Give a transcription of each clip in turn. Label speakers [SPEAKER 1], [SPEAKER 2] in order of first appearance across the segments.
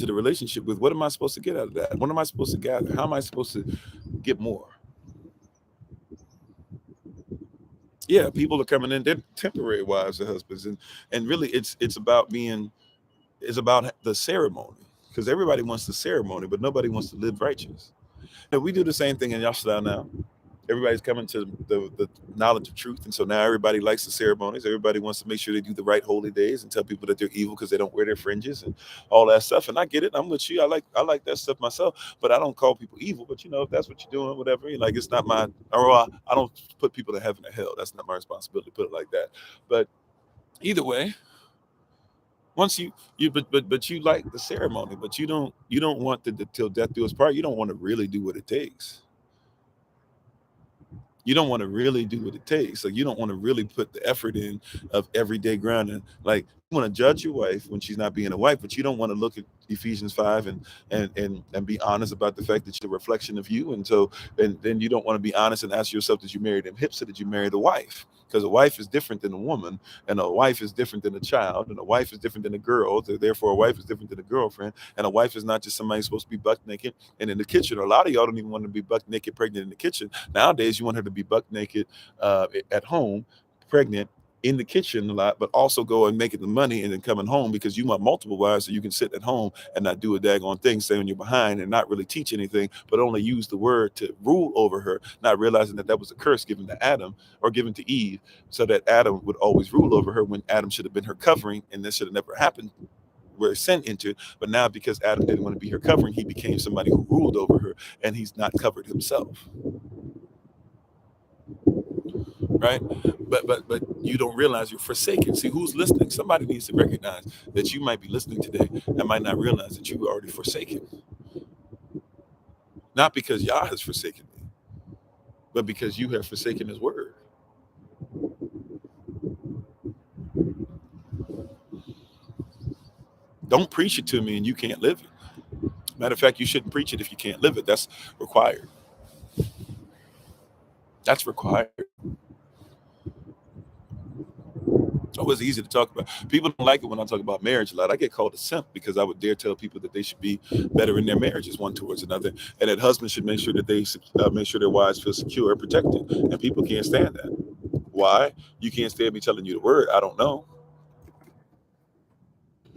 [SPEAKER 1] to the relationship with, what am I supposed to get out of that? What am I supposed to gather? How am I supposed to get more? Yeah, people are coming in, they're temporary wives and husbands, and really it's about the ceremony, because everybody wants the ceremony, but nobody wants to live righteous. And we do the same thing in Yashla now. Everybody's coming to the knowledge of truth, and so now everybody likes the ceremonies. Everybody wants to make sure they do the right holy days and tell people that they're evil because they don't wear their fringes and all that stuff. And I get it. I'm with you. I like that stuff myself, but I don't call people evil. But if that's what you're doing, whatever. Like, it's not my, or I don't put people to heaven or hell. That's not my responsibility to put it like that. But either way, once but you like the ceremony, but you don't want the till death do us part. You don't want to really do what it takes. You don't want to really do what it takes. Like, you don't want to really put the effort in of everyday grounding. Like, you want to judge your wife when she's not being a wife, but you don't want to look at Ephesians 5 and be honest about the fact that she's a reflection of you. And so, and then you don't want to be honest and ask yourself, did you marry them hips or did you marry the wife? Because a wife is different than a woman, and a wife is different than a child, and a wife is different than a girl. Therefore, a wife is different than a girlfriend, and a wife is not just somebody who's supposed to be buck naked and in the kitchen. A lot of y'all don't even want to be buck naked, pregnant in the kitchen. Nowadays, you want her to be buck naked at home, pregnant in the kitchen a lot, but also go and making the money and then coming home, because you want multiple wives so you can sit at home and not do a daggone thing, stay on your behind and not really teach anything, but only use the word to rule over her, not realizing that that was a curse given to Adam or given to Eve, so that Adam would always rule over her when Adam should have been her covering, and this should have never happened where sin entered. But now, because Adam didn't want to be her covering, he became somebody who ruled over her, and he's not covered himself. Right? But you don't realize you're forsaken. See, who's listening? Somebody needs to recognize that you might be listening today and might not realize that you were already forsaken. Not because Yah has forsaken me, but because you have forsaken his word. Don't preach it to me and you can't live it. Matter of fact, you shouldn't preach it if you can't live it. That's required. That's required. It's always easy to talk about. People don't like it when I talk about marriage a lot. I get called a simp because I would dare tell people that they should be better in their marriages, one towards another, and that husbands should make sure that they make sure their wives feel secure and protected. And people can't stand that. Why? You can't stand me telling you the word. I don't know.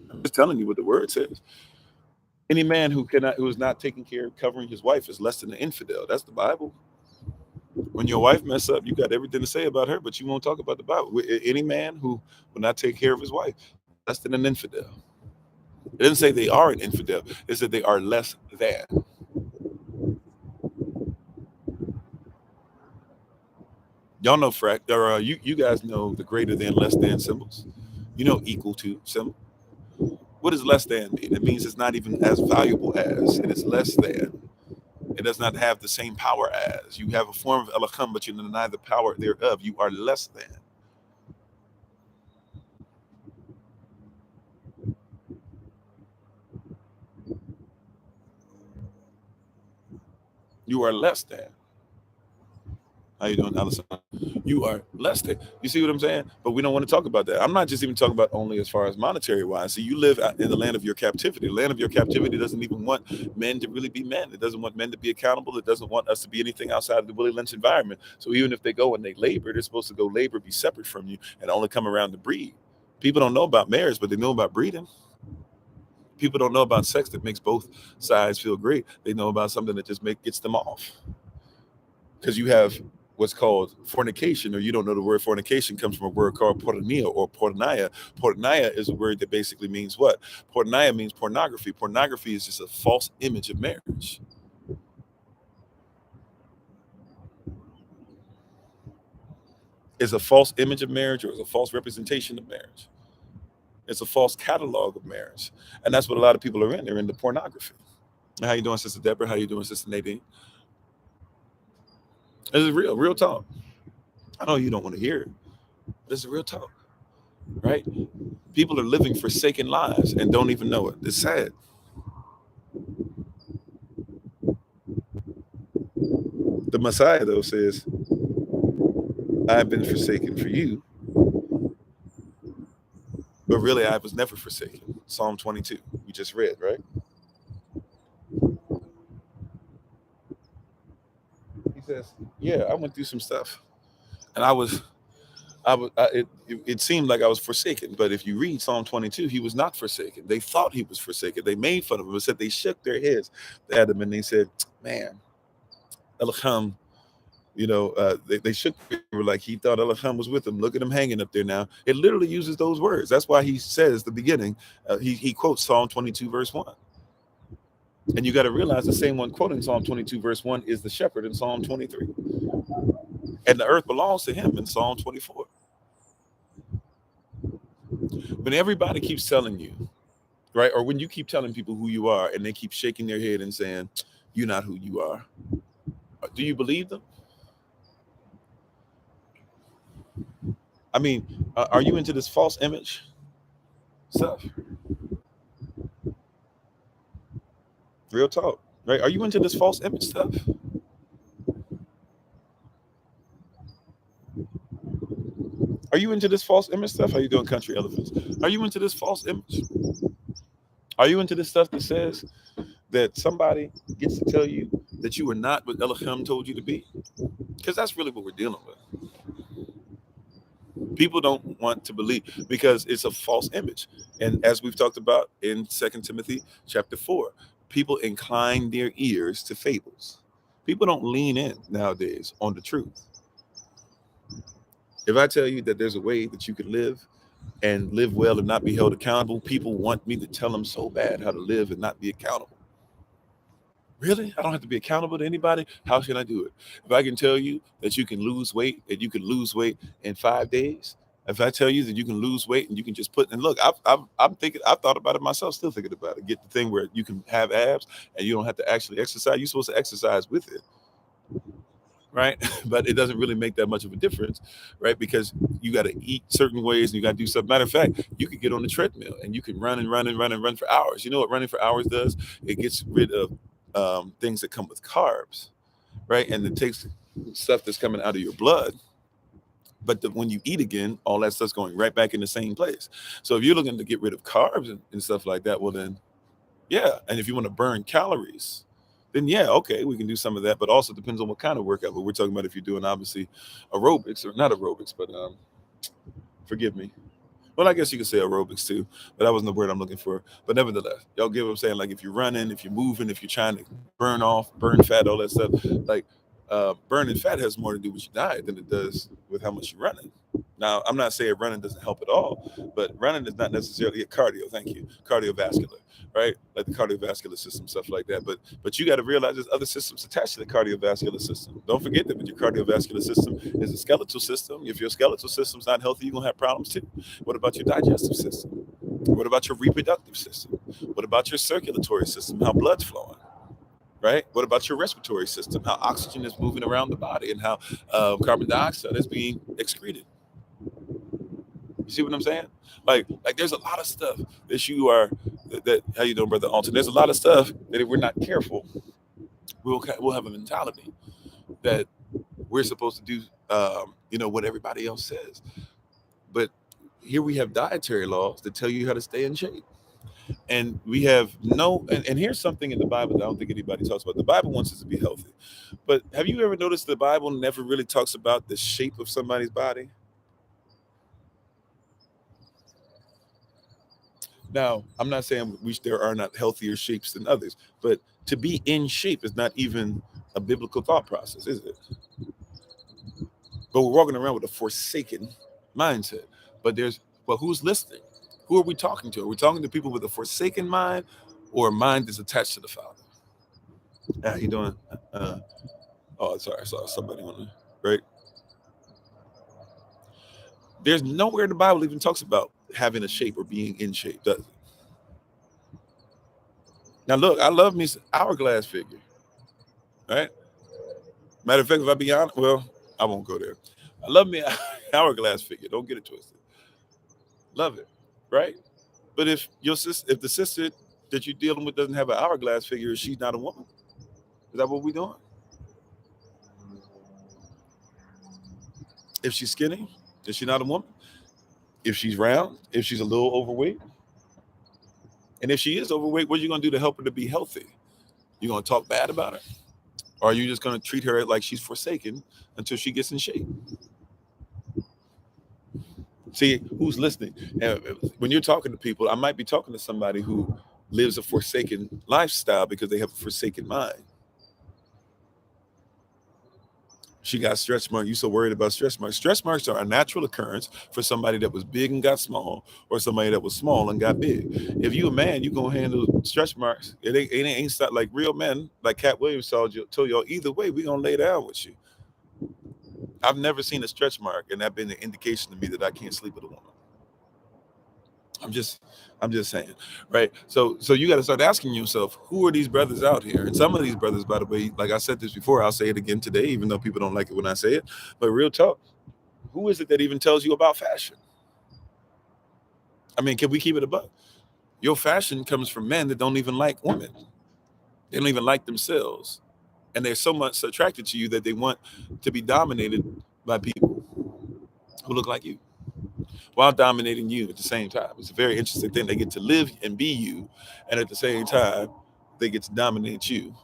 [SPEAKER 1] I'm just telling you what the word says. Any man who is not taking care of covering his wife is less than an infidel. That's the Bible. When your wife mess up, you got everything to say about her, but you won't talk about the Bible. Any man who will not take care of his wife, less than an infidel. It didn't say they are an infidel. It said they are less than. Y'all know or you guys know the greater than, less than symbols. You know equal to symbol. What does less than mean? It means it's not even as valuable as. It is less than. It does not have the same power as. You have a form of Elohim, but you deny the power thereof. You are less than. You are less than. How you doing, Allison? You are less than. You see what I'm saying? But we don't want to talk about that. I'm not just even talking about only as far as monetary wise. So you live in the land of your captivity. The land of your captivity doesn't even want men to really be men. It doesn't want men to be accountable. It doesn't want us to be anything outside of the Willie Lynch environment. So even if they go and they labor, they're supposed to go labor, be separate from you, and only come around to breed. People don't know about marriage, but they know about breeding. People don't know about sex that makes both sides feel great. They know about something that just gets them off. Because you have what's called fornication, or you don't know the word fornication comes from a word called porneia or porneia. Porneia is a word that basically means what? Porneia means pornography. Pornography is just a false image of marriage. It's a false image of marriage, or it's a false representation of marriage. It's a false catalog of marriage. And that's what a lot of people are in. They're into pornography. How you doing, Sister Deborah? How you doing, Sister Nadine? This is real talk. I know you don't want to hear it. This is real talk, right? People are living forsaken lives and don't even know it. It's sad. The Messiah, though, says, I have been forsaken for you, but really I was never forsaken. Psalm 22, we just read, right? says, yeah, I went through some stuff. And it seemed like I was forsaken. But if you read Psalm 22, he was not forsaken. They thought he was forsaken. They made fun of him. It said they shook their heads at him and they said, man, Elohim, they shook. They were like, he thought Elohim was with him. Look at him hanging up there now. It literally uses those words. That's why he says the beginning. He quotes Psalm 22 verse 1. And you got to realize the same one quoting Psalm 22 verse 1 is the shepherd in Psalm 23. And the earth belongs to him in Psalm 24. When everybody keeps telling you, right, or when you keep telling people who you are and they keep shaking their head and saying, you're not who you are, do you believe them? I mean, are you into this false image stuff? Real talk, right? Are you into this false image stuff? Are you into this false image stuff? How you doing, country elephants? Are you into this false image? Are you into this stuff that says that somebody gets to tell you that you are not what Elohim told you to be? Because that's really what we're dealing with. People don't want to believe because it's a false image. And as we've talked about in 2 Timothy chapter 4, people incline their ears to fables. People don't lean in nowadays on the truth. If I tell you that there's a way that you could live and live well and not be held accountable, people want me to tell them so bad how to live and not be accountable. Really? I don't have to be accountable to anybody? How should I do it? If I can tell you that you can lose weight, and you can lose weight in 5 days, if I tell you that you can lose weight and you can just and look, I'm thinking, I've thought about it myself, still thinking about it. Get the thing where you can have abs and you don't have to actually exercise. You're supposed to exercise with it, right? But it doesn't really make that much of a difference, right? Because you got to eat certain ways and you got to do something. Matter of fact, you could get on the treadmill and you can run and run and run and run for hours. You know what running for hours does? It gets rid of things that come with carbs, right? And it takes stuff that's coming out of your blood. But when you eat again, all that stuff's going right back in the same place. So if you're looking to get rid of carbs and stuff like that, well then, yeah. And if you want to burn calories, then yeah, okay, we can do some of that. But also depends on what kind of workout. But we're talking about if you're doing obviously aerobics or not aerobics, but forgive me. Well, I guess you could say aerobics too, but that wasn't the word I'm looking for. But nevertheless, y'all get what I'm saying? Like if you're running, if you're moving, if you're trying to burn fat, all that stuff, like burning fat has more to do with your diet than it does with how much you're running. Now, I'm not saying running doesn't help at all, but running is not necessarily cardio. Thank you, cardiovascular, right? Like the cardiovascular system, stuff like that. But you got to realize there's other systems attached to the cardiovascular system. Don't forget that your cardiovascular system is a skeletal system. If your skeletal system's not healthy, you're gonna have problems too. What about your digestive system? What about your reproductive system? What about your circulatory system? How blood's flowing? Right? What about your respiratory system? How oxygen is moving around the body and how carbon dioxide is being excreted. You see what I'm saying? Like there's a lot of stuff that how you doing, brother Alton? There's a lot of stuff that if we're not careful, we'll have a mentality that we're supposed to do, what everybody else says. But here we have dietary laws that tell you how to stay in shape. And we have and here's something in the Bible that I don't think anybody talks about. The Bible wants us to be healthy. But have you ever noticed the Bible never really talks about the shape of somebody's body? Now, I'm not saying there are not healthier shapes than others, but to be in shape is not even a biblical thought process, is it? But we're walking around with a forsaken mindset. But who's listening? Who are we talking to? Are we talking to people with a forsaken mind or a mind that's attached to the Father? How you doing? Oh, sorry, I saw somebody on there, right? There's nowhere in the Bible even talks about having a shape or being in shape, does it? Now, look, I love me some hourglass figure, right? Matter of fact, if I be honest, well, I won't go there. I love me an hourglass figure. Don't get it twisted. Love it, right? But if the sister that you're dealing with doesn't have an hourglass figure, she's not a woman. Is that what we're doing? If she's skinny, is she not a woman? If she's round, if she's a little overweight, and if she is overweight, what are you going to do to help her to be healthy? You're going to talk bad about her? Or are you just going to treat her like she's forsaken until she gets in shape? See, who's listening? And when you're talking to people, I might be talking to somebody who lives a forsaken lifestyle because they have a forsaken mind. She got stretch marks. You so worried about stretch marks. Stretch marks are a natural occurrence for somebody that was big and got small, or somebody that was small and got big. If you a man, you gonna handle stretch marks. It ain't start like real men, like Cat Williams told y'all. Either way, we gonna lay down with you. I've never seen a stretch mark, and that been an indication to me that I can't sleep with a woman. I'm just I'm just saying, right? So you got to start asking yourself, who are these brothers out here? And some of these brothers, by the way, like I said this before, I'll say it again today, even though people don't like it when I say it. But real talk, who is it that even tells you about fashion? I mean, can we keep it above? Your fashion comes from men that don't even like women. They don't even like themselves. And they're so much attracted to you that they want to be dominated by people who look like you while dominating you at the same time. It's a very interesting thing. They get to live and be you, and at the same time, they get to dominate you,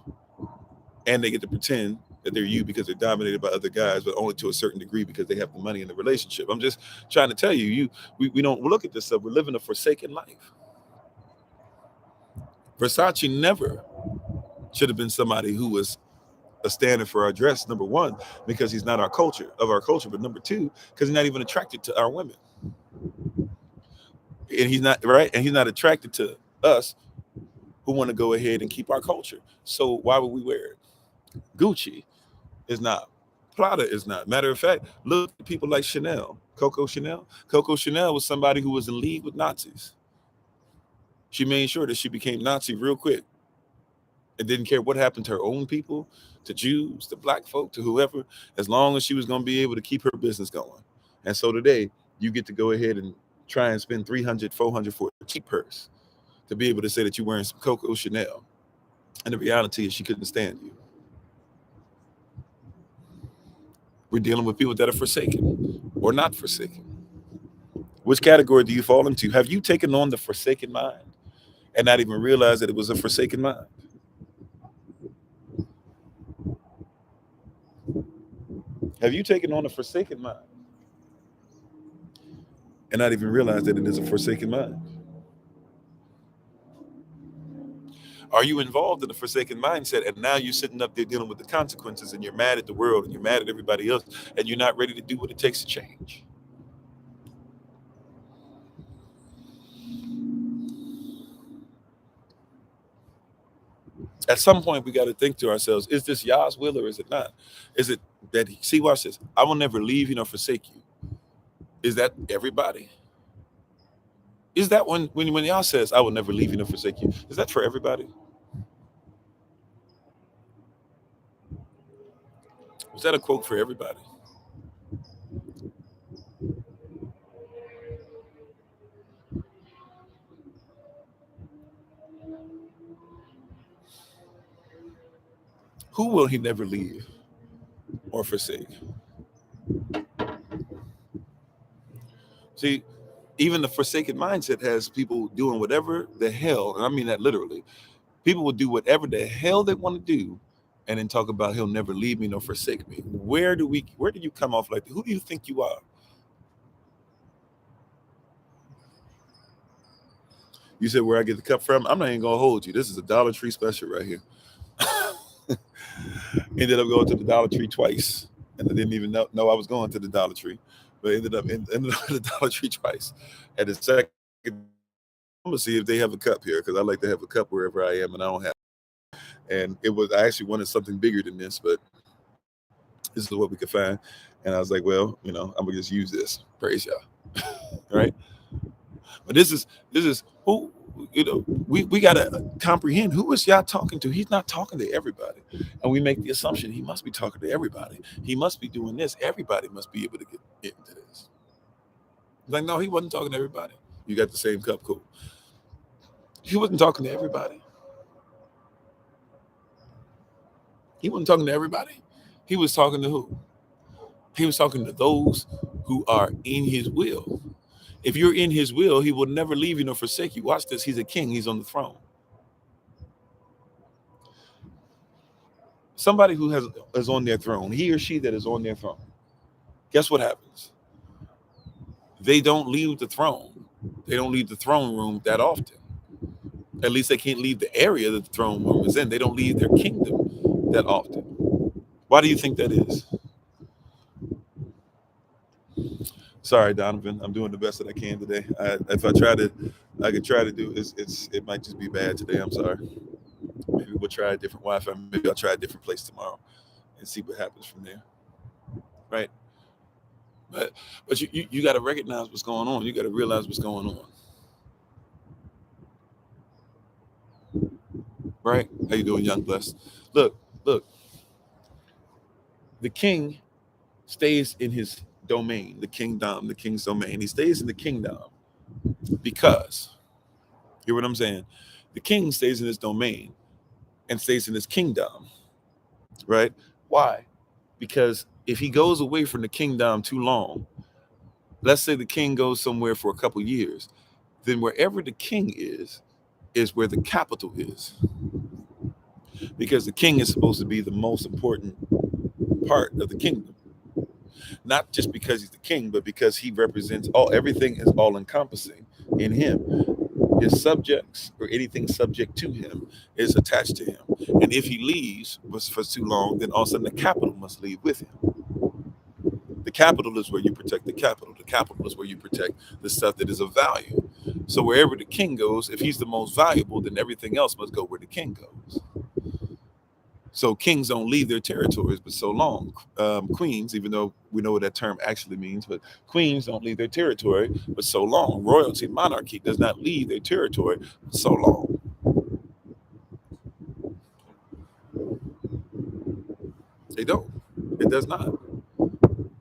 [SPEAKER 1] and they get to pretend that they're you because they're dominated by other guys, but only to a certain degree because they have the money in the relationship. I'm just trying to tell you, we don't look at this stuff. We're living a forsaken life. Versace never should have been somebody who was a standard for our dress. Number one, because he's not our culture of our culture, but number two, because he's not even attracted to our women, and he's not right, and he's not attracted to us who want to go ahead and keep our culture. So why would we wear it? Gucci is not. Prada is not. Matter of fact, look at people like Chanel, Coco Chanel. Coco Chanel was somebody who was in league with Nazis. She made sure that she became Nazi real quick and didn't care what happened to her own people, to Jews, to black folk, to whoever, as long as she was going to be able to keep her business going. And so today, you get to go ahead and try and spend 300, 400 for a cheap purse to be able to say that you're wearing some Coco Chanel. And the reality is she couldn't stand you. We're dealing with people that are forsaken or not forsaken. Which category do you fall into? Have you taken on the forsaken mind and not even realized that it was a forsaken mind? Have you taken on a forsaken mind and not even realized that it is a forsaken mind? Are you involved in a forsaken mindset and now you're sitting up there dealing with the consequences and you're mad at the world and you're mad at everybody else and you're not ready to do what it takes to change? At some point, we got to think to ourselves, is this Yah's will or is it not? Is it that see, watch this. I will never leave you nor forsake you. Is that everybody? Is that when Yah says, I will never leave you nor forsake you, is that for everybody? Is that a quote for everybody? Who will he never leave or forsake? See, even the forsaken mindset has people doing whatever the hell, and I mean that literally. People will do whatever the hell they want to do and then talk about he'll never leave me nor forsake me. Where do you come off like that? Who do you think you are? You said where I get the cup from? I'm not even gonna hold you. This is a Dollar Tree special right here. Ended up going to the Dollar Tree twice. And I didn't even know I was going to the Dollar Tree. But ended up at the Dollar Tree twice. At the second, I'm gonna see if they have a cup here because I like to have a cup wherever I am and I don't have it. And I actually wanted something bigger than this, but this is what we could find. And I was like, well, I'm gonna just use this. Praise y'all. Right? But this is who we gotta comprehend who is Yah talking to. He's not talking to everybody, and we make the assumption he must be talking to everybody. He must be doing this. Everybody must be able to get into this. Like, no, he wasn't talking to everybody. You got the same cup, cool. He wasn't talking to everybody. He wasn't talking to everybody. He was talking to who? He was talking to those who are in his will. If you're in his will, he will never leave you nor forsake you. Watch this. He's a king. He's on the throne. somebody who is on their throne, he or she that is on their throne, guess what happens? They don't leave the throne. They don't leave the throne room that often. At least they can't leave the area that the throne room is in. They don't leave their kingdom that often. Why do you think that is? Sorry, Donovan. I'm doing the best that I can today. If I could try to do it might just be bad today. I'm sorry. Maybe we'll try a different Wi-Fi. Maybe I'll try a different place tomorrow and see what happens from there. Right? But you got to recognize what's going on. You got to realize what's going on. Right? How you doing, young blessed? Look. The king stays in his domain, the king's domain. He stays in the kingdom because, hear what I'm saying? The king stays in his domain and stays in his kingdom, right? Why? Because if he goes away from the kingdom too long, let's say the king goes somewhere for a couple years, then wherever the king is where the capital is. Because the king is supposed to be the most important part of the kingdom. Not just because he's the king, but because he represents everything is all encompassing in him. His subjects or anything subject to him is attached to him. And if he leaves for too long, then all of a sudden the capital must leave with him. The capital is where you protect the capital. The capital is where you protect the stuff that is of value. So wherever the king goes, if he's the most valuable, then everything else must go where the king goes. So kings don't leave their territories but so long. Queens, even though we know what that term actually means, but queens don't leave their territory but so long. Royalty, monarchy does not leave their territory but so long. They don't. It does not.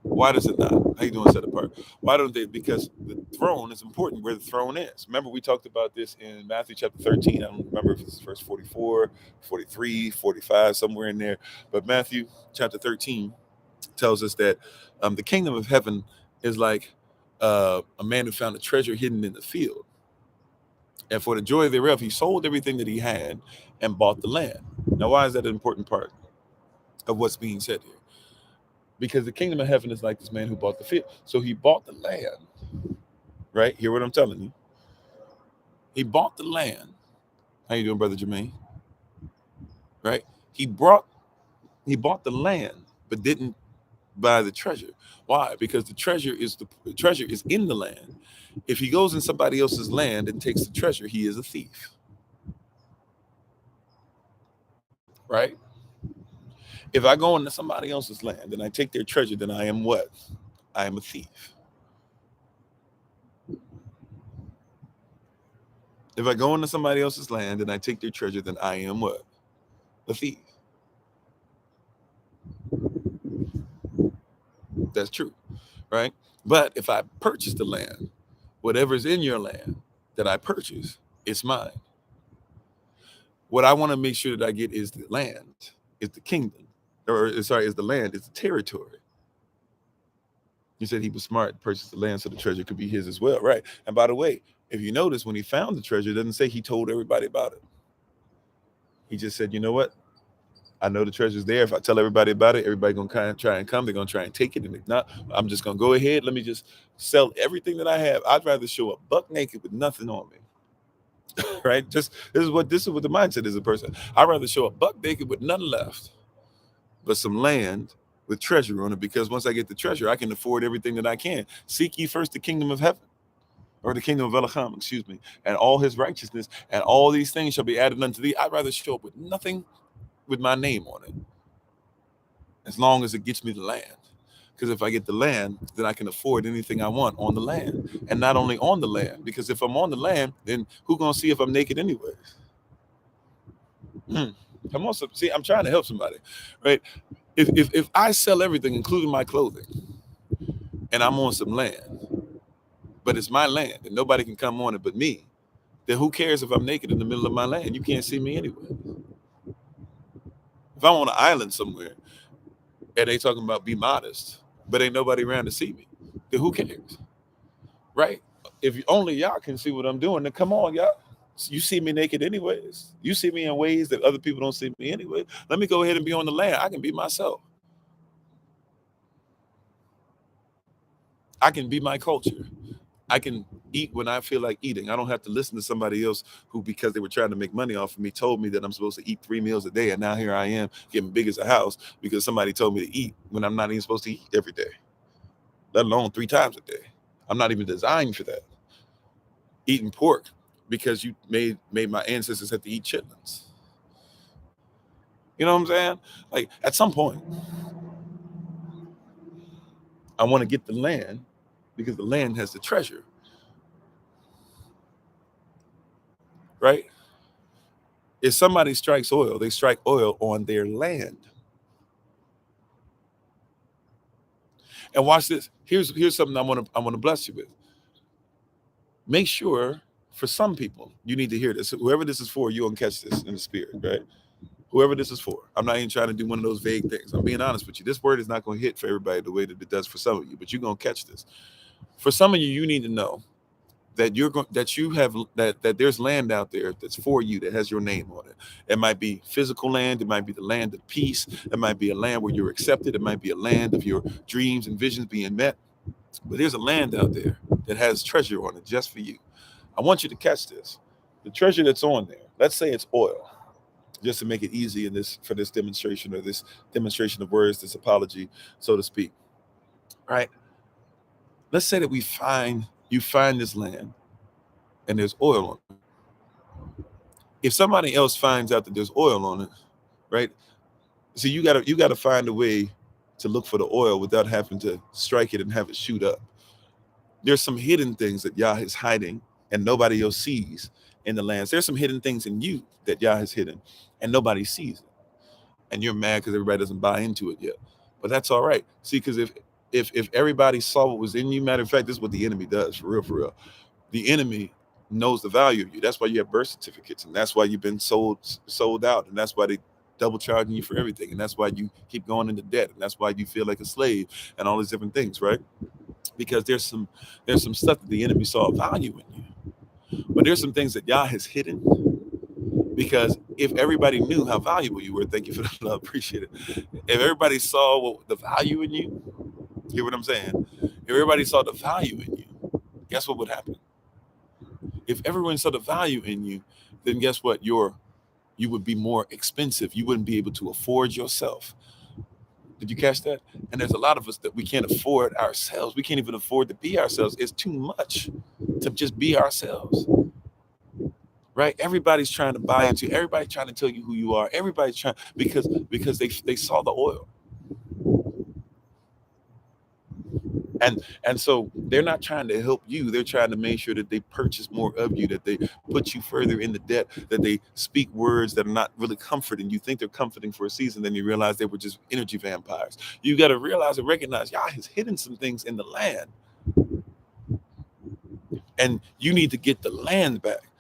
[SPEAKER 1] Why does it not? How you doing, set apart? Why don't they? Because the throne is important where the throne is. Remember, we talked about this in Matthew chapter 13. I don't remember if it's verse 44, 43, 45, somewhere in there. But Matthew chapter 13 tells us that the kingdom of heaven is like a man who found a treasure hidden in the field. And for the joy thereof, he sold everything that he had and bought the land. Now, why is that an important part of what's being said here? Because the kingdom of heaven is like this man who bought the field. So he bought the land, right? Hear what I'm telling you. He bought the land. How you doing, Brother Jermaine? Right? He bought the land, but didn't buy the treasure. Why? Because the treasure is in the land. If he goes in somebody else's land and takes the treasure, he is a thief. Right? If I go into somebody else's land and I take their treasure, then I am what? I am a thief. If I go into somebody else's land and I take their treasure, then I am what? A thief. That's true, right? But if I purchase the land, whatever's in your land that I purchase, it's mine. What I want to make sure that I get is the land, is the kingdom, is the land, is the territory. He said he was smart to purchase the land so the treasure could be his as well, right? And by the way, if you notice, when he found the treasure, it doesn't say he told everybody about it. He just said, you know what? I know the treasure's there. If I tell everybody about it, everybody gonna kind of try and come. They're gonna try and take it, and if not, I'm just gonna go ahead. Let me just sell everything that I have. I'd rather show up buck naked with nothing on me, right? This is what the mindset is. A person. I'd rather show up buck naked with nothing left, but some land with treasure on it. Because once I get the treasure, I can afford everything that I can. Seek ye first the kingdom of heaven, or the kingdom of Elohim, excuse me, and all his righteousness, and all these things shall be added unto thee. I'd rather show up with nothing, with my name on it, as long as it gets me the land. Because if I get the land, then I can afford anything I want on the land. And not only on the land, because if I'm on the land, then who's gonna see if I'm naked anyways? Come on, see, I'm trying to help somebody, right? If I sell everything, including my clothing, and I'm on some land, but it's my land and nobody can come on it but me, then who cares if I'm naked in the middle of my land? You can't see me anyway. If I'm on an island somewhere and they talking about be modest, but ain't nobody around to see me, then who cares? Right? If only y'all can see what I'm doing, then come on, y'all. You see me naked anyways. You see me in ways that other people don't see me anyway. Let me go ahead and be on the land. I can be myself. I can be my culture. I can eat when I feel like eating. I don't have to listen to somebody else who, because they were trying to make money off of me, told me that I'm supposed to eat 3 meals a day. And now here I am getting big as a house because somebody told me to eat when I'm not even supposed to eat every day, let alone 3 times a day. I'm not even designed for that. Eating pork because you made my ancestors have to eat chitlins. You know what I'm saying? Like, at some point, I want to get the land because the land has the treasure, right? If somebody strikes oil, they strike oil on their land. And watch this. Here's something I want to bless you with. Make sure, for some people, you need to hear this. Whoever this is for, you'll catch this in the spirit, right? Whoever this is for. I'm not even trying to do one of those vague things. I'm being honest with you. This word is not going to hit for everybody the way that it does for some of you, but you're going to catch this. For some of you, you need to know that that there's land out there that's for you, that has your name on it. It might be physical land. It might be the land of peace. It might be a land where you're accepted. It might be a land of your dreams and visions being met. But there's a land out there that has treasure on it just for you. I want you to catch this. The treasure that's on there, let's say it's oil, just to make it easy for this demonstration, or this demonstration of words, this apology, so to speak. Right? Let's say that you find this land and there's oil on it. If somebody else finds out that there's oil on it, right? So you gotta find a way to look for the oil without having to strike it and have it shoot up. There's some hidden things that Yah is hiding and nobody else sees in the lands. There's some hidden things in you that Yah has hidden and nobody sees it. And you're mad because everybody doesn't buy into it yet. But that's all right. See, because if everybody saw what was in you, matter of fact, this is what the enemy does, for real. The enemy knows the value of you. That's why you have birth certificates, and that's why you've been sold out, and that's why they double charging you for everything, and that's why you keep going into debt, and that's why you feel like a slave and all these different things, right? Because there's some stuff that the enemy saw value in you. But there's some things that Yah has hidden, because if everybody knew how valuable you were, thank you for the love, appreciate it. If everybody saw the value in you, hear what I'm saying? If everybody saw the value in you, guess what would happen? If everyone saw the value in you, then guess what? You would be more expensive. You wouldn't be able to afford yourself. Did you catch that? And there's a lot of us that we can't afford ourselves. We can't even afford to be ourselves. It's too much to just be ourselves. Right? Everybody's trying to buy into you. Everybody's trying to tell you who you are. Everybody's trying, because they saw the oil. And so they're not trying to help you. They're trying to make sure that they purchase more of you, that they put you further into debt, that they speak words that are not really comforting. You think they're comforting for a season, then you realize they were just energy vampires. You got to realize and recognize, Yah has hidden some things in the land. And you need to get the land back.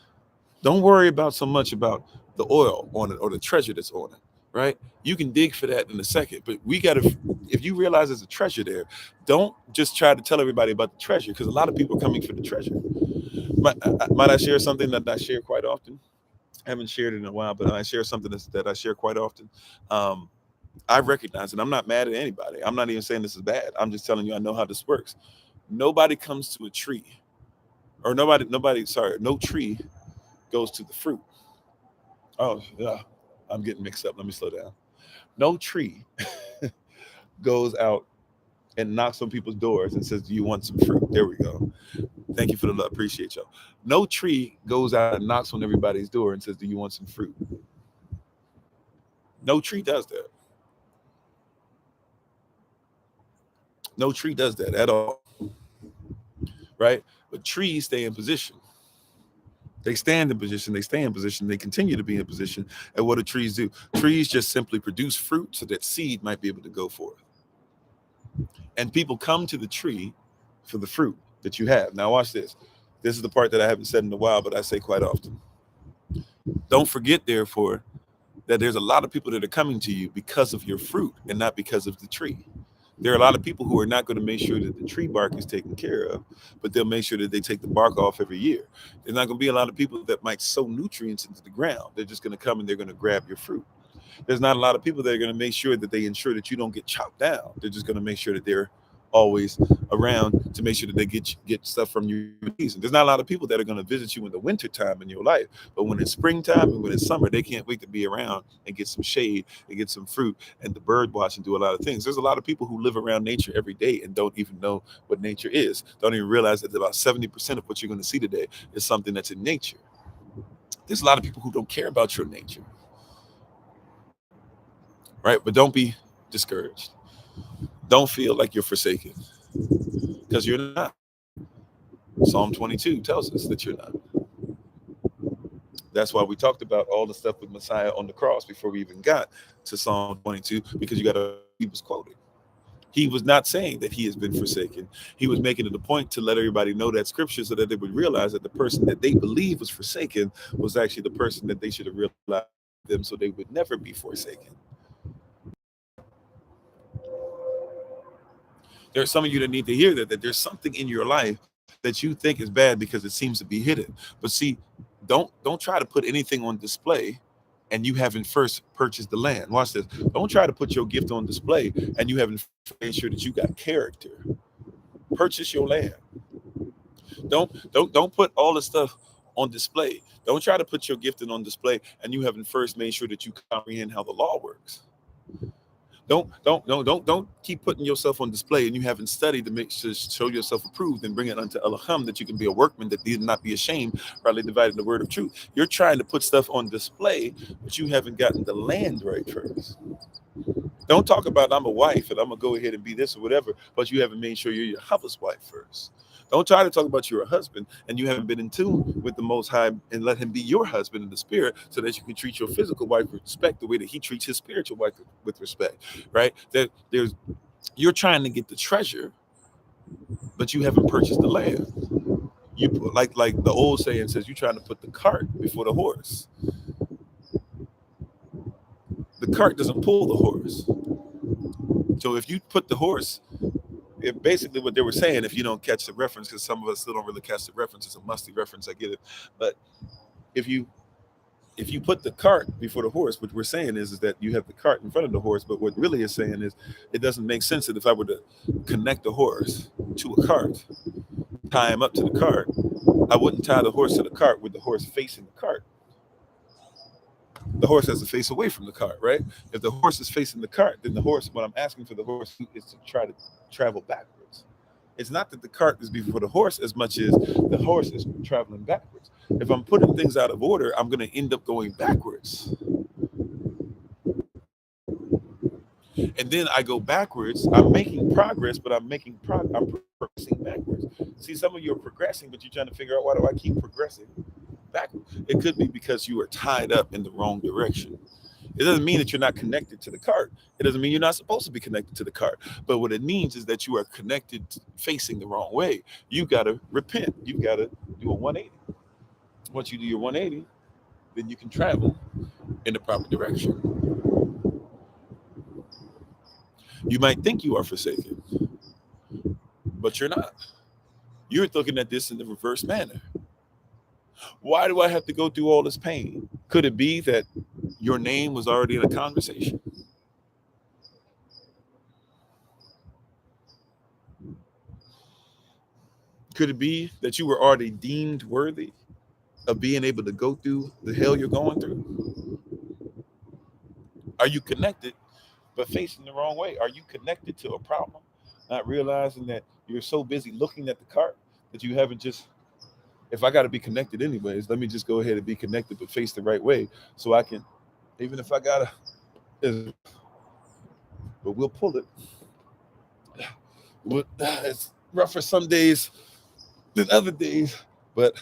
[SPEAKER 1] Don't worry about so much about the oil on it or the treasure that's on it, right? You can dig for that in a second, but if you realize there's a treasure there, don't just try to tell everybody about the treasure, because a lot of people are coming for the treasure. Might I share something that I share quite often? I haven't shared it in a while, but I share something that I share quite often. I recognize it. I'm not mad at anybody. I'm not even saying this is bad. I'm just telling you I know how this works. Nobody comes to a tree, or no tree goes to the fruit. Oh, yeah, I'm getting mixed up. Let me slow down. No tree goes out and knocks on people's doors and says, do you want some fruit? There we go. Thank you for the love. Appreciate y'all. No tree goes out and knocks on everybody's door and says, do you want some fruit? No tree does that. No tree does that at all. Right? But trees stay in position. They stand in position. They stay in position. They continue to be in position. And what do trees do? Trees just simply produce fruit so that seed might be able to go forth. And people come to the tree for the fruit that you have. Now watch this. This is the part that I haven't said in a while, but I say quite often. Don't forget, therefore, that there's a lot of people that are coming to you because of your fruit and not because of the tree. There are a lot of people who are not going to make sure that the tree bark is taken care of, but they'll make sure that they take the bark off every year. There's not going to be a lot of people that might sow nutrients into the ground. They're just going to come and they're going to grab your fruit. There's not a lot of people that are going to make sure that they ensure that you don't get chopped down. They're just going to make sure that they're always around to make sure that they get stuff from you in season. There's not a lot of people that are going to visit you in the winter time in your life, but when it's springtime and when it's summer, they can't wait to be around and get some shade and get some fruit and the bird watch and do a lot of things. There's a lot of people who live around nature every day and don't even know what nature is. Don't even realize that about 70% of what you're going to see today is something that's in nature. There's a lot of people who don't care about your nature, right? But don't be discouraged. Don't feel like you're forsaken, because you're not. Psalm 22 tells us that you're not. That's why we talked about all the stuff with Messiah on the cross before we even got to Psalm 22, because you got to, he was quoting. He was not saying that he has been forsaken. He was making it a point to let everybody know that scripture so that they would realize that the person that they believe was forsaken was actually the person that they should have realized them, so they would never be forsaken. There are some of you that need to hear that there's something in your life that you think is bad because it seems to be hidden. But see, don't try to put anything on display and you haven't first purchased the land. Watch this. Don't try to put your gift on display and you haven't made sure that you got character. Purchase your land. Don't put all the stuff on display. Don't try to put your gifting on display and you haven't first made sure that you comprehend how the law works. Don't keep putting yourself on display and you haven't studied to make sure show yourself approved and bring it unto Elohim, that you can be a workman that did not be ashamed, rightly dividing the word of truth. You're trying to put stuff on display, but you haven't gotten the land right first. Don't talk about I'm a wife and I'm gonna go ahead and be this or whatever, but you haven't made sure you're your husband's wife first. Don't try to talk about you're a husband and you haven't been in tune with the Most High and let him be your husband in the spirit, so that you can treat your physical wife with respect the way that he treats his spiritual wife with respect, right? That you're trying to get the treasure, but you haven't purchased the land. You like the old saying says, you're trying to put the cart before the horse. The cart doesn't pull the horse. So if you put the horse, it basically what they were saying, if you don't catch the reference, because some of us still don't really catch the reference, it's a musty reference, I get it. But if you put the cart before the horse, what we're saying is that you have the cart in front of the horse. But what really is saying is it doesn't make sense that if I were to connect the horse to a cart, tie him up to the cart, I wouldn't tie the horse to the cart with the horse facing the cart. The horse has to face away from the cart, right? If the horse is facing the cart, then the horse, what I'm asking for the horse is to try to travel backwards. It's not that the cart is before the horse as much as the horse is traveling backwards. If I'm putting things out of order, I'm going to end up going backwards. And then I go backwards. I'm making progress, but I'm progressing backwards. See, some of you are progressing, but you're trying to figure out, why do I keep progressing backwards? It could be because you are tied up in the wrong direction. It doesn't mean that you're not connected to the cart. It doesn't mean you're not supposed to be connected to the cart. But what it means is that you are connected facing the wrong way. You got to repent. You've got to do a 180. Once you do your 180, then you can travel in the proper direction. You might think you are forsaken, but you're not. You're looking at this in the reverse manner. Why do I have to go through all this pain? Could it be that your name was already in a conversation? Could it be that you were already deemed worthy of being able to go through the hell you're going through? Are you connected, but facing the wrong way? Are you connected to a problem, not realizing that you're so busy looking at the cart that you haven't just, if I got to be connected anyways, let me just go ahead and be connected, but face the right way, so I can, even if I got to, but we'll pull it. It's rougher some days than other days, but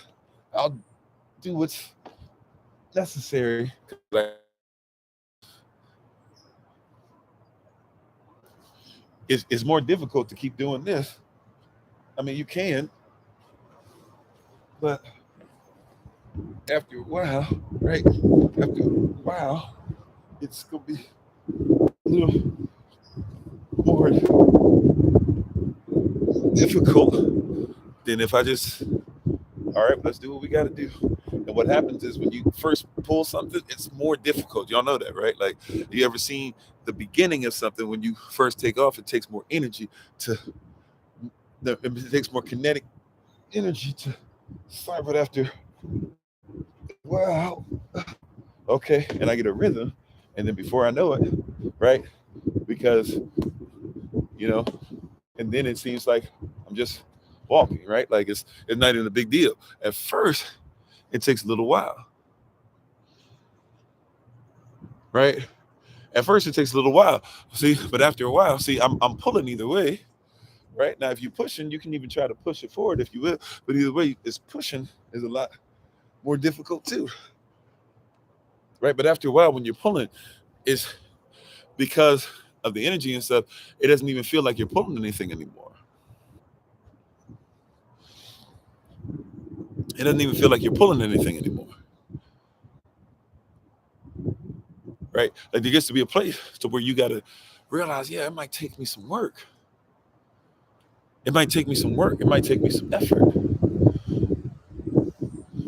[SPEAKER 1] I'll do what's necessary. It's more difficult to keep doing this. I mean, you can, but after a while, right? After a while, it's gonna be a little more more difficult than if I just, all right, let's do what we got to do. And what happens is when you first pull something, it's more difficult. Y'all know that, right? Like, you ever seen the beginning of something when you first take off? It takes more energy to, it takes more kinetic energy to start, but after, wow, okay, and I get a rhythm, and then before I know it, right? Because, you know, and then it seems like I'm just walking, right? Like it's not even a big deal. At first, it takes a little while, right? At first, it takes a little while. See, but after a while, see, I'm pulling either way, right? Now, if you're pushing, you can even try to push it forward if you will, but either way, it's pushing is a lot more difficult too, right? But after a while, when you're pulling, it's because of the energy and stuff, it doesn't even feel like you're pulling anything anymore. It doesn't even feel like you're pulling anything anymore, right? Like there gets to be a place to where you got to realize, yeah, it might take me some work. It might take me some work. It might take me some effort,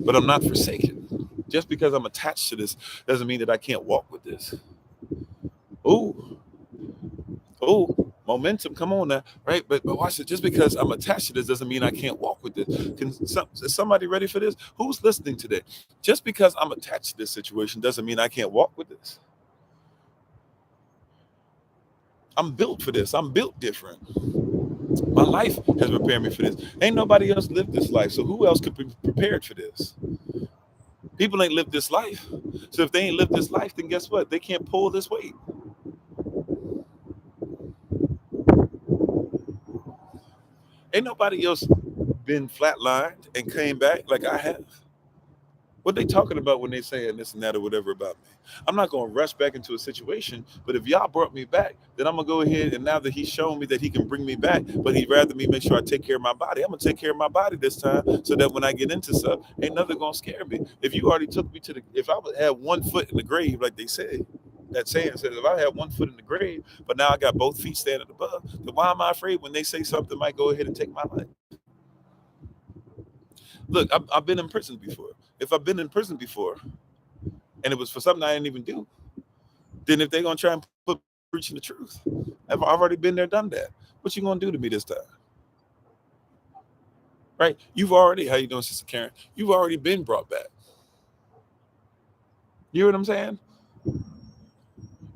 [SPEAKER 1] but I'm not forsaken. Just because I'm attached to this doesn't mean that I can't walk with this. Oh, oh, momentum, come on now, right? But watch it. Just because I'm attached to this doesn't mean I can't walk with this. Is somebody ready for this? Who's listening today? Just because I'm attached to this situation doesn't mean I can't walk with this. I'm built for this. I'm built different. My life has prepared me for this. Ain't nobody else lived this life, so who else could be prepared for this? People ain't lived this life. So if they ain't lived this life, then guess what? They can't pull this weight. Ain't nobody else been flatlined and came back like I have. What they talking about when they saying this and that or whatever about me? I'm not going to rush back into a situation, but if y'all brought me back, then I'm going to go ahead, and now that he's shown me that he can bring me back, but he'd rather me make sure I take care of my body, I'm going to take care of my body this time so that when I get into stuff, ain't nothing going to scare me. If you already took me to the, if I would have 1 foot in the grave, like they say, that saying says, if I had 1 foot in the grave, but now I got both feet standing above, then why am I afraid when they say something might go ahead and take my life? Look, I've been in prison before. If I've been in prison before, and it was for something I didn't even do, then if they're gonna try and put preaching the truth, I've already been there, done that. What you gonna do to me this time, right? You've already, how you doing, Sister Karen? You've already been brought back. You know what I'm saying?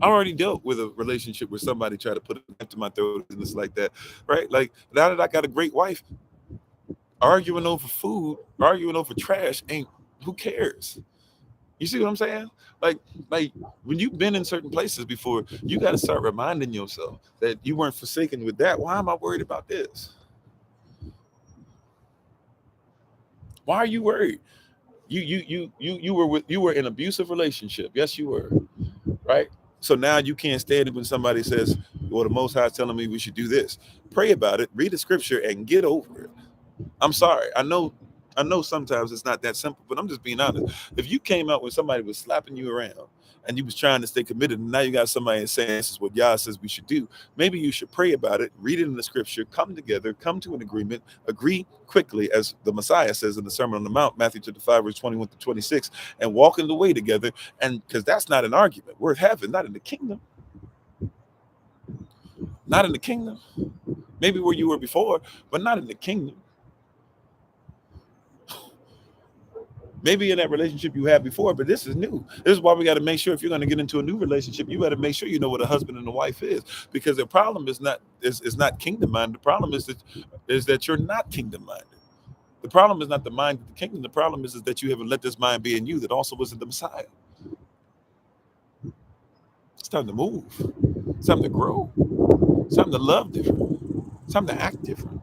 [SPEAKER 1] I already dealt with a relationship where somebody tried to put a knife to my throat and it's like that, right? Like now that I got a great wife, arguing over food, arguing over trash ain't. Who cares? You see what I'm saying? Like, like when you've been in certain places before, you got to start reminding yourself that you weren't forsaken with that. Why am I worried about this? Why are you worried? You were in an abusive relationship. Yes, you were. Right. So now you can't stand it when somebody says, "Well, the Most High is telling me we should do this." Pray about it. Read the scripture and get over it. I'm sorry. I know sometimes it's not that simple, but I'm just being honest. If you came out when somebody was slapping you around and you was trying to stay committed, and now you got somebody saying this is what Yah says we should do, maybe you should pray about it, read it in the scripture, come together, come to an agreement, agree quickly, as the Messiah says in the Sermon on the Mount, Matthew 5, verse 21 to 26, and walk in the way together. And because that's not an argument. We're in heaven, not in the kingdom. Not in the kingdom. Maybe where you were before, but not in the kingdom. Maybe in that relationship you had before, but this is new. This is why we got to make sure if you're going to get into a new relationship, you got to make sure you know what a husband and a wife is, because the problem is not kingdom minded. The problem is that you're not kingdom minded. The problem is not the mind of the kingdom. The problem is that you haven't let this mind be in you that also was in the Messiah. It's time to move. It's time to grow. It's time to love different. It's time to act different.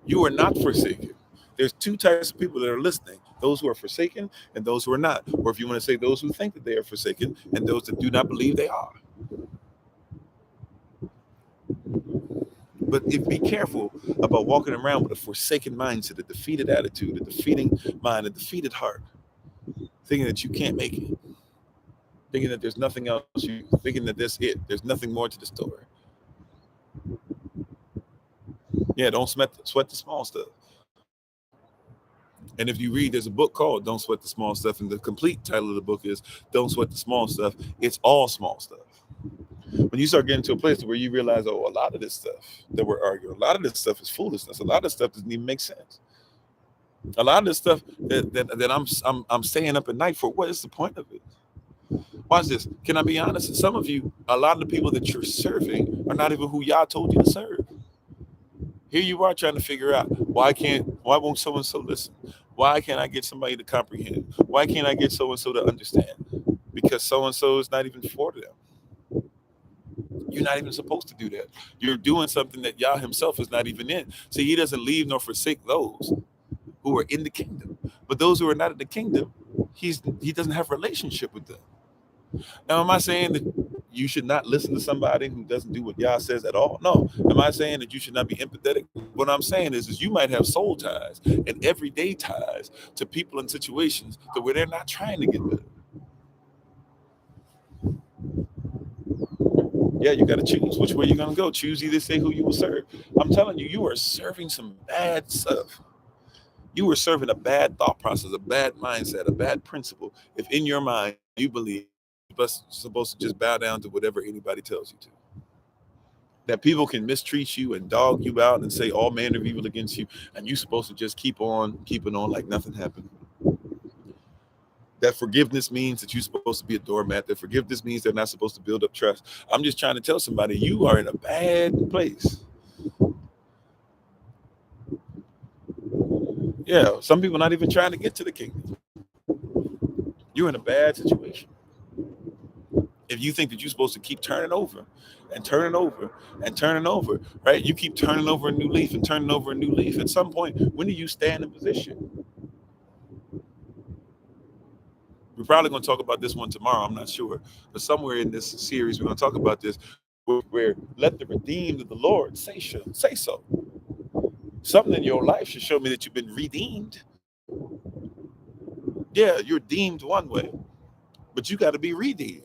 [SPEAKER 1] You are not forsaken. There's two types of people that are listening: those who are forsaken and those who are not. Or if you want to say those who think that they are forsaken and those that do not believe they are. But be careful about walking around with a forsaken mindset, a defeated attitude, a defeating mind, a defeated heart. thinking that you can't make it, thinking that there's nothing else, you thinking that that's it. There's nothing more to the story. Yeah, don't sweat the small stuff. And if you read, there's a book called Don't Sweat the Small Stuff, and the complete title of the book is Don't Sweat the Small Stuff. It's all small stuff. When you start getting to a place where you realize, oh, a lot of this stuff that we're arguing, a lot of this stuff is foolishness. A lot of stuff doesn't even make sense. A lot of this stuff that I'm staying up at night for, what is the point of it? Watch this. Can I be honest? Some of you, a lot of the people that you're serving are not even who y'all told you to serve. Here you are trying to figure out why won't so and so listen? Why can't I get somebody to comprehend? Why can't I get so and so to understand? Because so and so is not even for them. You're not even supposed to do that. You're doing something that Yah himself is not even in. See, he doesn't leave nor forsake those who are in the kingdom. But those who are not in the kingdom, he doesn't have a relationship with them. Now, am I saying that you should not listen to somebody who doesn't do what Yah says at all? No. Am I saying that you should not be empathetic? What I'm saying is you might have soul ties and everyday ties to people and situations that where they're not trying to get better. Yeah, you got to choose which way you're going to go. Choose either say who you will serve. I'm telling you, you are serving some bad stuff. You are serving a bad thought process, a bad mindset, a bad principle. If in your mind you believe you're supposed to just bow down to whatever anybody tells you to. That people can mistreat you and dog you out and say all manner of evil against you, and you're supposed to just keep on keeping on like nothing happened. That forgiveness means that you're supposed to be a doormat. That forgiveness means they're not supposed to build up trust. I'm just trying to tell somebody you are in a bad place. Yeah, some people not even trying to get to the kingdom. You're in a bad situation. If you think that you're supposed to keep turning over and turning over and turning over, right? You keep turning over a new leaf and turning over a new leaf. At some point, when do you stand in position? We're probably going to talk about this one tomorrow. I'm not sure. But somewhere in this series, we're going to talk about this where let the redeemed of the Lord say so. Something in your life should show me that you've been redeemed. Yeah, you're deemed one way, but you got to be redeemed.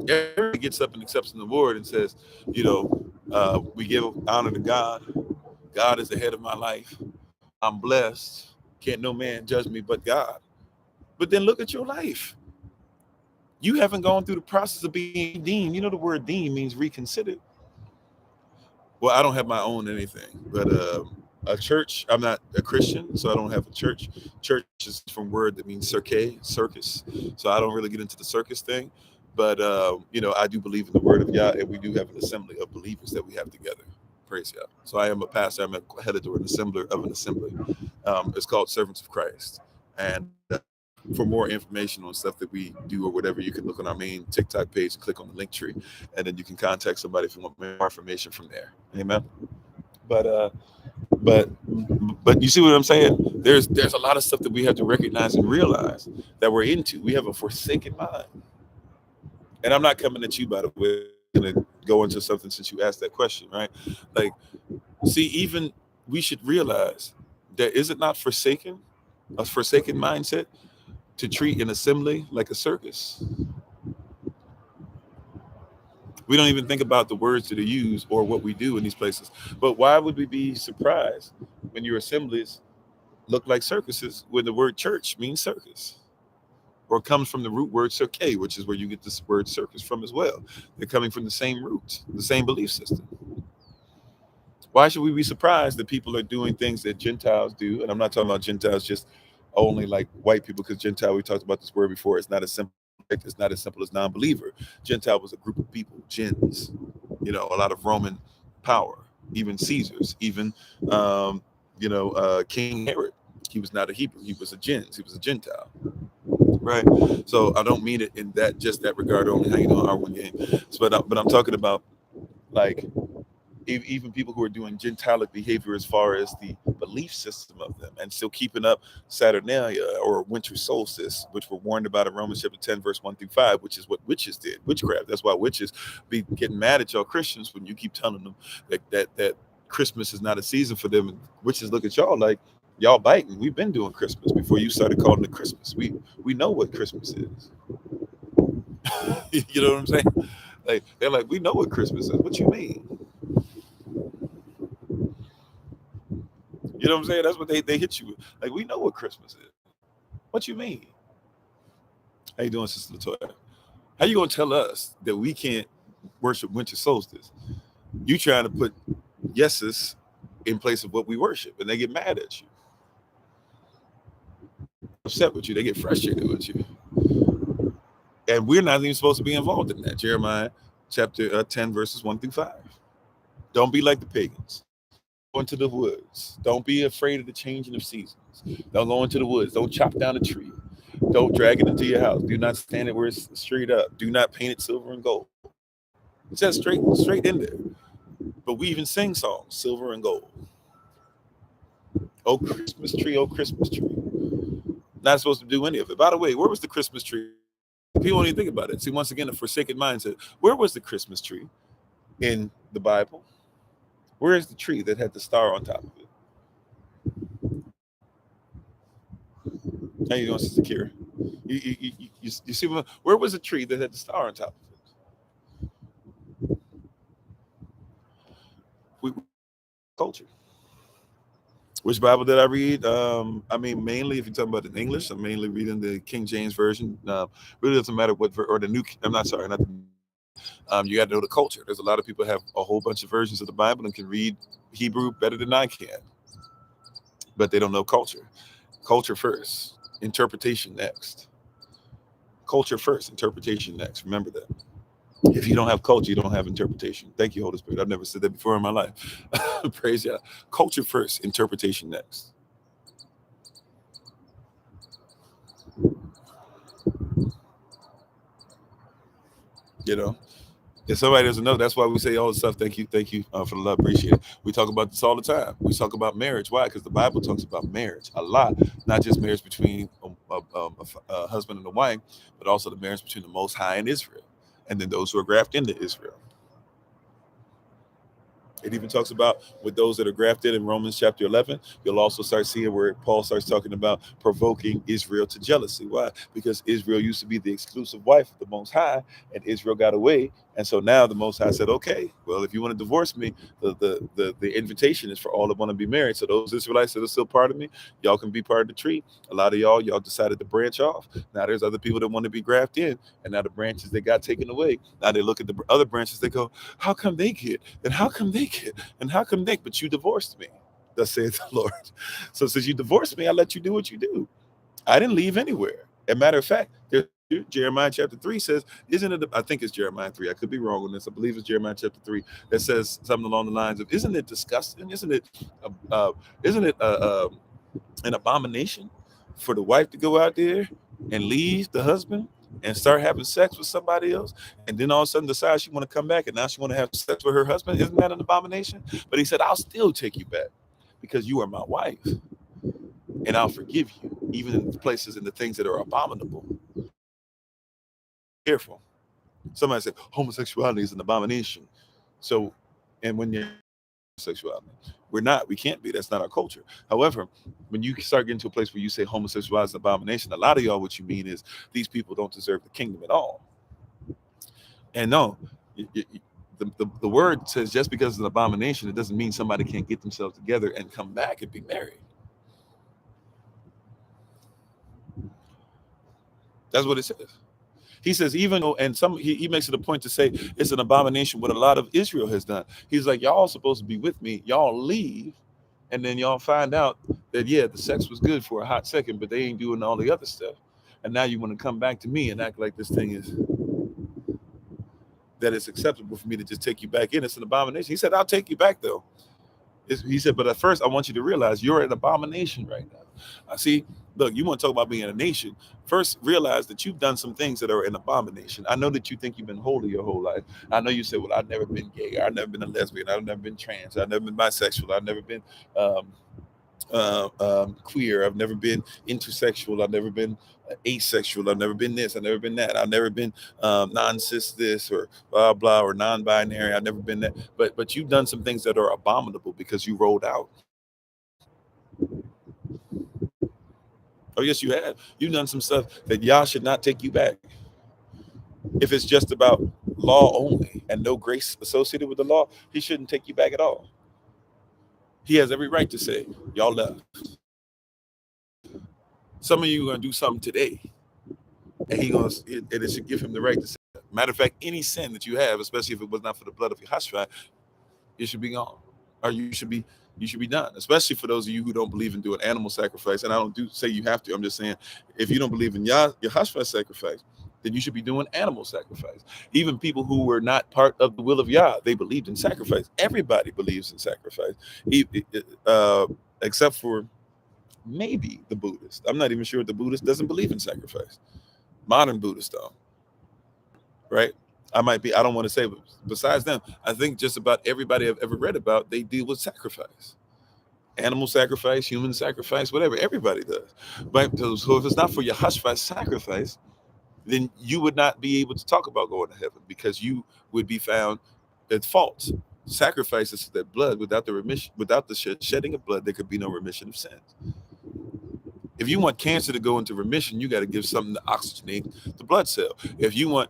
[SPEAKER 1] Everybody gets up and accepts the word and says, we give honor to God. God is the head of my life. I'm blessed. Can't no man judge me but God. But then look at your life. You haven't gone through the process of being redeemed. You know the word deemed means reconsidered. Well, I don't have my own anything, but a church, I'm not a Christian, so I don't have a church. Church is from word that means circus. So I don't really get into the circus thing. But, I do believe in the word of Yah, and we do have an assembly of believers that we have together. Praise Yah. So I am a pastor. I'm a head of an assembly. It's called Servants of Christ. And for more information on stuff that we do or whatever, you can look on our main TikTok page and click on the link tree, and then you can contact somebody if you want more information from there. Amen. But you see what I'm saying? There's a lot of stuff that we have to recognize and realize that we're into. We have a forsaken mind. And I'm not coming at you, by the way. I'm going to go into something since you asked that question, right? Like, see, even we should realize that is it not a forsaken mindset to treat an assembly like a circus? We don't even think about the words that are used or what we do in these places. But why would we be surprised when your assemblies look like circuses when the word church means circus? Or comes from the root word cirque, which is where you get this word circus from as well. They're coming from the same root, the same belief system. Why should we be surprised that people are doing things that Gentiles do? And I'm not talking about Gentiles just only like white people, because Gentile, we talked about this word before, it's not as simple as non-believer. Gentile was a group of people, gens, a lot of Roman power, even Caesars, even King Herod. He was not a Hebrew, he was a gens, he was a Gentile. Right. So I don't mean it in that regard only. How you doing, R1 game? But I'm talking about like even people who are doing Gentilic behavior as far as the belief system of them, and still keeping up Saturnalia or winter solstice, which we're warned about in Romans chapter 10, verse 1-5, which is what witches did, witchcraft. That's why witches be getting mad at y'all Christians when you keep telling them that Christmas is not a season for them. And witches look at y'all like, Y'all biting. We've been doing Christmas before you started calling it Christmas. We know what Christmas is. You know what I'm saying? Like they're like, we know what Christmas is. What you mean? You know what I'm saying? That's what they hit you with. Like, we know what Christmas is. What you mean? How you doing, Sister Latoya? How you gonna tell us that we can't worship winter solstice? You trying to put yeses in place of what we worship, and they get mad at you, upset with you, they get frustrated with you, and we're not even supposed to be involved in that. Jeremiah chapter 10 verses 1-5. Don't be like the pagans. Go into the woods. Don't be afraid of the changing of seasons. Don't go into the woods. Don't chop down a tree. Don't drag it into your house. Do not stand it where it's straight up. Do not paint it silver and gold. It says straight in there. But we even sing songs, silver and gold. Oh, Christmas tree, oh, Christmas tree. Not supposed to do any of it. By the way, where was the Christmas tree? People don't even think about it. See, once again, the forsaken mindset. Where was the Christmas tree in the Bible? Where is the tree that had the star on top of it? How you doing, Sister Kira? You see, where was the tree that had the star on top of it? We culture. Which Bible did I read? I mean, mainly if you're talking about in English, I'm mainly reading the King James version. Really doesn't matter what or the new. I'm not sorry, not the. You got to know the culture. There's a lot of people have a whole bunch of versions of the Bible and can read Hebrew better than I can, but they don't know culture. Culture first, interpretation next. Culture first, interpretation next. Remember that. If you don't have culture, you don't have interpretation. Thank you, Holy Spirit. I've never said that before in my life. Praise God. Culture first, interpretation next. You know, if somebody doesn't know, that's why we say all this stuff. Thank you for the love. Appreciate it. We talk about this all the time. We talk about marriage. Why? Because the Bible talks about marriage a lot, not just marriage between a husband and a wife, but also the marriage between the Most High and Israel, and then those who are grafted into Israel. It even talks about with those that are grafted in Romans chapter 11. You'll also start seeing where Paul starts talking about provoking Israel to jealousy. Why? Because Israel used to be the exclusive wife of the Most High, and Israel got away. And so now the Most High said, okay, well, if you want to divorce me, the invitation is for all that want to be married. So those Israelites that are still part of me, y'all can be part of the tree. A lot of y'all decided to branch off. Now there's other people that want to be grafted in, and now the branches that got taken away. Now they look at the other branches, they go, how come they get? And how come they get? And how come they? But you divorced me. Thus saith the Lord. So since you divorced me, I let you do what you do. I didn't leave anywhere. As a matter of fact, Jeremiah chapter 3 says, isn't it? I think it's Jeremiah 3. I could be wrong on this. I believe it's Jeremiah chapter 3 that says something along the lines of, isn't it disgusting? Isn't it an abomination for the wife to go out there and leave the husband and start having sex with somebody else, and then all of a sudden decide she want to come back and now she want to have sex with her husband? Isn't that an abomination? But he said, I'll still take you back because you are my wife, and I'll forgive you even in the places and the things that are abominable. Careful. Somebody said homosexuality is an abomination. So, and when you're sexuality, we can't be. That's not our culture. However, when you start getting to a place where you say homosexuality is an abomination, a lot of y'all, what you mean is these people don't deserve the kingdom at all. And no, the word says just because it's an abomination, it doesn't mean somebody can't get themselves together and come back and be married. That's what it says. He says, even though, and he makes it a point to say it's an abomination what a lot of Israel has done. He's like, y'all supposed to be with me. Y'all leave, and then y'all find out that, yeah, the sex was good for a hot second, but they ain't doing all the other stuff. And now you want to come back to me and act like this thing is, that it's acceptable for me to just take you back in. It's an abomination. He said, I'll take you back, though. He said, but at first, I want you to realize you're an abomination right now. I see. Look, you want to talk about being a nation. First, realize that you've done some things that are an abomination. I know that you think you've been holy your whole life. I know you said, well, I've never been gay. I've never been a lesbian. I've never been trans. I've never been bisexual. I've never been queer. I've never been intersexual. I've never been asexual. I've never been this. I've never been that. I've never been non-cis this or blah blah or non-binary. I've never been that. But you've done some things that are abominable because you rolled out. Oh, yes, you have. You've done some stuff that Yah should not take you back. If it's just about law only and no grace associated with the law, he shouldn't take you back at all. He has every right to say, y'all left. Some of you are going to do something today, and it should give him the right to say that. Matter of fact, any sin that you have, especially if it was not for the blood of Yahshua, it should be gone, or you should be done. Especially for those of you who don't believe in doing animal sacrifice, and I don't say you have to. I'm just saying, if you don't believe in Yahshua sacrifice, then you should be doing animal sacrifice. Even people who were not part of the will of Yah, they believed in sacrifice. Everybody believes in sacrifice, uh, except for maybe the Buddhist. I'm not even sure the Buddhist doesn't believe in sacrifice. Modern Buddhists, though, right? I don't want to say, but besides them, I think just about everybody I've ever read about, they deal with sacrifice. Animal sacrifice, human sacrifice, whatever. Everybody does. Right? So if it's not for your Yahshua sacrifice, then you would not be able to talk about going to heaven, because you would be found at fault. Sacrifices that blood, without the shedding of blood, there could be no remission of sins. If you want cancer to go into remission, you got to give something to oxygenate the blood cell. If you want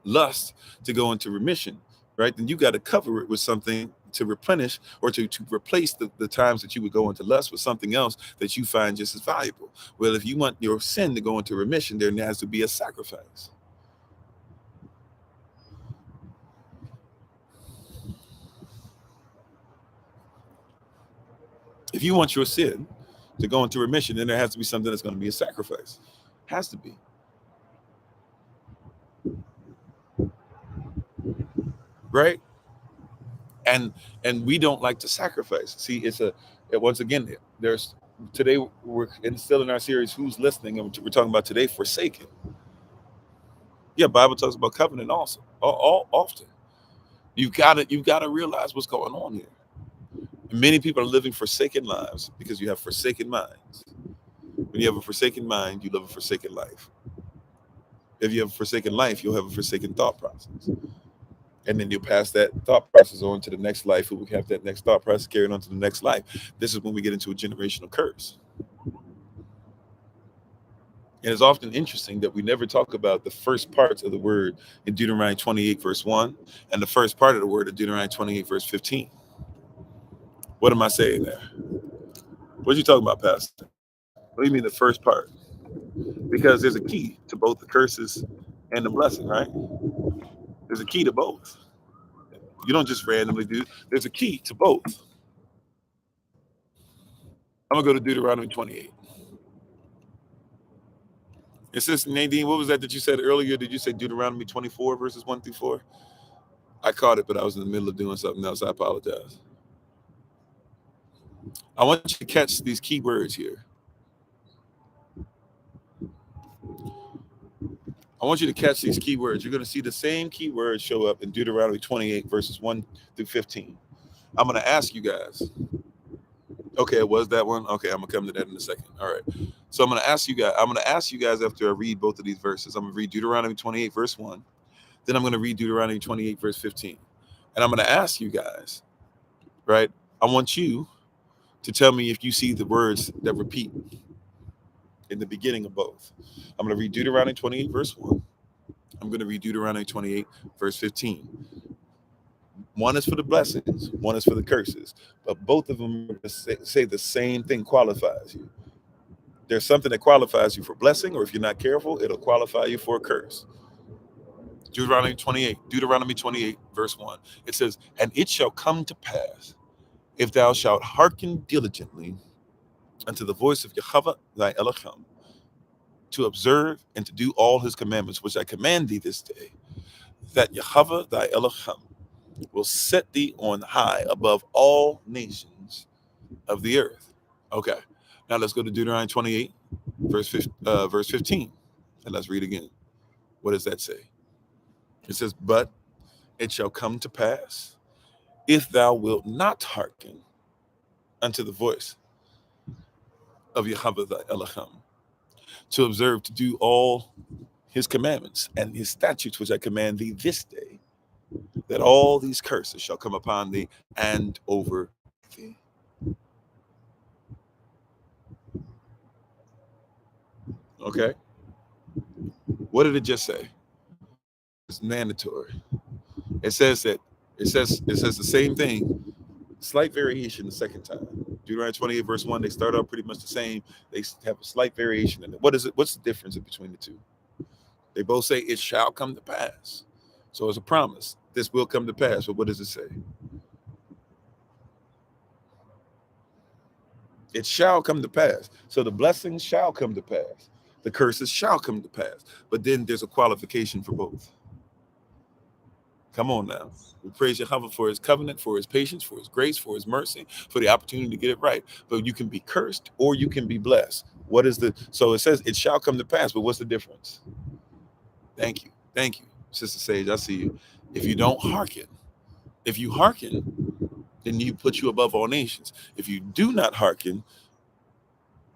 [SPEAKER 1] lust to go into remission, right? Then you got to cover it with something to replenish, or to replace the times that you would go into lust with something else that you find just as valuable. Well, if you want your sin to go into remission, there has to be a sacrifice. If you want your sin to go into remission, then there has to be something that's going to be a sacrifice. Has to be. Right? And we don't like to sacrifice. See, once again, there's today we're still in our series, Who's Listening? And we're talking about today, forsaken. Yeah, Bible talks about covenant also, all often. You've got to realize what's going on here. And many people are living forsaken lives because you have forsaken minds. When you have a forsaken mind, you live a forsaken life. If you have a forsaken life, you'll have a forsaken thought process. And then you'll pass that thought process on to the next life, who will have that next thought process carried on to the next life. This is when we get into a generational curse. And it's often interesting that we never talk about the first parts of the word in Deuteronomy 28, verse 1, and the first part of the word in Deuteronomy 28, verse 15. What am I saying there? What are you talking about, Pastor? What do you mean the first part? Because there's a key to both the curses and the blessing, right? There's a key to both. You don't just randomly do. There's a key to both. I'm going to go to Deuteronomy 28. It says, Nadine, what was that you said earlier? Did you say Deuteronomy 24, verses 1 through 4? I caught it, but I was in the middle of doing something else. I apologize. I want you to catch these key words here. I want you to catch these key words. You're going to see the same key words show up in Deuteronomy 28, verses 1 through 15. I'm going to ask you guys. Okay, it was that one? Okay, I'm going to come to that in a second. All right. So I'm going to ask you guys after I read both of these verses. I'm going to read Deuteronomy 28, verse 1. Then I'm going to read Deuteronomy 28, verse 15. And I'm going to ask you guys, right? I want you to tell me if you see the words that repeat in the beginning of both. I'm going to read Deuteronomy 28, verse 1. I'm going to read Deuteronomy 28, verse 15. One is for the blessings, one is for the curses, but both of them say the same thing qualifies you. There's something that qualifies you for blessing, or if you're not careful, it'll qualify you for a curse. Deuteronomy 28, verse 1. It says, and it shall come to pass, if thou shalt hearken diligently unto the voice of Jehovah thy Elohim, to observe and to do all his commandments, which I command thee this day, that Jehovah thy Elohim will set thee on high above all nations of the earth. Okay, now let's go to Deuteronomy 28, verse 15, and let's read again. What does that say? It says, but it shall come to pass, if thou wilt not hearken unto the voice of Jehovah thy Elohim, to observe to do all his commandments and his statutes, which I command thee this day, that all these curses shall come upon thee and over thee. Okay? What did it just say? It's mandatory. It says that it says the same thing, slight variation the second time. Deuteronomy 28 verse 1, they start out pretty much the same. They have a slight variation in it. What is it? What's the difference between the two? They both say it shall come to pass. So it's a promise. This will come to pass. But what does it say? It shall come to pass. So the blessings shall come to pass. The curses shall come to pass. But then there's a qualification for both. Come on now. We praise Jehovah for his covenant, for his patience, for his grace, for his mercy, for the opportunity to get it right. But you can be cursed or you can be blessed. What is the, so it says it shall come to pass, but what's the difference? Thank you. Thank you, Sister Sage. I see you. If you don't hearken, if you hearken, then you put you above all nations. If you do not hearken,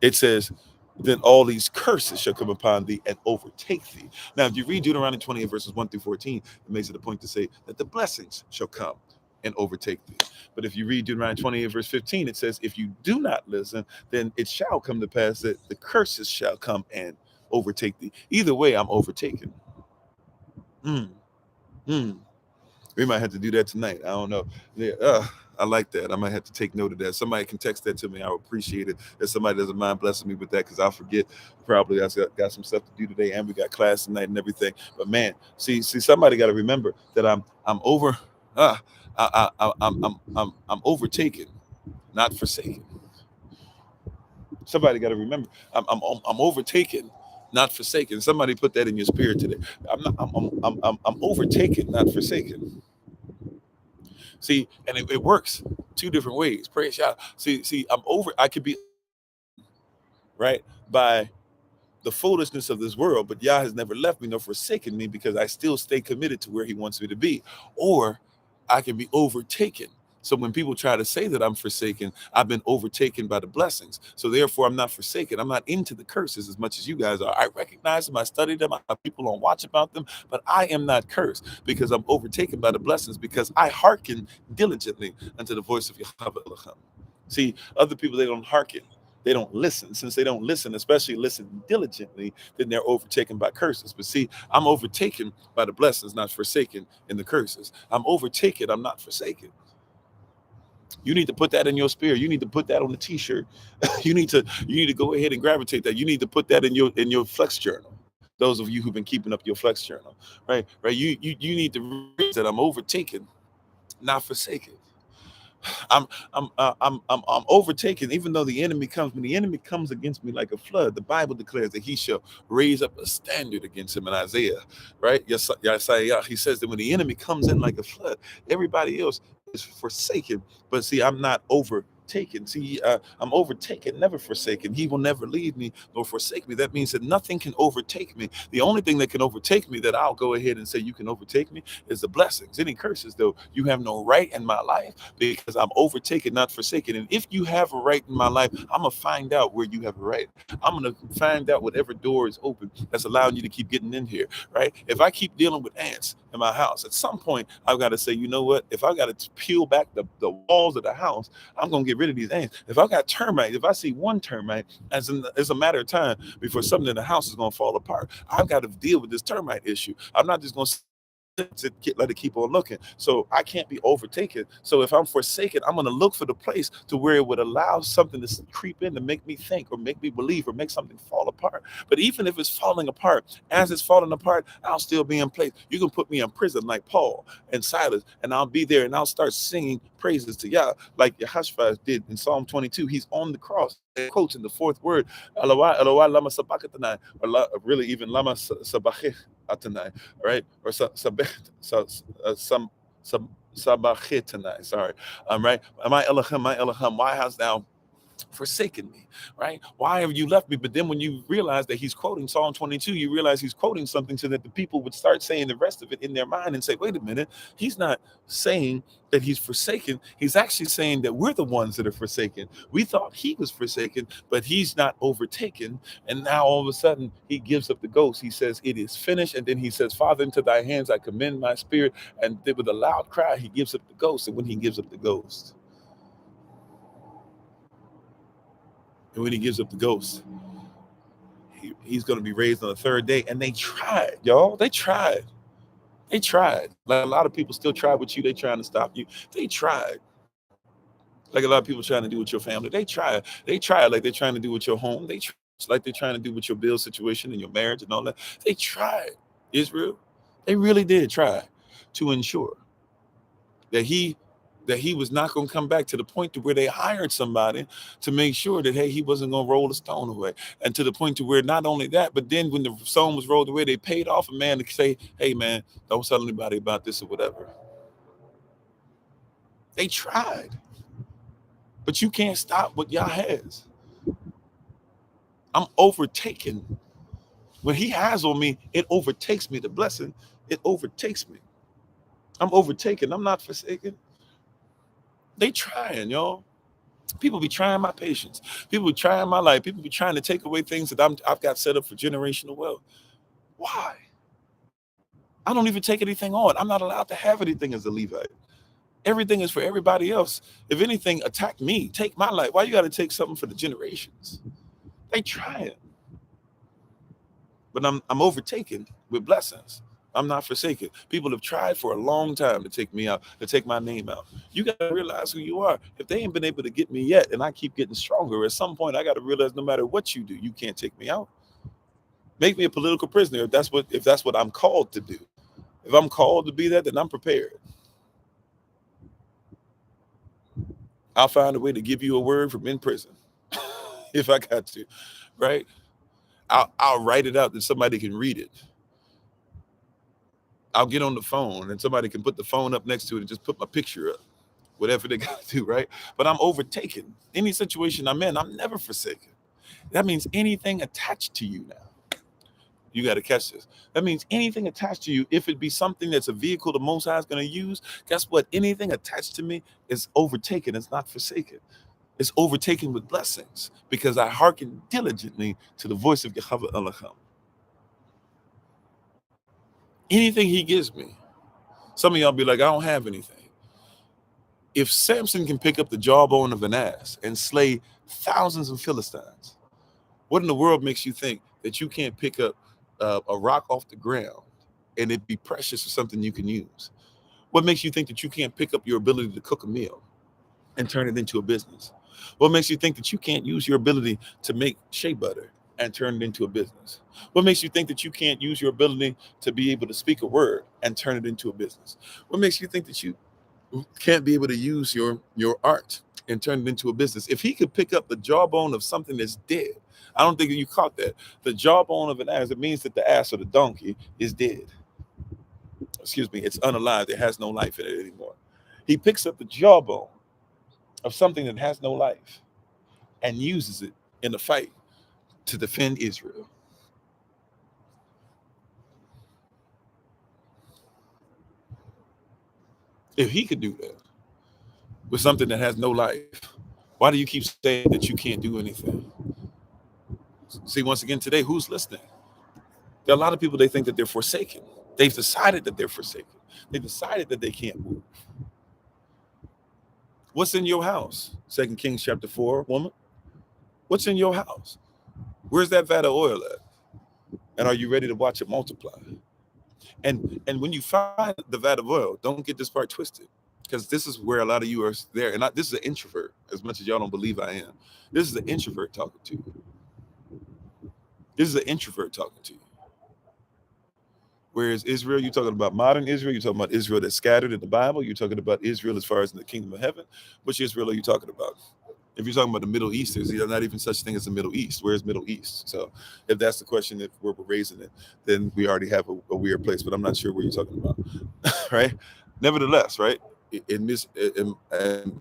[SPEAKER 1] it says, then all these curses shall come upon thee and overtake thee. Now, if you read Deuteronomy 28 verses 1 through 14, it makes it a point to say that the blessings shall come and overtake thee. But if you read Deuteronomy 28 verse 15, it says, if you do not listen, then it shall come to pass that the curses shall come and overtake thee. Either way, I'm overtaken. Mm, mm. We might have to do that tonight. I don't know. Yeah, I like that. I might have to take note of that. Somebody can text that to me. I would appreciate it. If somebody doesn't mind blessing me with that, because I'll forget. Probably I got some stuff to do today, and we got class tonight and everything. But man, see, somebody got to remember that I'm over. I'm overtaken, not forsaken. Somebody got to remember I'm overtaken, not forsaken. Somebody put that in your spirit today. I'm overtaken, not forsaken. See, and it works two different ways. Praise God. See, I could be right by the foolishness of this world, but Yah has never left me nor forsaken me because I still stay committed to where he wants me to be. Or I can be overtaken. So when people try to say that I'm forsaken, I've been overtaken by the blessings. So therefore, I'm not forsaken. I'm not into the curses as much as you guys are. I recognize them. I study them. I have people on watch about them, but I am not cursed because I'm overtaken by the blessings because I hearken diligently unto the voice of Yahweh Elohim. See, other people, they don't hearken. They don't listen. Since they don't listen, especially listen diligently, then they're overtaken by curses. But see, I'm overtaken by the blessings, not forsaken in the curses. I'm overtaken. I'm not forsaken. You need to put that in your spirit. You need to put that on the t-shirt. you need to go ahead and gravitate that. You need to put that in your flex journal. Those of you who've been keeping up your flex journal, right? You need to read that I'm overtaken, not forsaken. I'm overtaken, even though the enemy comes. When the enemy comes against me like a flood, the Bible declares that he shall raise up a standard against him in Isaiah, right? Yes, Isaiah. He says that when the enemy comes in like a flood, everybody else is forsaken. But see, I'm not overtaken. See, I'm overtaken, never forsaken. He will never leave me nor forsake me. That means that nothing can overtake me. The only thing that can overtake me, that I'll go ahead and say you can overtake me, is the blessings. Any curses, though, you have no right in my life because I'm overtaken, not forsaken. And if you have a right in my life, I'm going to find out where you have a right. I'm going to find out whatever door is open that's allowing you to keep getting in here, right? If I keep dealing with ants in my house, at some point, I've got to say, you know what? If I got to peel back the walls of the house, I'm going to get rid of these ants. If I got termites, if I see one termite, it's a matter of time before something in the house is going to fall apart. I've got to deal with this termite issue. I'm not just going to let it keep on looking. So I can't be overtaken. So if I'm forsaken, I'm going to look for the place to where it would allow something to creep in to make me think or make me believe or make something fall apart. But even if it's falling apart, as it's falling apart, I'll still be in place. You can put me in prison like Paul and Silas, and I'll be there and I'll start singing praises to Yah like Yehoshaphat did in Psalm 22. He's on the cross. It quotes in the fourth word, Eloi, Eloi, lama sabachthani, or really even lama sabachthani, right? Or sabachthani, sorry. Right? My Elohim, why hast thou forsaken me, right? Why have you left me? But then when you realize that he's quoting Psalm 22, you realize he's quoting something so that the people would start saying the rest of it in their mind and say, wait a minute, he's not saying that he's forsaken. He's actually saying that we're the ones that are forsaken. We thought he was forsaken, but he's not overtaken. And now all of a sudden he gives up the ghost. He says, it is finished. And then he says, Father, into thy hands I commend my spirit. And then with a loud cry, he gives up the ghost. And when he gives up the ghost, he's going to be raised on the third day. And they tried, y'all. They tried. Like a lot of people still try with you. They trying to stop you. They tried. Like a lot of people trying to do with your family. They tried. Like they're trying to do with your home. They tried. Like they're trying to do with your bill situation and your marriage and all that. They tried, Israel. They really did try to ensure that he was not going to come back, to the point to where they hired somebody to make sure that, hey, he wasn't going to roll the stone away. And to the point to where not only that, but then when the stone was rolled away, they paid off a man to say, hey, man, don't tell anybody about this or whatever. They tried. But you can't stop what Yah has. I'm overtaken. When he has on me, it overtakes me. The blessing, it overtakes me. I'm overtaken. I'm not forsaken. They trying, y'all. People be trying my patience. People be trying my life. People be trying to take away things that I've got set up for generational wealth. Why? I don't even take anything on. I'm not allowed to have anything as a Levite. Everything is for everybody else. If anything, attack me. Take my life. Why you got to take something for the generations? They trying. But I'm overtaken with blessings. I'm not forsaken. People have tried for a long time to take me out, to take my name out. You got to realize who you are. If they ain't been able to get me yet, and I keep getting stronger, at some point I got to realize no matter what you do, you can't take me out. Make me a political prisoner if that's what I'm called to do. If I'm called to be that, then I'm prepared. I'll find a way to give you a word from in prison if I got to, right? I'll write it out that somebody can read it. I'll get on the phone and somebody can put the phone up next to it and just put my picture up, whatever they got to do, right? But I'm overtaken. Any situation I'm in, I'm never forsaken. That means anything attached to you now. You got to catch this. That means anything attached to you, if it be something that's a vehicle the Most High is going to use, guess what? Anything attached to me is overtaken. It's not forsaken. It's overtaken with blessings because I hearken diligently to the voice of Yahweh Elohim. Anything he gives me. Some of y'all be like, I don't have anything. If Samson can pick up the jawbone of an ass and slay thousands of Philistines, what in the world makes you think that you can't pick up a rock off the ground and it be precious or something you can use? What makes you think that you can't pick up your ability to cook a meal and turn it into a business? What makes you think that you can't use your ability to make shea butter and turn it into a business? What makes you think that you can't use your ability to be able to speak a word and turn it into a business? What makes you think that you can't be able to use your art and turn it into a business? If he could pick up the jawbone of something that's dead, I don't think you caught that. The jawbone of an ass, it means that the ass or the donkey is dead. Excuse me, it's unalive. It has no life in it anymore. He picks up the jawbone of something that has no life and uses it in a fight to defend Israel. If he could do that with something that has no life, why do you keep saying that you can't do anything? See, once again, today, who's listening? There are a lot of people, they think that they're forsaken. They've decided that they're forsaken. They decided that they can't move. What's in your house? 2 Kings chapter 4, woman. What's in your house? Where's that vat of oil at? And are you ready to watch it multiply? And when you find the vat of oil, don't get this part twisted, because this is where a lot of you are there. And this is an introvert, as much as y'all don't believe I am. This is an introvert talking to you. This is an introvert talking to you. Whereas Israel, you're talking about modern Israel, you're talking about Israel that's scattered in the Bible, you're talking about Israel as far as in the kingdom of heaven. Which Israel are you talking about? If you're talking about the Middle East, there's not even such thing as the Middle East. Where's Middle East? So if that's the question, if we're raising it, then we already have a weird place, but I'm not sure where you're talking about, right? Nevertheless, right? in this and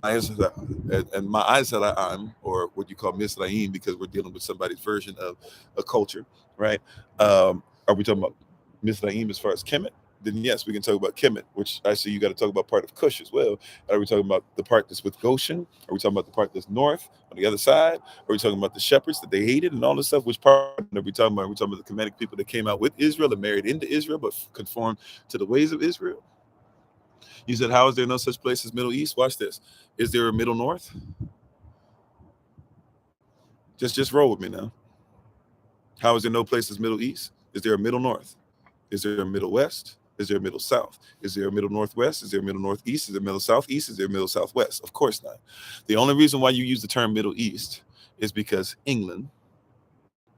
[SPEAKER 1] my Israel, or what you call Misraim, because we're dealing with somebody's version of a culture, right? Are we talking about Misraim as far as Kemet? Then yes, we can talk about Kemet, which actually you got to talk about part of Cush as well. Are we talking about the part that's with Goshen? Are we talking about the part that's north on the other side? Are we talking about the shepherds that they hated and all this stuff? Which part are we talking about? Are we talking about the Kemetic people that came out with Israel and married into Israel but conformed to the ways of Israel? You said, how is there no such place as Middle East? Watch this. Is there a Middle North? Just roll with me now. How is there no place as Middle East? Is there a Middle North? Is there a Middle West? Is there a Middle South? Is there a Middle Northwest? Is there a Middle Northeast? Is there a Middle Southeast? Is there a Middle Southwest? Of course not. The only reason why you use the term Middle East is because England,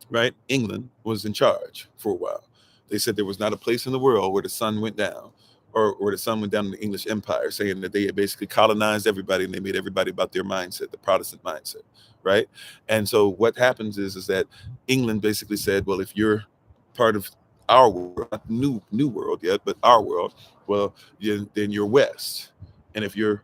[SPEAKER 1] right? England was in charge for a while. They said there was not a place in the world where the sun went down, or the sun went down in the English Empire, saying that they had basically colonized everybody and they made everybody about their mindset, the Protestant mindset, right? And so what happens is that England basically said, well, if you're part of our world, not new world yet, but our world, well, then you're West. And if you're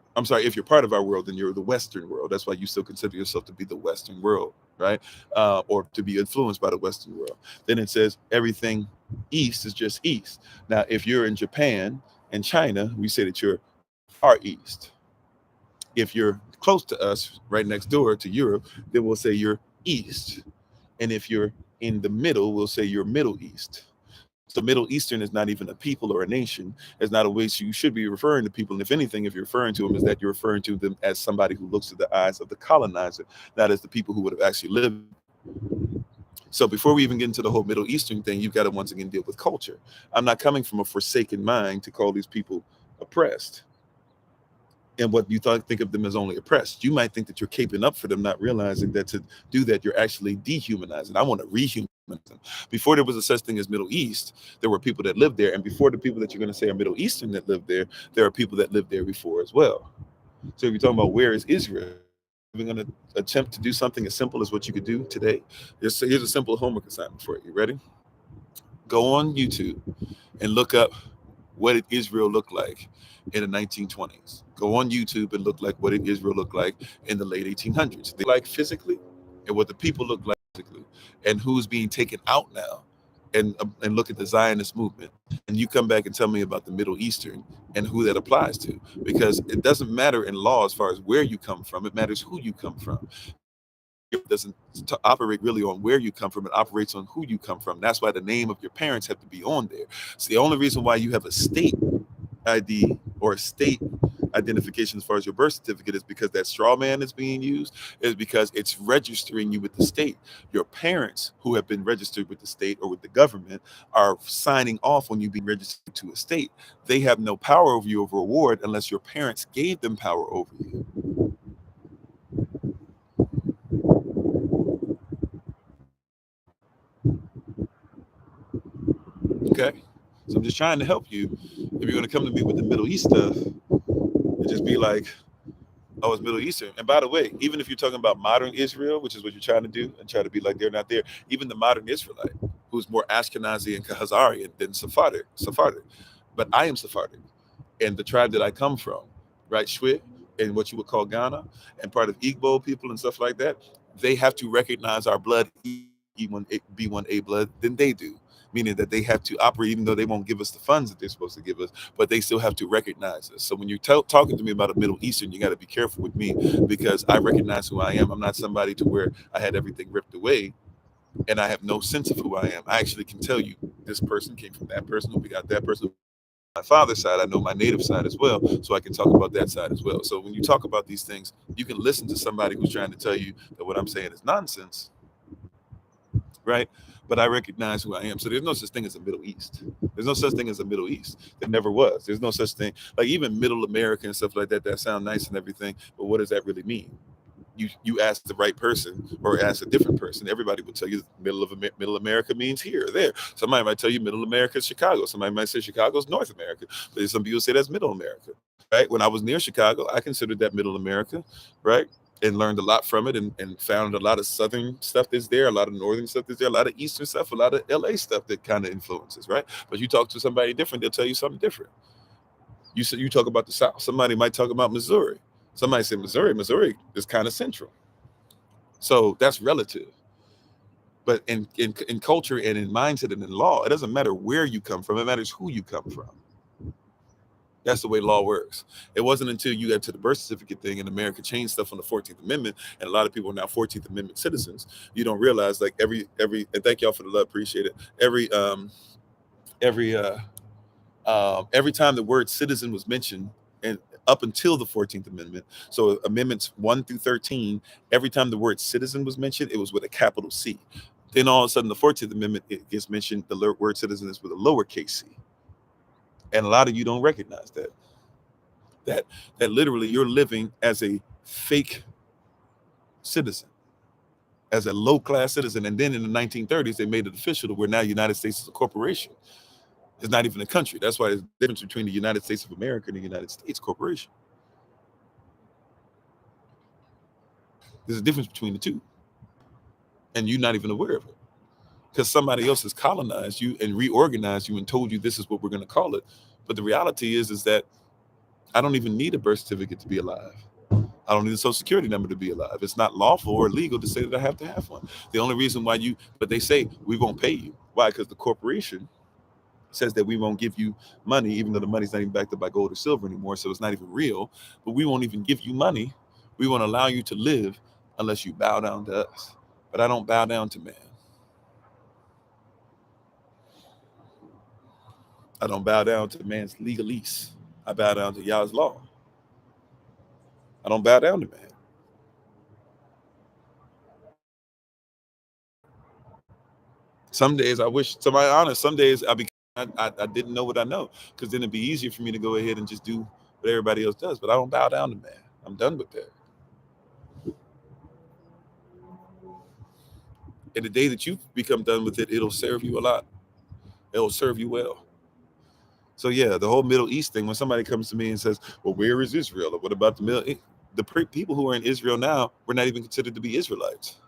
[SPEAKER 1] part of our world, then you're the Western world. That's why you still consider yourself to be the Western world, right? Or to be influenced by the Western world. Then it says everything East is just East. Now, if you're in Japan and China, we say that you're far East. If you're close to us, right next door to Europe, then we'll say you're East. And if you're in the middle, we'll say you're Middle East. So Middle Eastern is not even a people or a nation. It's not a way you should be referring to people. And if anything, if you're referring to them, is that you're referring to them as somebody who looks through the eyes of the colonizer, not as the people who would have actually lived. So before we even get into the whole Middle Eastern thing, you've got to once again deal with culture. I'm not coming from a forsaken mind to call these people oppressed. And what you think of them as only oppressed. You might think that you're caping up for them, not realizing that to do that, you're actually dehumanizing. I want to rehumanize them. Before there was a such thing as Middle East, there were people that lived there. And before the people that you're going to say are Middle Eastern that lived there, there are people that lived there before as well. So if you're talking about where is Israel, we're going to attempt to do something as simple as what you could do today. Here's a simple homework assignment for you. Ready? Go on YouTube and look up what did Israel look like in the 1920s. Go on YouTube and look like what did Israel look like in the late 1800s. They like physically, and what the people look like physically, and who's being taken out now, and look at the Zionist movement. And you come back and tell me about the Middle Eastern and who that applies to, because it doesn't matter in law as far as where you come from. It matters who you come from. It doesn't operate really on where you come from. It operates on who you come from. That's why the name of your parents have to be on there. It's the only reason why you have a state ID or a state identification as far as your birth certificate is because that straw man that's being used is because it's registering you with the state. Your parents who have been registered with the state or with the government are signing off on you being registered to a state. They have no power over you over a ward unless your parents gave them power over you. Okay, so I'm just trying to help you. If you're going to come to me with the Middle East stuff, and just be like, oh, it's Middle Eastern. And by the way, even if you're talking about modern Israel, which is what you're trying to do, and try to be like they're not there, even the modern Israelite, who's more Ashkenazi and Khazarian than Sephardic. But I am Sephardic. And the tribe that I come from, right, Shwe, and what you would call Ghana, and part of Igbo people and stuff like that, they have to recognize our blood, B1A blood, than they do. Meaning that they have to operate, even though they won't give us the funds that they're supposed to give us, but they still have to recognize us. So when you're talking to me about a Middle Eastern, you got to be careful with me because I recognize who I am. I'm not somebody to where I had everything ripped away and I have no sense of who I am. I actually can tell you this person came from that person, who begot that person. My father's side, I know my native side as well, so I can talk about that side as well. So when you talk about these things, you can listen to somebody who's trying to tell you that what I'm saying is nonsense, right? But I recognize who I am. So there's no such thing as a Middle East. There's no such thing as a Middle East. There never was. There's no such thing. Like even Middle America and stuff like that, that sound nice and everything, but what does that really mean? You ask the right person or ask a different person, everybody will tell you Middle America means here or there. Somebody might tell you Middle America is Chicago. Somebody might say Chicago is North America. But some people say that's Middle America, right? When I was near Chicago, I considered that Middle America, right? And learned a lot from it and found a lot of Southern stuff that's there, a lot of Northern stuff that's there, a lot of Eastern stuff, a lot of LA stuff that kind of influences, right? But you talk to somebody different, they'll tell you something different. You talk about the South. Somebody might talk about Missouri. Somebody say Missouri. Missouri is kind of central. So that's relative. But in culture and in mindset and in law, it doesn't matter where you come from. It matters who you come from. That's the way law works. It wasn't until you got to the birth certificate thing and America changed stuff on the 14th Amendment, and a lot of people are now 14th Amendment citizens. You don't realize, like, every and thank y'all for the love, appreciate it. Every time the word citizen was mentioned, and up until the 14th Amendment, so amendments 1 through 13, every time the word citizen was mentioned, it was with a capital C. Then all of a sudden, the 14th Amendment, it gets mentioned, the word citizen is with a lowercase c. And a lot of you don't recognize that literally you're living as a fake citizen, as a low-class citizen. And then in the 1930s, they made it official to where now United States is a corporation. It's not even a country. That's why there's a difference between the United States of America and the United States Corporation. There's a difference between the two. And you're not even aware of it. Because somebody else has colonized you and reorganized you and told you this is what we're going to call it. But the reality is that I don't even need a birth certificate to be alive. I don't need a social security number to be alive. It's not lawful or legal to say that I have to have one. The only reason why but they say we won't pay you. Why? Because the corporation says that we won't give you money, even though the money's not even backed up by gold or silver anymore. So it's not even real, but we won't even give you money. We won't allow you to live unless you bow down to us. But I don't bow down to man. I don't bow down to man's legalese. I bow down to Yah's law. I don't bow down to man. Some days I wish, to my honest, some days I didn't know what I know, because then it'd be easier for me to go ahead and just do what everybody else does. But I don't bow down to man. I'm done with that. And the day that you become done with it, it'll serve you a lot. It'll serve you well. So yeah, the whole Middle East thing, when somebody comes to me and says, well, where is Israel? Or what about the Middle East? The people who are in Israel now were not even considered to be Israelites.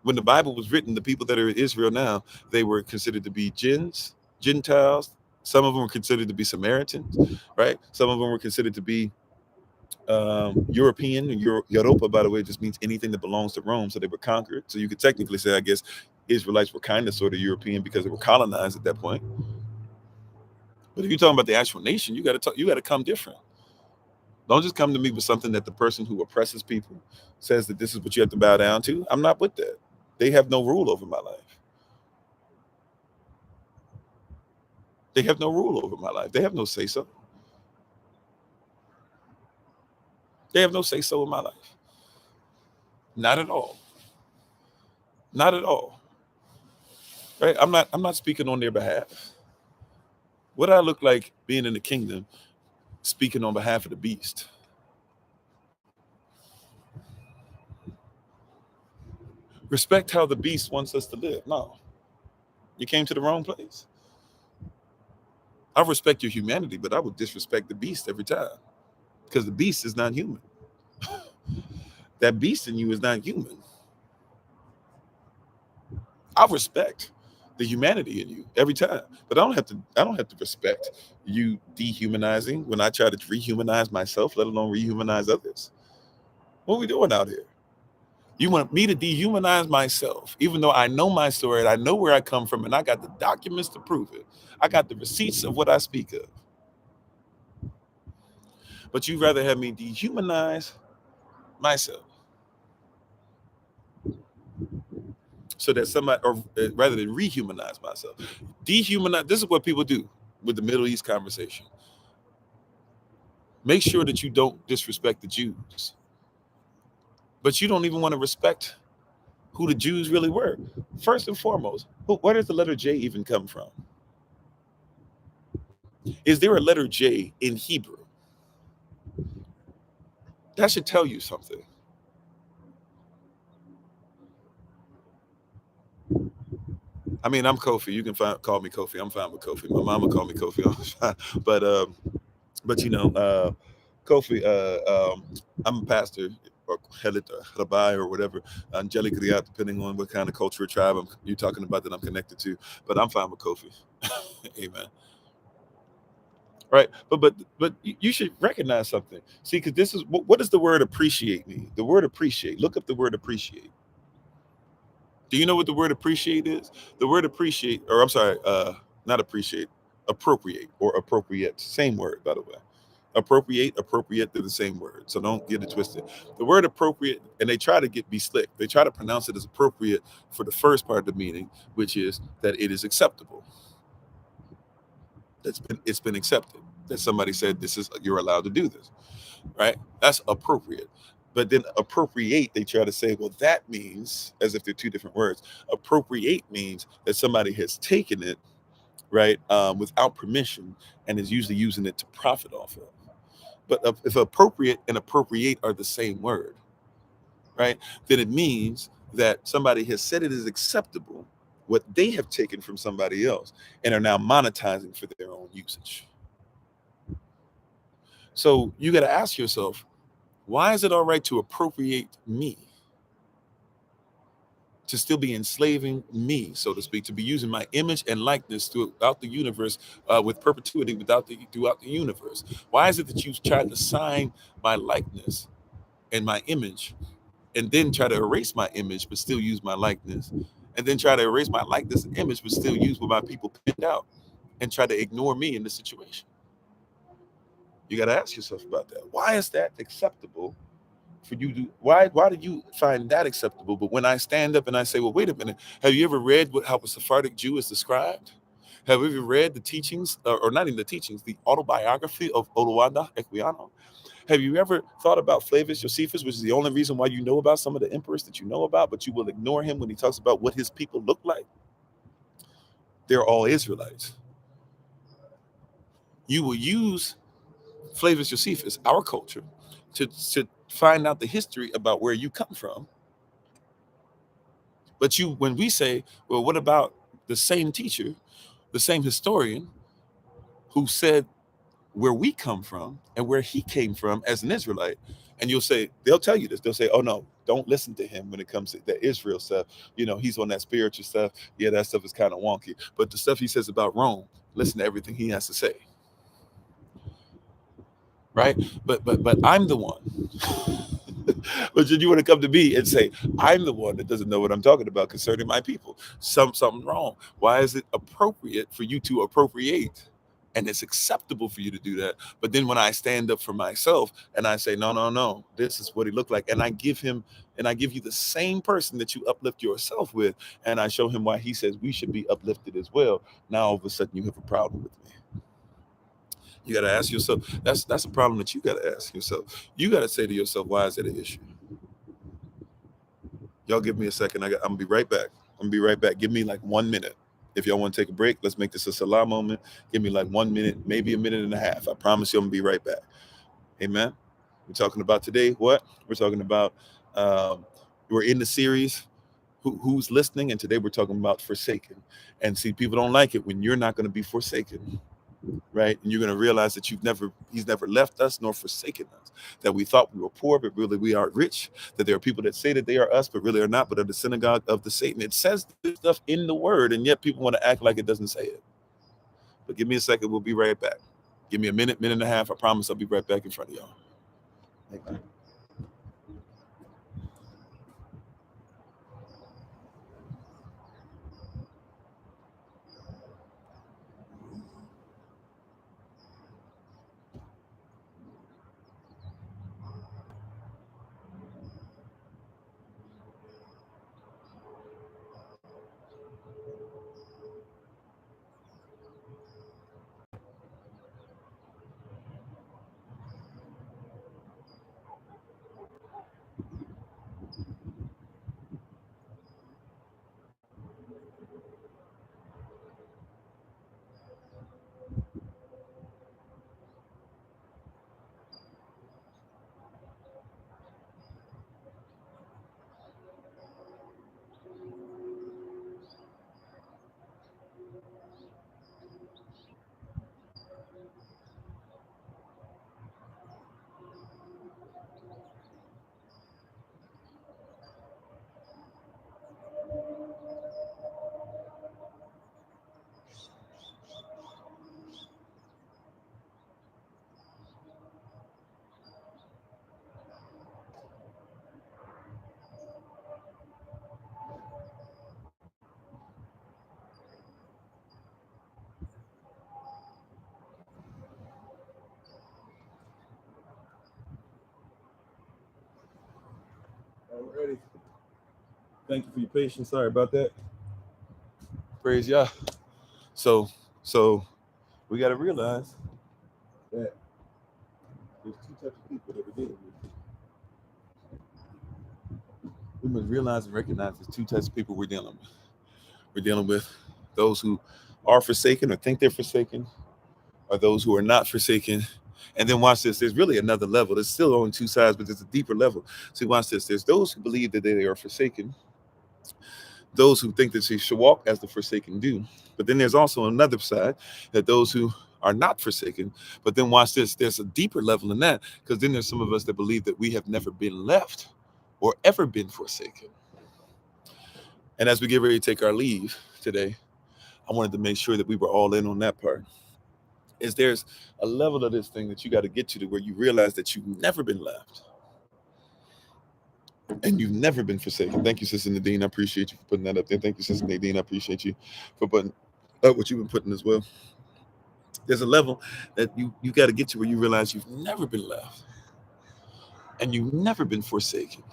[SPEAKER 1] When the Bible was written, the people that are in Israel now, they were considered to be Gentiles. Some of them were considered to be Samaritans, right? Some of them were considered to be European. Europa, by the way, just means anything that belongs to Rome. So they were conquered. So you could technically say, I guess, Israelites were kind of sort of European because they were colonized at that point. But if you're talking about the actual nation, you got to come different. Don't just come to me with something that the person who oppresses people says that this is what you have to bow down to. I'm not with that. They have no rule over my life. They have no rule over my life. They have no say-so. They have no say-so in my life. Not at all. Not at all. Right? I'm not speaking on their behalf. What do I look like being in the kingdom speaking on behalf of the beast? Respect how the beast wants us to live. No. You came to the wrong place. I respect your humanity, but I would disrespect the beast every time, because the beast is not human. That beast in you is not human. I respect the humanity in you every time, but I don't have to respect you dehumanizing when I try to rehumanize myself, let alone rehumanize others. What are we doing out here? You want me to dehumanize myself, even though I know my story and I know where I come from and I got the documents to prove it. I got the receipts of what I speak of. But you'd rather have me dehumanize myself so that somebody, or rather than rehumanize myself. Dehumanize, this is what people do with the Middle East conversation. Make sure that you don't disrespect the Jews. But you don't even want to respect who the Jews really were. First and foremost, where does the letter J even come from? Is there a letter J in Hebrew? That should tell you something. I mean, I'm Kofi. You can call me Kofi. I'm fine with Kofi. My mama called me Kofi. But you know, Kofi, I'm a pastor or Rabbi or whatever, angelic Riyad, depending on what kind of culture or tribe you're talking about that I'm connected to. But I'm fine with Kofi. Amen. right? But you should recognize something. See, because this is what does the word appreciate mean? The word appreciate. Look up the word appreciate. Do you know what the word appreciate is? The word appreciate, or I'm sorry, not appreciate, appropriate or appropriate. Same word, by the way. Appropriate, appropriate, they're the same word. So don't get it twisted. The word appropriate, and they try to be slick. They try to pronounce it as appropriate for the first part of the meaning, which is that it is acceptable. It's been accepted. That somebody said this is you're allowed to do this, right? That's appropriate. But then appropriate, they try to say, well, that means, as if they're two different words. Appropriate means that somebody has taken it, right, without permission, and is usually using it to profit off of. But if appropriate and appropriate are the same word, right, then it means that somebody has said it is acceptable what they have taken from somebody else and are now monetizing for their own usage. So you got to ask yourself, why is it all right to appropriate me? To still be enslaving me, so to speak, to be using my image and likeness throughout the universe, with perpetuity throughout the universe. Why is it that you try to sign my likeness and my image, and then try to erase my image but still use my likeness, and then try to erase my likeness and image but still use what my people pinned out, and try to ignore me in this situation? You got to ask yourself about that. Why is that acceptable for you to why do you find that acceptable? But when I stand up and I say, well, wait a minute, have you ever read how a Sephardic Jew is described? Have you ever read the teachings, or not even the teachings, the autobiography of Oluwada Equiano? Have you ever thought about Flavius Josephus, which is the only reason why you know about some of the emperors that you know about, but you will ignore him when he talks about what his people look like? They're all Israelites. You will use Flavius Josephus, our culture, to find out the history about where you come from. But when we say, well, what about the same teacher, the same historian who said where we come from and where he came from as an Israelite? And they'll tell you this. They'll say, oh no, don't listen to him when it comes to the Israel stuff. He's on that spiritual stuff. Yeah, that stuff is kind of wonky. But the stuff he says about Rome, listen to everything he has to say. Right? But I'm the one. But you want to come to me and say, I'm the one that doesn't know what I'm talking about concerning my people. Something wrong. Why is it appropriate for you to appropriate? And it's acceptable for you to do that. But then when I stand up for myself and I say, no, no, no, this is what he looked like. And I give you the same person that you uplift yourself with. And I show him why he says we should be uplifted as well. Now, all of a sudden you have a problem with me. You got to ask yourself, that's a problem that you got to ask yourself. You got to say to yourself, why is that an issue? Y'all give me a second. I'm gonna be right back. I'm gonna be right back. Give me like 1 minute. If y'all want to take a break, let's make this a Salah moment. Give me like 1 minute, maybe a minute and a half. I promise you I'm gonna be right back. Amen. We're talking about today. What? We're talking about, we're in the series, Who's Listening? And today we're talking about forsaken. And see, people don't like it when you're not going to be forsaken. Right? And you're going to realize that he's never left us nor forsaken us, that we thought we were poor, but really we are rich, that there are people that say that they are us, but really are not, but are the synagogue of the Satan. It says this stuff in the word, and yet people want to act like it doesn't say it. But give me a second. We'll be right back. Give me a minute and a half. I promise I'll be right back in front of y'all. Amen. Alrighty. Thank you for your patience. Sorry about that. Praise Yah. So we got to realize that there's two types of people that we're dealing with. We must realize and recognize there's two types of people we're dealing with. We're dealing with those who are forsaken or think they're forsaken, or those who are not forsaken. And then watch this. There's really another level. There's still on two sides, but there's a deeper level. See, watch this. There's those who believe that they are forsaken, those who think that they should walk as the forsaken do. But then there's also another side, that those who are not forsaken. But then watch this. There's a deeper level than that, because then there's some of us that believe that we have never been left or ever been forsaken. And as we get ready to take our leave today, I wanted to make sure that we were all in on that part. Is there's a level of this thing that you got to get to where you realize that you've never been left and you've never been forsaken. Thank you, Sister Nadine. I appreciate you for putting that up there. Thank you, Sister Nadine. I appreciate you for putting up what you've been putting as well. There's a level that you got to get to where you realize you've never been left and you've never been forsaken.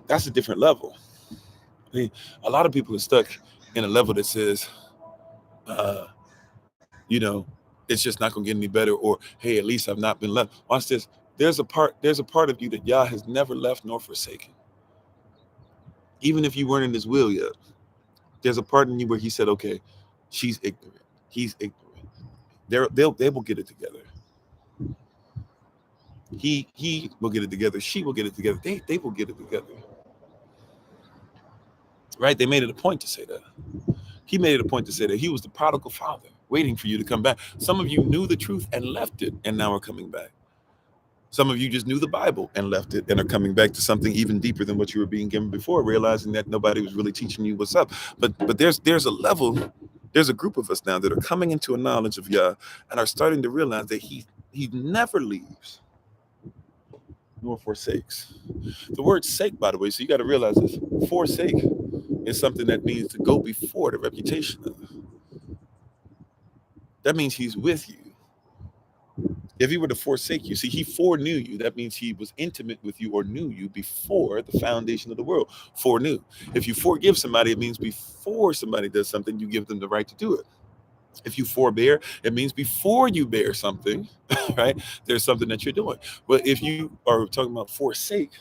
[SPEAKER 1] That's a different level. I mean, a lot of people are stuck in a level that says, it's just not gonna get any better, or hey, at least I've not been left. Watch this. There's a part of you that Yah has never left nor forsaken. Even if you weren't in his will yet, there's a part in you where he said, okay, she's ignorant, he's ignorant. They will get it together. He will get it together, she will get it together, they will get it together. Right? They made it a point to say that. He made it a point to say that he was the prodigal father waiting for you to come back. Some of you knew the truth and left it and now are coming back. Some of you just knew the Bible and left it and are coming back to something even deeper than what you were being given before, realizing that nobody was really teaching you what's up. But there's a level, there's a group of us now that are coming into a knowledge of Yah and are starting to realize that he never leaves nor forsakes. The word sake, by the way, so you got to realize this. Forsake is something that means to go before the reputation of. That means he's with you. If he were to forsake you, see, he foreknew you. That means he was intimate with you or knew you before the foundation of the world. Foreknew. If you forgive somebody, it means before somebody does something, you give them the right to do it. If you forbear, it means before you bear something, right? There's something that you're doing. But if you are talking about forsake,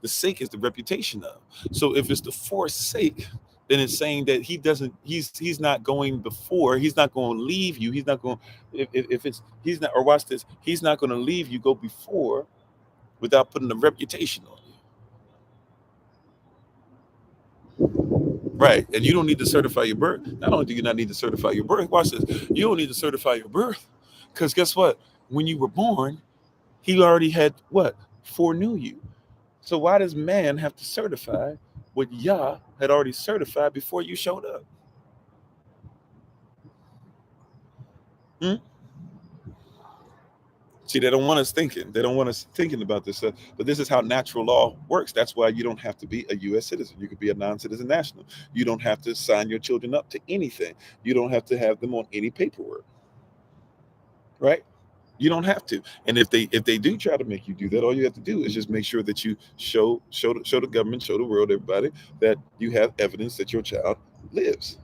[SPEAKER 1] the sake is the reputation of. So if it's the forsake, then it's saying that he's not going before, he's not going to leave you, he's not going, if it's, he's not, or watch this, he's not going to leave you go before without putting a reputation on you. Right, and you don't need to certify your birth. Not only do you not need to certify your birth, watch this, you don't need to certify your birth, because guess what? When you were born, he already had what? Foreknew you. So why does man have to certify what Yah had already certified before you showed up? See, they don't want us thinking. They don't want us thinking about this stuff. But this is how natural law works. That's why you don't have to be a U.S. citizen. You could be a non-citizen national. You don't have to sign your children up to anything. You don't have to have them on any paperwork. Right? You don't have to. And if they do try to make you do that, all you have to do is just make sure that you show the government, show the world, everybody, that you have evidence that your child lives.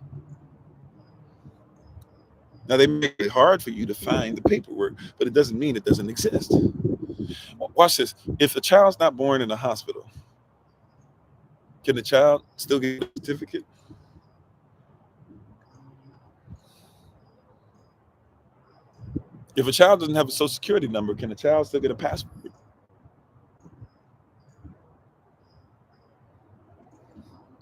[SPEAKER 1] Now, they make it hard for you to find the paperwork, but it doesn't mean it doesn't exist. Watch this. If a child's not born in a hospital, can the child still get a certificate? If a child doesn't have a social security number, can a child still get a passport?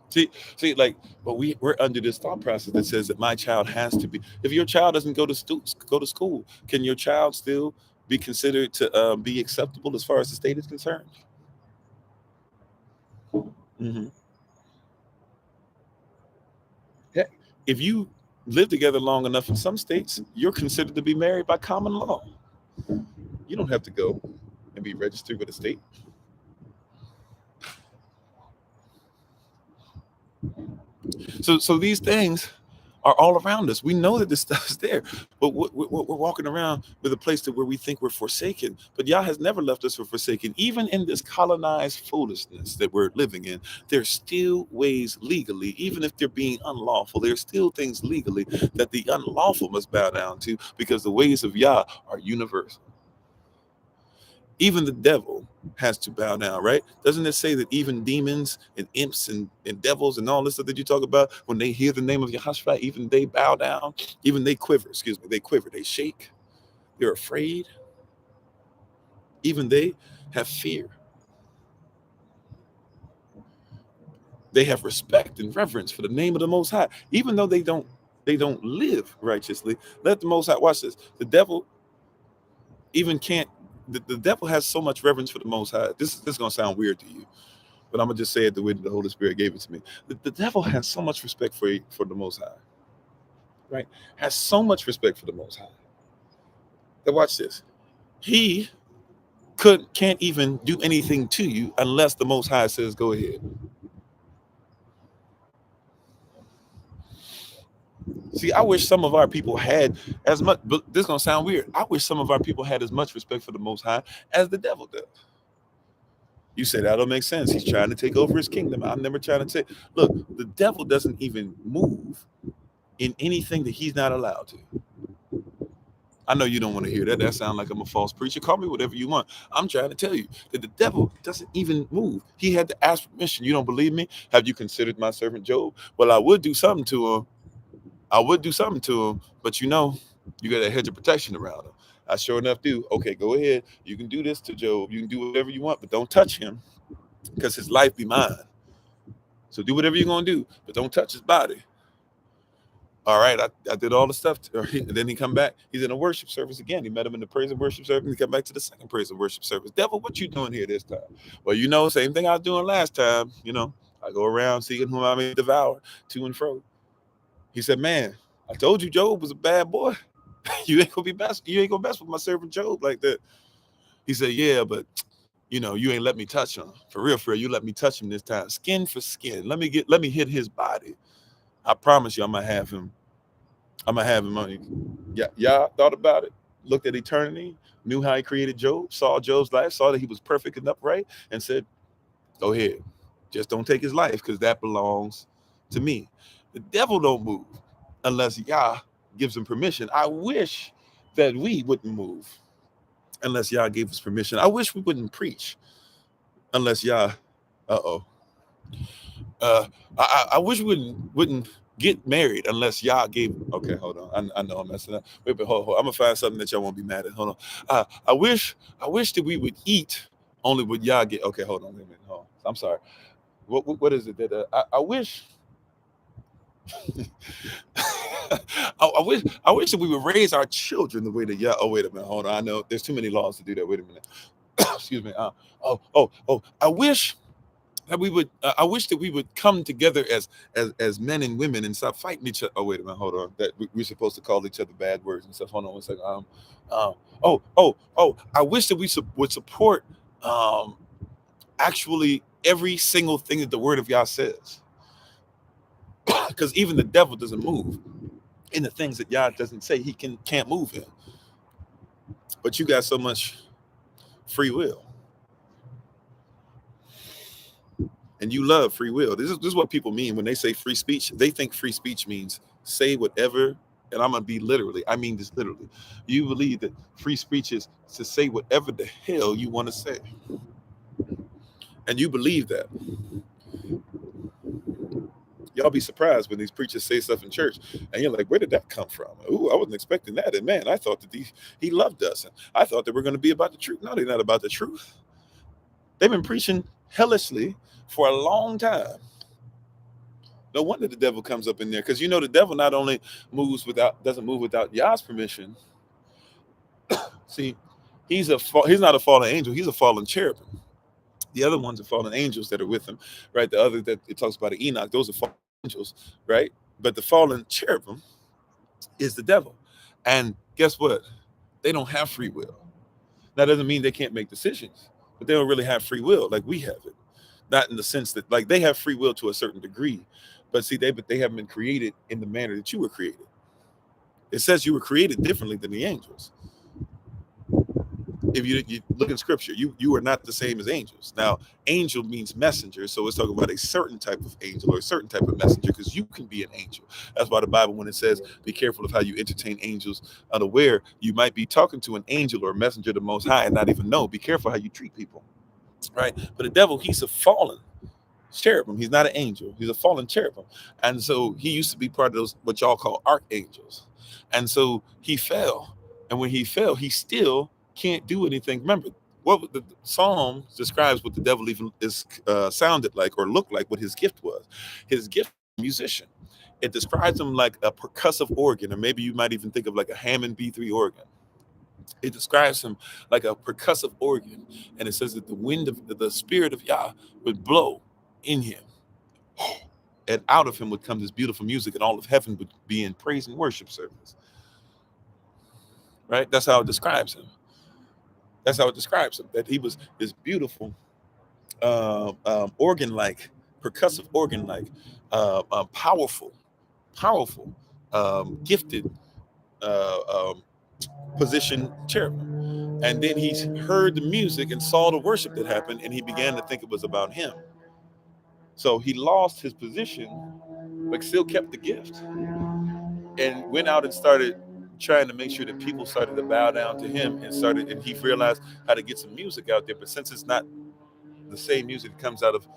[SPEAKER 1] See, like, but we're under this thought process that says that my child has to be. If your child doesn't go to school, can your child still be considered to be acceptable as far as the state is concerned? Mm-hmm. Yeah. If you live together long enough in some states, you're considered to be married by common law. You don't have to go and be registered with the state. So these things are all around us. We know that this stuff is there, but we're walking around with a place to where we think we're forsaken. But Yah has never left us for forsaken. Even in this colonized foolishness that we're living in, there's still ways legally, even if they're being unlawful, there's still things legally that the unlawful must bow down to, because the ways of Yah are universal. Even the devil has to bow down, right? Doesn't it say that even demons and imps and devils and all this stuff that you talk about, when they hear the name of Yahshua, even they bow down, even they quiver, they quiver, they shake, they're afraid, even they have fear. They have respect and reverence for the name of the Most High, even though they don't live righteously. Let the Most High, watch this. The devil even can't, the devil has so much reverence for the Most High. This is going to sound weird to you, but I'm gonna just say it the way that the Holy Spirit gave it to me. The devil has so much respect for the Most High, right? Has so much respect for the Most High. Now watch this. He can't even do anything to you unless the Most High says go ahead. See, I wish some of our people had as much, but this is gonna sound weird. I wish some of our people had as much respect for the Most High as the devil does. You say that don't make sense. He's trying to take over his kingdom. I'm never trying to take. Look, the devil doesn't even move in anything that he's not allowed to. I know you don't want to hear that. That sounds like I'm a false preacher. Call me whatever you want. I'm trying to tell you that the devil doesn't even move. He had to ask permission. You don't believe me? Have you considered my servant Job? Well, I would do something to him. But you got a hedge of protection around him. I sure enough do. Okay, go ahead. You can do this to Job. You can do whatever you want, but don't touch him, because his life be mine. So do whatever you're going to do, but don't touch his body. All right, I did all the stuff. And then he come back. He's in a worship service again. He met him in the praise and worship service. He come back to the second praise and worship service. Devil, what you doing here this time? Well, same thing I was doing last time. I go around seeking whom I may devour to and fro. He said, man, I told you Job was a bad boy. You ain't gonna mess with my servant Job like that. He said, yeah, but you ain't let me touch him. For real, you let me touch him this time. Skin for skin. Let me hit his body. I promise you I'm gonna have him on. Yeah, thought about it, looked at eternity, knew how he created Job, saw Job's life, saw that he was perfect and upright, and said, go ahead. Just don't take his life, because that belongs to me. The devil don't move unless Yah gives him permission. I wish that we wouldn't move unless Yah gave us permission. I wish we wouldn't preach unless Yah, I wish we wouldn't get married unless Yah gave. Okay, hold on. I know I'm messing up. Wait, but hold. I'm gonna find something that y'all won't be mad at. Hold on. I wish that we would eat only with Yah get. Okay, hold on. Wait a minute. Hold on. I'm sorry. What is it that I wish? I wish that we would raise our children the way that Yah. Oh, wait a minute. Hold on. I know there's too many laws to do that. Wait a minute. Excuse me. I wish that we would. I wish that we would come together as men and women and stop fighting each other. Oh, wait a minute. Hold on. That we're supposed to call each other bad words and stuff. Hold on one second. I wish that we would support actually every single thing that the Word of Yah says, because even the devil doesn't move in the things that Yah doesn't say he can't move in. But you got so much free will. And you love free will. This is what people mean when they say free speech. They think free speech means say whatever, and I'm going to be literally. I mean this literally. You believe that free speech is to say whatever the hell you want to say. And you believe that. Y'all be surprised when these preachers say stuff in church, and you're like, where did that come from? Ooh, I wasn't expecting that. And man, I thought that he loved us. And I thought that we're going to be about the truth. No, they're not about the truth. They've been preaching hellishly for a long time. No wonder the devil comes up in there, because the devil not only doesn't move without Yah's permission. See, he's not a fallen angel. He's a fallen cherubim. The other ones are fallen angels that are with him, right? The other that it talks about Enoch, those are fallen angels, right? But the fallen cherubim is the devil. And guess what? They don't have free will. That doesn't mean they can't make decisions, but they don't really have free will like we have it. Not in the sense that, like, they have free will to a certain degree, But see, they haven't been created in the manner that you were created. It says you were created differently than the angels. If you look in scripture, you are not the same as angels. Now, angel means messenger, so it's talking about a certain type of angel or a certain type of messenger, because you can be an angel. That's why the Bible, when it says, be careful of how you entertain angels unaware, you might be talking to an angel or a messenger of the Most High and not even know. Be careful how you treat people, right? But the devil, he's a fallen cherubim. He's not an angel. He's a fallen cherubim. And so he used to be part of those, what y'all call archangels. And so he fell. And when he fell, he still can't do anything. Remember, what the Psalm describes what the devil even is sounded like or looked like, what his gift was. His gift was a musician. It describes him like a percussive organ, or maybe you might even think of like a Hammond B3 organ. It describes him like a percussive organ. And it says that the wind of the spirit of Yah would blow in him, and out of him would come this beautiful music, and all of heaven would be in praise and worship service. Right? That's how it describes him. That's how it describes him, that he was this beautiful organ-like, percussive organ-like, powerful, gifted, uh, um, position cherubim. And then he heard the music and saw the worship that happened, and he began to think it was about him. So he lost his position, but still kept the gift, and went out and started trying to make sure that people started to bow down to him, and he realized how to get some music out there. But since it's not the same music that comes out of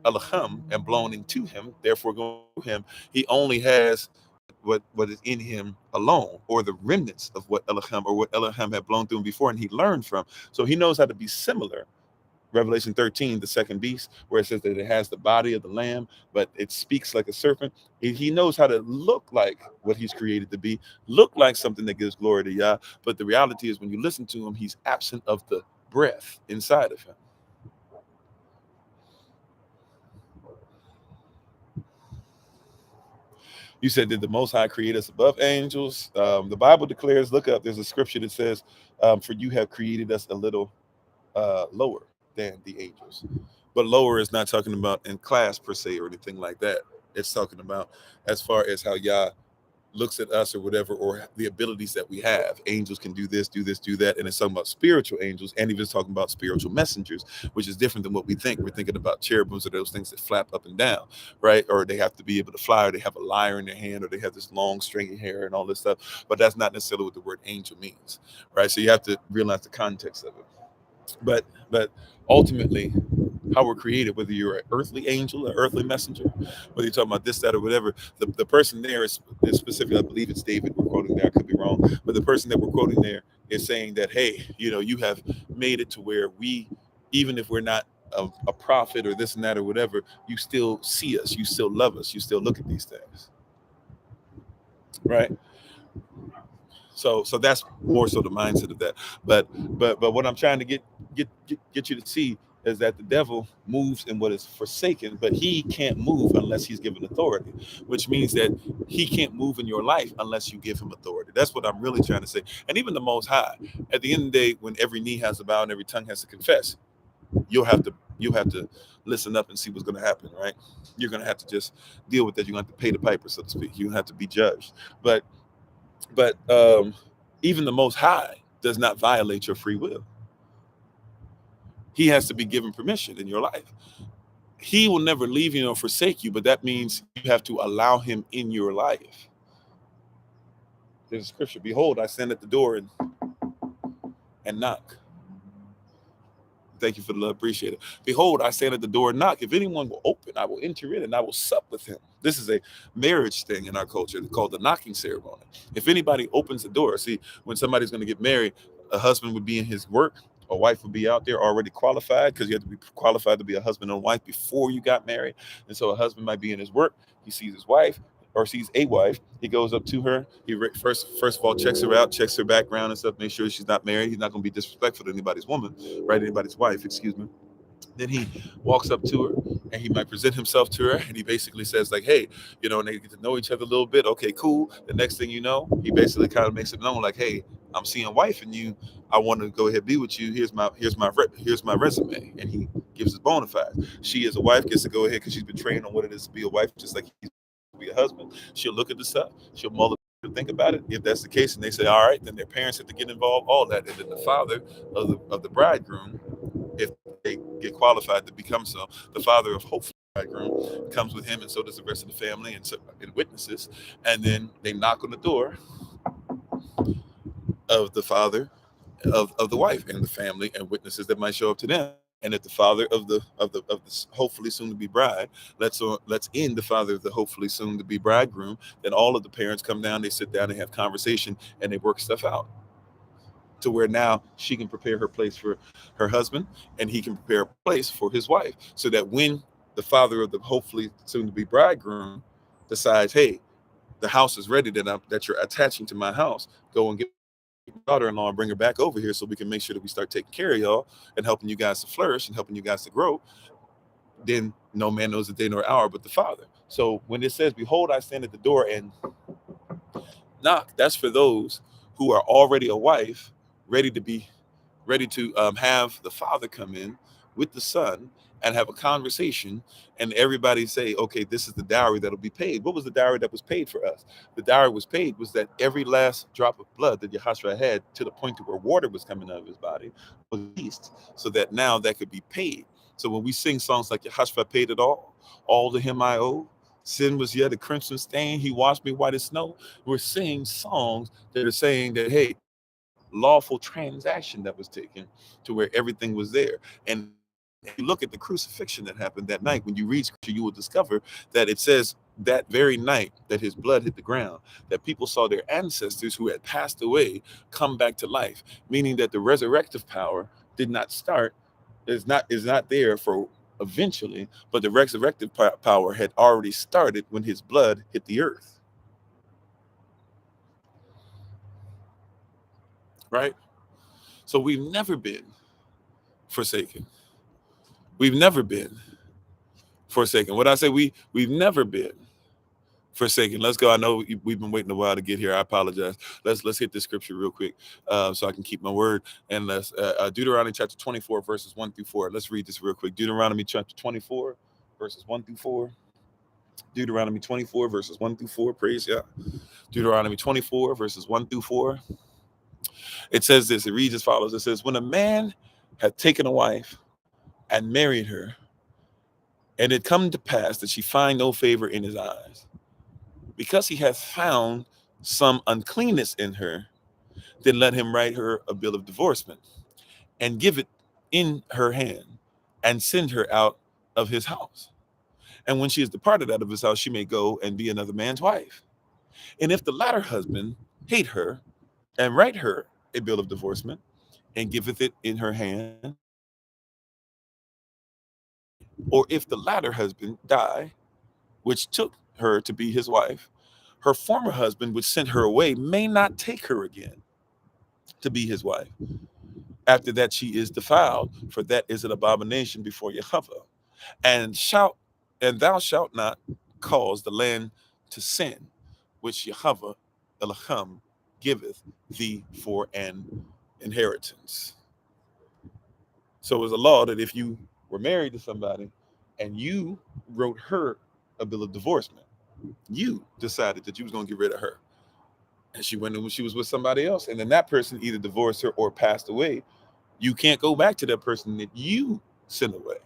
[SPEAKER 1] Elohim and blown into him, therefore going through him, he only has what is in him alone, or the remnants of what Elohim had blown through him before, and he learned from. So he knows how to be similar. Revelation 13, the second beast, where it says that it has the body of the lamb, but it speaks like a serpent. He knows how to look like what he's created to be, look like something that gives glory to Yah. But the reality is, when you listen to him, he's absent of the breath inside of him. You said, did the Most High create us above angels? The Bible declares, look up, there's a scripture that says, for you have created us a little lower than the angels. But lower is not talking about in class per se or anything like that. It's talking about as far as how Yah looks at us or whatever, or the abilities that we have. Angels can do this, do this, do that. And it's talking about spiritual angels, and even talking about spiritual messengers, which is different than what we think. We're thinking about cherubims or those things that flap up and down, right? Or they have to be able to fly, or they have a lyre in their hand, or they have this long stringy hair and all this stuff. But that's not necessarily what the word angel means, right? So you have to realize the context of it. But ultimately, how we're created, whether you're an earthly angel, an earthly messenger, whether you're talking about this, that, or whatever, the person there is specific. I believe it's David we're quoting there. I could be wrong, but the person that we're quoting there is saying that, hey, you have made it to where we, even if we're not a prophet or this and that or whatever, you still see us, you still love us, you still look at these things, right? So that's more so the mindset of that. But what I'm trying to get you to see is that the devil moves in what is forsaken, but he can't move unless he's given authority, which means that he can't move in your life unless you give him authority. That's what I'm really trying to say. And even the Most High, at the end of the day, when every knee has to bow and every tongue has to confess, you'll have to listen up and see what's going to happen, right? You're going to have to just deal with that. You're going to have to pay the piper, so to speak. You're going to have to be judged. But even the Most High does not violate your free will. He has to be given permission in your life. He will never leave you or forsake you, but that means you have to allow him in your life. There's a scripture: behold, I stand at the door and knock. Thank you for the love. Appreciate it. Behold, I stand at the door and knock. If anyone will open, I will enter in and I will sup with him. This is a marriage thing in our culture called the knocking ceremony. If anybody opens the door, see, when somebody's going to get married, a husband would be in his work, a wife would be out there already qualified, because you have to be qualified to be a husband and wife before you got married. And so a husband might be in his work. He sees his wife, or sees a wife. He goes up to her. He first of all checks her out, checks her background and stuff, make sure she's not married. He's not going to be disrespectful to anybody's woman, right? Anybody's wife, excuse me. Then he walks up to her and he might present himself to her, and he basically says like, hey, and they get to know each other a little bit. Okay, cool. The next thing you know, he basically kind of makes it known like, hey, I'm seeing wife in you. I want to go ahead and be with you. Here's my resume. And he gives his bona fide. She as a wife gets to go ahead, because she's been trained on what it is to be a wife, just like he's be a husband. She'll look at the stuff. She'll mull it, think about it. If that's the case, and they say, all right, then their parents have to get involved, all that. And then the father of the bridegroom, if they get qualified to become so, the father of hopefully the bridegroom comes with him, and so does the rest of the family and witnesses. And then they knock on the door of the father of the wife and the family and witnesses that might show up to them. And if the father of the hopefully soon to be bride lets in the father of the hopefully soon to be bridegroom, then all of the parents come down, they sit down, they have conversation, and they work stuff out to where now she can prepare her place for her husband, and he can prepare a place for his wife, so that when the father of the hopefully soon to be bridegroom decides, hey, the house is ready that you're attaching to my house, go and get my daughter-in-law and bring her back over here so we can make sure that we start taking care of y'all and helping you guys to flourish and helping you guys to grow. Then no man knows the day nor hour but the Father. So when it says, behold, I stand at the door and knock, that's for those who are already a wife, ready to have the Father come in with the Son and have a conversation, and everybody say, okay, this is the dowry that'll be paid. What was the dowry that was paid for us? The dowry was paid was that every last drop of blood that Yahashua had, to the point to where water was coming out of his body, was released, so that now that could be paid. So when we sing songs like Yahashua paid it all to him I owe, sin was yet a crimson stain, he washed me white as snow. We're singing songs that are saying that, hey, lawful transaction that was taken to where everything was there. And if you look at the crucifixion that happened that night, when you read scripture, you will discover that it says that very night that his blood hit the ground, that people saw their ancestors who had passed away come back to life, meaning that the resurrective power did not start, is not there for eventually, but the resurrective power had already started when his blood hit the earth, right? So we've never been forsaken. We've never been forsaken. What I say, we've never been forsaken. Let's go. I know we've been waiting a while to get here. I apologize. Let's hit this scripture real quick, so I can keep my word. And let's Deuteronomy chapter 24 verses 1-4. Let's read this real quick. Deuteronomy chapter 24 verses 1-4. Deuteronomy 24 verses 1-4. Praise God. Deuteronomy 24 verses 1-4. It says this. It reads as follows. It says, when a man had taken a wife and married her, and it come to pass that she find no favor in his eyes, because he hath found some uncleanness in her, then let him write her a bill of divorcement and give it in her hand and send her out of his house. And when she is departed out of his house, she may go and be another man's wife. And if the latter husband hate her, and write her a bill of divorcement and giveth it in her hand, or if the latter husband die, which took her to be his wife, her former husband, which sent her away, may not take her again to be his wife. After that she is defiled, for that is an abomination before Jehovah. And thou shalt not cause the land to sin, which Jehovah Elohim giveth thee for an inheritance. So it was a law that if you were married to somebody and you wrote her a bill of divorcement, you decided that you was going to get rid of her, and she went in when she was with somebody else, and then that person either divorced her or passed away, you can't go back to that person that you sent away.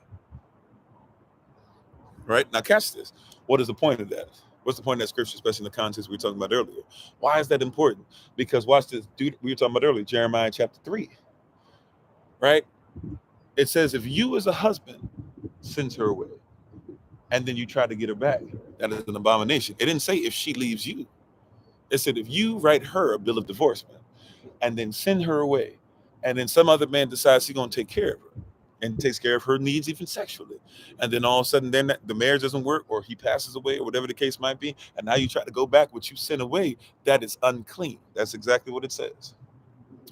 [SPEAKER 1] Right? Now catch this. What is the point of that? What's the point of that scripture, especially in the context we were talking about earlier? Why is that important? Because watch this, dude, we were talking about earlier, Jeremiah chapter 3. Right? It says, if you as a husband sends her away and then you try to get her back, that is an abomination. It didn't say if she leaves you. It said if you write her a bill of divorcement and then send her away, and then some other man decides he's going to take care of her and takes care of her needs even sexually, and then all of a sudden then the marriage doesn't work, or he passes away, or whatever the case might be, and now you try to go back what you sent away, that is unclean. That's exactly what it says.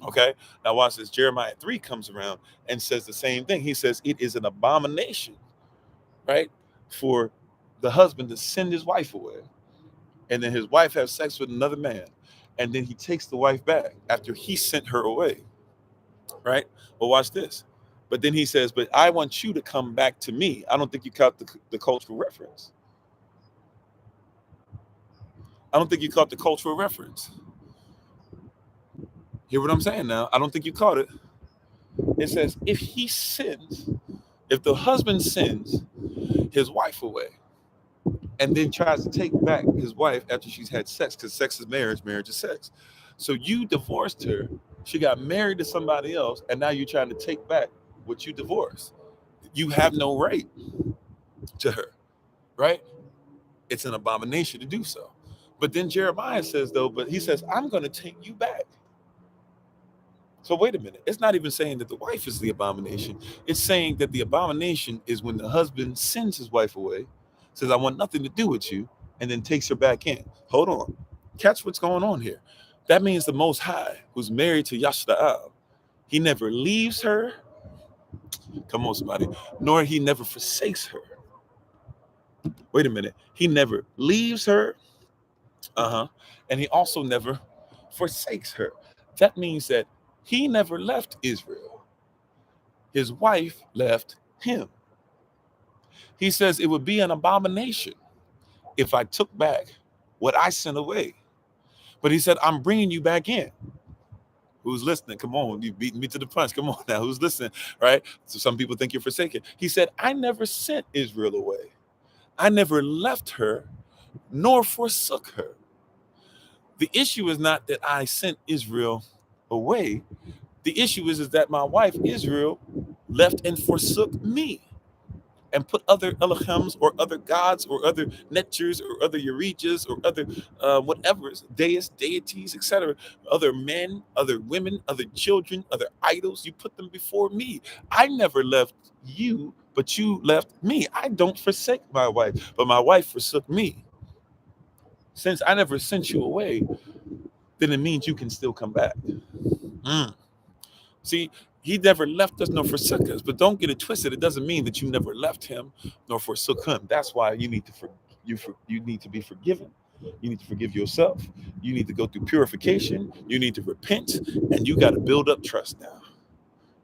[SPEAKER 1] Okay, now watch this. Jeremiah 3 comes around and says the same thing. He says it is an abomination, right, for the husband to send his wife away, and then his wife has sex with another man, and then he takes the wife back after he sent her away, right? Well, watch this. But then he says, but I want you to come back to me. I don't think you caught the cultural reference. I don't think you caught the cultural reference. Hear what I'm saying now? I don't think you caught it. It says, if he sins, if the husband sends his wife away and then tries to take back his wife after she's had sex, because sex is marriage, marriage is sex. So you divorced her, she got married to somebody else, and now you're trying to take back what you divorced. You have no right to her, right? It's an abomination to do so. But then Jeremiah says, though, but he says, I'm going to take you back. So wait a minute. It's not even saying that the wife is the abomination. It's saying that the abomination is when the husband sends his wife away, says, I want nothing to do with you, and then takes her back in. Hold on. Catch what's going on here. That means the Most High, who's married to Yashta'al, he never leaves her. Come on, somebody. Nor he never forsakes her. Wait a minute. He never leaves her. And he also never forsakes her. That means that he never left Israel. His wife left him. He says it would be an abomination if I took back what I sent away. But he said, I'm bringing you back in. Who's listening? Come on, you beat me to the punch. Come on now, who's listening, right? So some people think you're forsaken. He said, I never sent Israel away. I never left her, nor forsook her. The issue is not that I sent Israel away. The issue is that my wife, Israel, left and forsook me and put other Elohims or other gods or other Netchers or other Eurijas or other whatever, deities, etc., other men, other women, other children, other idols. You put them before me. I never left you, but you left me. I don't forsake my wife, but my wife forsook me. Since I never sent you away, then it means you can still come back. See, he never left us nor forsook us, but don't get it twisted. It doesn't mean that you never left him nor forsook him. That's why you need to you need to be forgiven. You need to forgive yourself. You need to go through purification. You need to repent, and you got to build up trust now.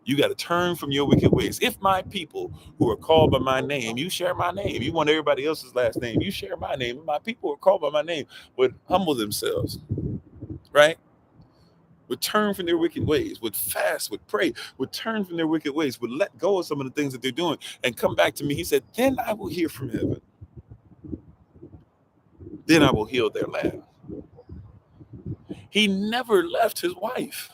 [SPEAKER 1] You got to turn from your wicked ways. If my people who are called by my name, you share my name. You want everybody else's last name, you share my name. My people who are called by my name would humble themselves, right? Would turn from their wicked ways, would fast, would pray, would turn from their wicked ways, would let go of some of the things that they're doing and come back to me. He said, then I will hear from heaven. Then I will heal their land. He never left his wife.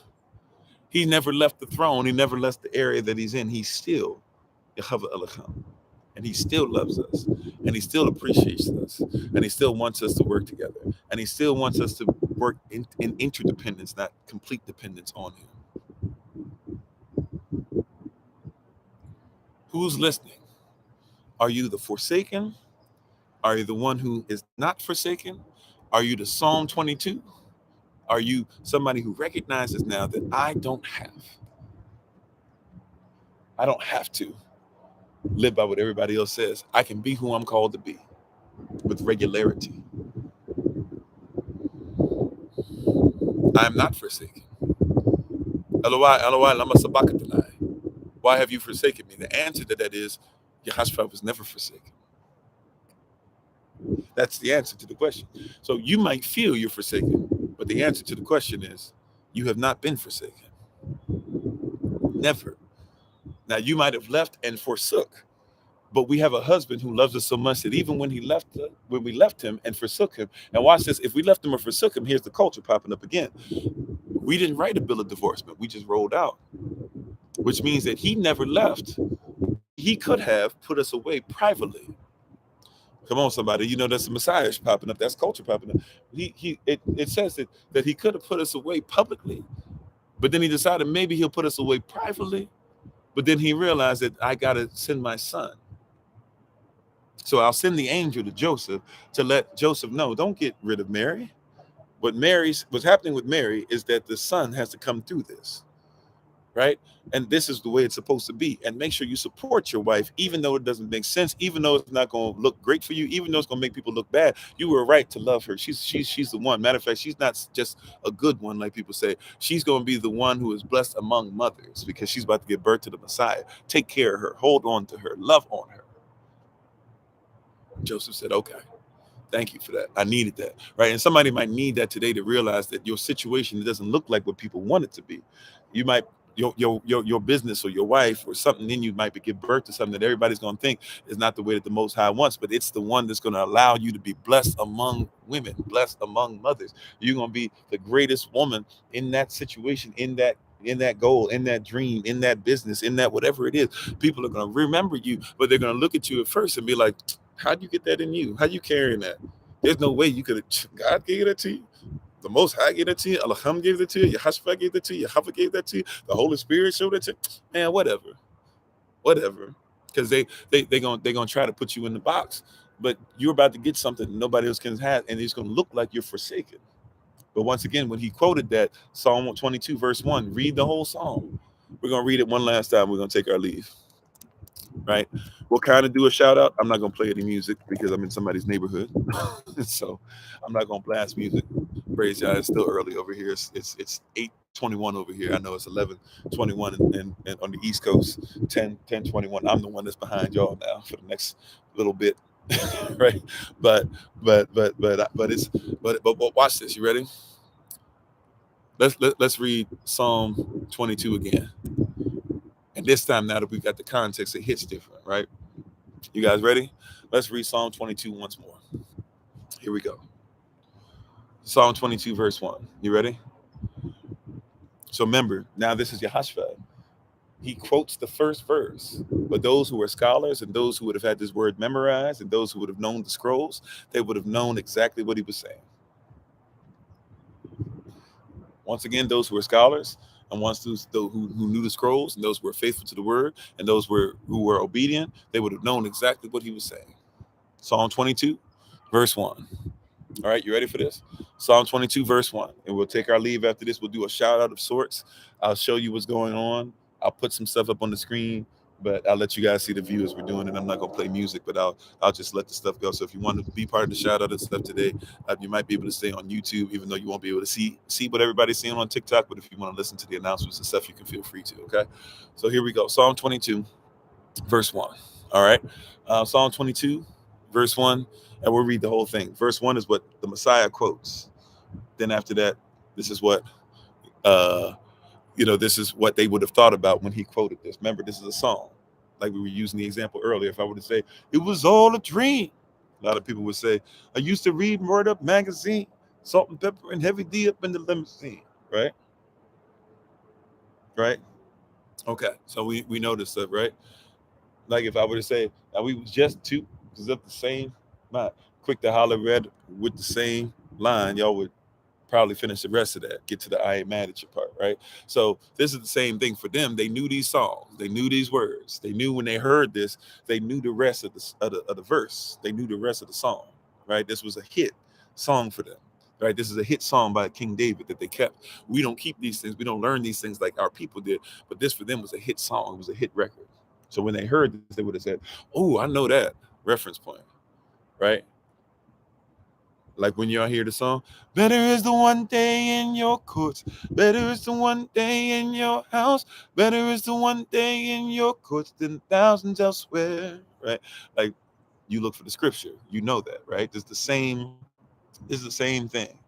[SPEAKER 1] He never left the throne. He never left the area that he's in. He's still Yehovah Elohim. And he still loves us. And he still appreciates us. And he still wants us to work together. And he still wants us to work in interdependence, not complete dependence on him. Who's listening? Are you the forsaken? Are you the one who is not forsaken? Are you the Psalm 22? Are you somebody who recognizes now that I don't have to live by what everybody else says? I can be who I'm called to be with regularity. I am not forsaken. Eloi, Eloi, lama sabachthani. Why have you forsaken me? The answer to that is Yahashua was never forsaken. That's the answer to the question. So you might feel you're forsaken, but the answer to the question is you have not been forsaken. Never. Now you might have left and forsook, but we have a husband who loves us so much that even when we left him and forsook him, and watch this, if we left him or forsook him, here's the culture popping up again. We didn't write a bill of divorcement. We just rolled out, which means that he never left. He could have put us away privately. Come on, somebody. You know, that's the Messiah popping up. That's culture popping up. It says that he could have put us away publicly, but then he decided maybe he'll put us away privately. But then he realized that I got to send my son. So I'll send the angel to Joseph to let Joseph know, don't get rid of Mary. What's happening with Mary is that the son has to come through this, right? And this is the way it's supposed to be. And make sure you support your wife, even though it doesn't make sense, even though it's not going to look great for you, even though it's going to make people look bad. You were right to love her. She's the one. Matter of fact, she's not just a good one, like people say. She's going to be the one who is blessed among mothers because she's about to give birth to the Messiah. Take care of her. Hold on to her. Love on her. Joseph said, okay. Thank you for that. I needed that, right? And somebody might need that today to realize that your situation doesn't look like what people want it to be. You might your business or your wife or something in you might give birth to something that everybody's going to think is not the way that the Most High wants, but it's the one that's going to allow you to be blessed among women, blessed among mothers. You're going to be the greatest woman in that situation, in that goal, in that dream, in that business, in that whatever it is. People are going to remember you, but they're going to look at you at first and be like, how'd you get that in you? How you carrying that? There's no way you could have. God gave it to you. The Most High gave it to you. Elohim gave it to you. Yahashua gave it to you. Yahweh gave that to you. The Holy Spirit showed it to you. Man, whatever. Because they gonna try to put you in the box, but you're about to get something nobody else can have, and it's gonna look like you're forsaken. But once again, when he quoted that Psalm 22 verse 1, read the whole psalm. We're gonna read it one last time. We're gonna take our leave. Right? We'll kind of do a shout out. I'm not gonna play any music because I'm in somebody's neighborhood, so I'm not gonna blast music. Praise God. It's still early over here. It's 8:21 over here. I know it's 11:21 and on the East Coast, 10:21. I'm the one that's behind y'all now for the next little bit, right? But watch this. You ready? Let's read Psalm 22 again. And this time, now that we got the context, it hits different, right? You guys ready? Let's read Psalm 22 once more. Here we go. Psalm 22 verse 1. You ready? So remember, now this is Yahashua. He quotes the first verse. But those who are scholars and those who would have had this word memorized and those who would have known the scrolls, they would have known exactly what he was saying. Once again, those who are scholars and those who knew the scrolls and those who were faithful to the word and those who were obedient, they would have known exactly what he was saying. Psalm 22, verse 1. All right, you ready for this? Psalm 22, verse 1. And we'll take our leave after this. We'll do a shout out of sorts. I'll show you what's going on. I'll put some stuff up on the screen, but I'll let you guys see the view as we're doing it. I'm not going to play music, but I'll just let the stuff go. So if you want to be part of the shout out and stuff today, you might be able to stay on YouTube, even though you won't be able to see what everybody's seeing on TikTok. But if you want to listen to the announcements and stuff, you can feel free to. Okay. So here we go. Psalm 22, verse 1. All right. Psalm 22, verse 1. And we'll read the whole thing. Verse 1 is what the Messiah quotes. Then after that, this is what this is what they would have thought about when he quoted this. Remember, this is a song. Like we were using the example earlier. If I were to say, it was all a dream, a lot of people would say, I used to read Word Up magazine, Salt and Pepper and Heavy D up in the limousine. Right? Okay. So we know this stuff, right? Like if I were to say, now we was just two, because of the same mind, quick to holler red with the same line, y'all would probably finish the rest of that, get to the I ain't mad at you part, right? So this is the same thing for them. They knew these songs, they knew these words, they knew when they heard this, they knew the rest of the verse, they knew the rest of the song, right? This was a hit song for them, right? This is a hit song by King David that they kept. We don't keep these things, we don't learn these things like our people did, but this for them was a hit song, it was a hit record. So when they heard this, they would have said, oh, I know that reference point, right? Like when y'all hear the song, better is the one day in your courts, better is the one day in your house, better is the one day in your courts than thousands elsewhere, right? Like you look for the scripture, you know that, right? It's the same thing.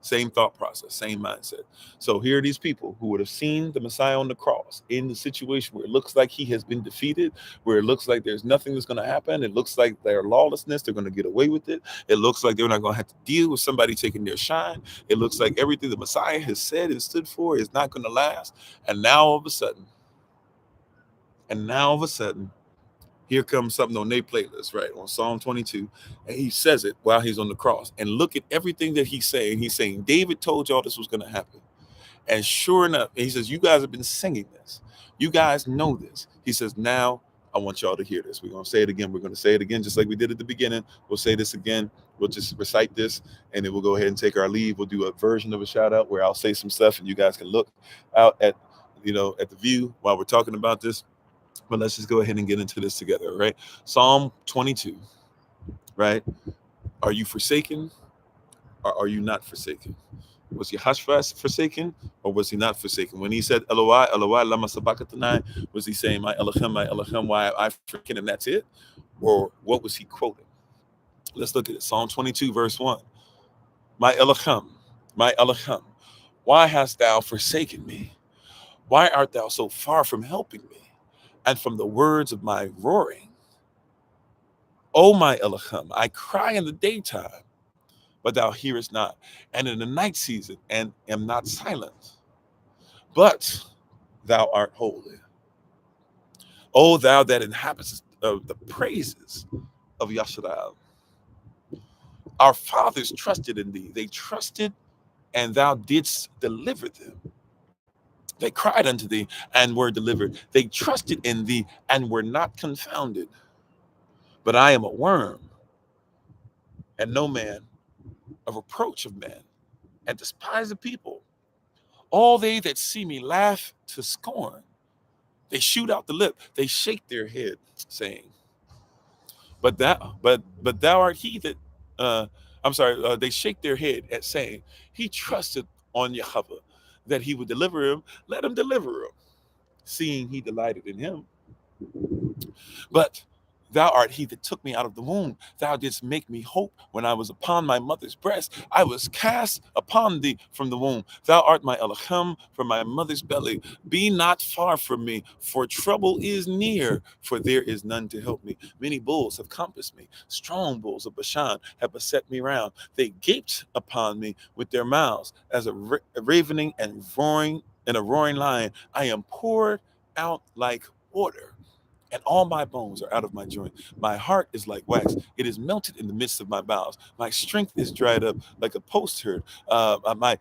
[SPEAKER 1] Same thought process, same mindset. So here are these people who would have seen the Messiah on the cross in the situation where it looks like he has been defeated, where it looks like there's nothing that's going to happen. It looks like their lawlessness, they're going to get away with it. It looks like they're not going to have to deal with somebody taking their shine. It looks like everything the Messiah has said and stood for is not going to last. And now all of a sudden, here comes something on their playlist, right? On Psalm 22. And he says it while he's on the cross. And look at everything that he's saying. He's saying, David told y'all this was going to happen. And sure enough, he says, you guys have been singing this. You guys know this. He says, now I want y'all to hear this. We're going to say it again. We're going to say it again, just like we did at the beginning. We'll say this again. We'll just recite this, and then we'll go ahead and take our leave. We'll do a version of a shout out where I'll say some stuff, and you guys can look out at the view while we're talking about this. But let's just go ahead and get into this together, right? Psalm 22, right? Are you forsaken or are you not forsaken? Was Yahashua forsaken or was he not forsaken? When he said, Eloi, Eloi, lama sabachthani, was he saying, my Elohim, why I've forsaken, and that's it? Or what was he quoting? Let's look at it. Psalm 22, verse 1. My Elohim, why hast thou forsaken me? Why art thou so far from helping me, and from the words of my roaring? O my Elohim, I cry in the daytime, but thou hearest not, and in the night season, and am not silent. But thou art holy. O thou that inhabitest the praises of Yasharal. Our fathers trusted in thee. They trusted, and thou didst deliver them. They cried unto thee and were delivered. They trusted in thee and were not confounded. But I am a worm and no man, a reproach of men, and despise the people. All they that see me laugh to scorn. They shoot out the lip, they shake their head, saying, but thou art he that they shake their head at saying, he trusted on Yahweh that he would deliver him, let him deliver him, seeing he delighted in him. But thou art he that took me out of the womb. Thou didst make me hope when I was upon my mother's breast. I was cast upon thee from the womb. Thou art my Elohim from my mother's belly. Be not far from me, for trouble is near, for there is none to help me. Many bulls have compassed me. Strong bulls of Bashan have beset me round. They gaped upon me with their mouths as a ravening and roaring and a roaring lion. I am poured out like water, and all my bones are out of my joint. My heart is like wax; it is melted in the midst of my bowels. My strength is dried up like a potsherd. My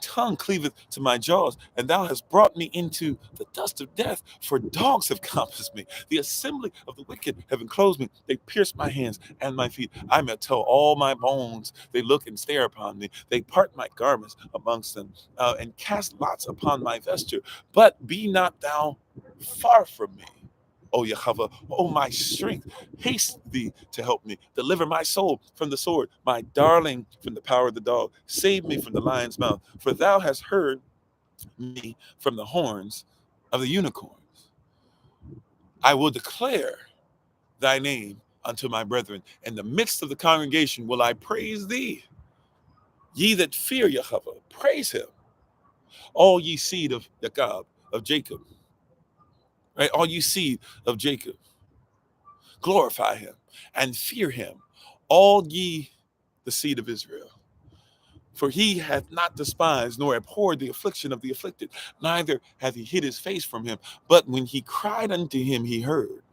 [SPEAKER 1] tongue cleaveth to my jaws. And thou hast brought me into the dust of death, for dogs have compassed me. The assembly of the wicked have enclosed me. They pierce my hands and my feet. I may tell all my bones. They look and stare upon me. They part my garments amongst them, and cast lots upon my vesture. But be not thou far from me, O Yahweh, O my strength, haste thee to help me. Deliver my soul from the sword, my darling from the power of the dog. Save me from the lion's mouth, for thou hast heard me from the horns of the unicorns. I will declare thy name unto my brethren. In the midst of the congregation will I praise thee. Ye that fear Yahweh, praise him. All ye seed of Jacob, right? All ye seed of Jacob, glorify him and fear him, all ye the seed of Israel. For he hath not despised nor abhorred the affliction of the afflicted, neither hath he hid his face from him. But when he cried unto him, he heard.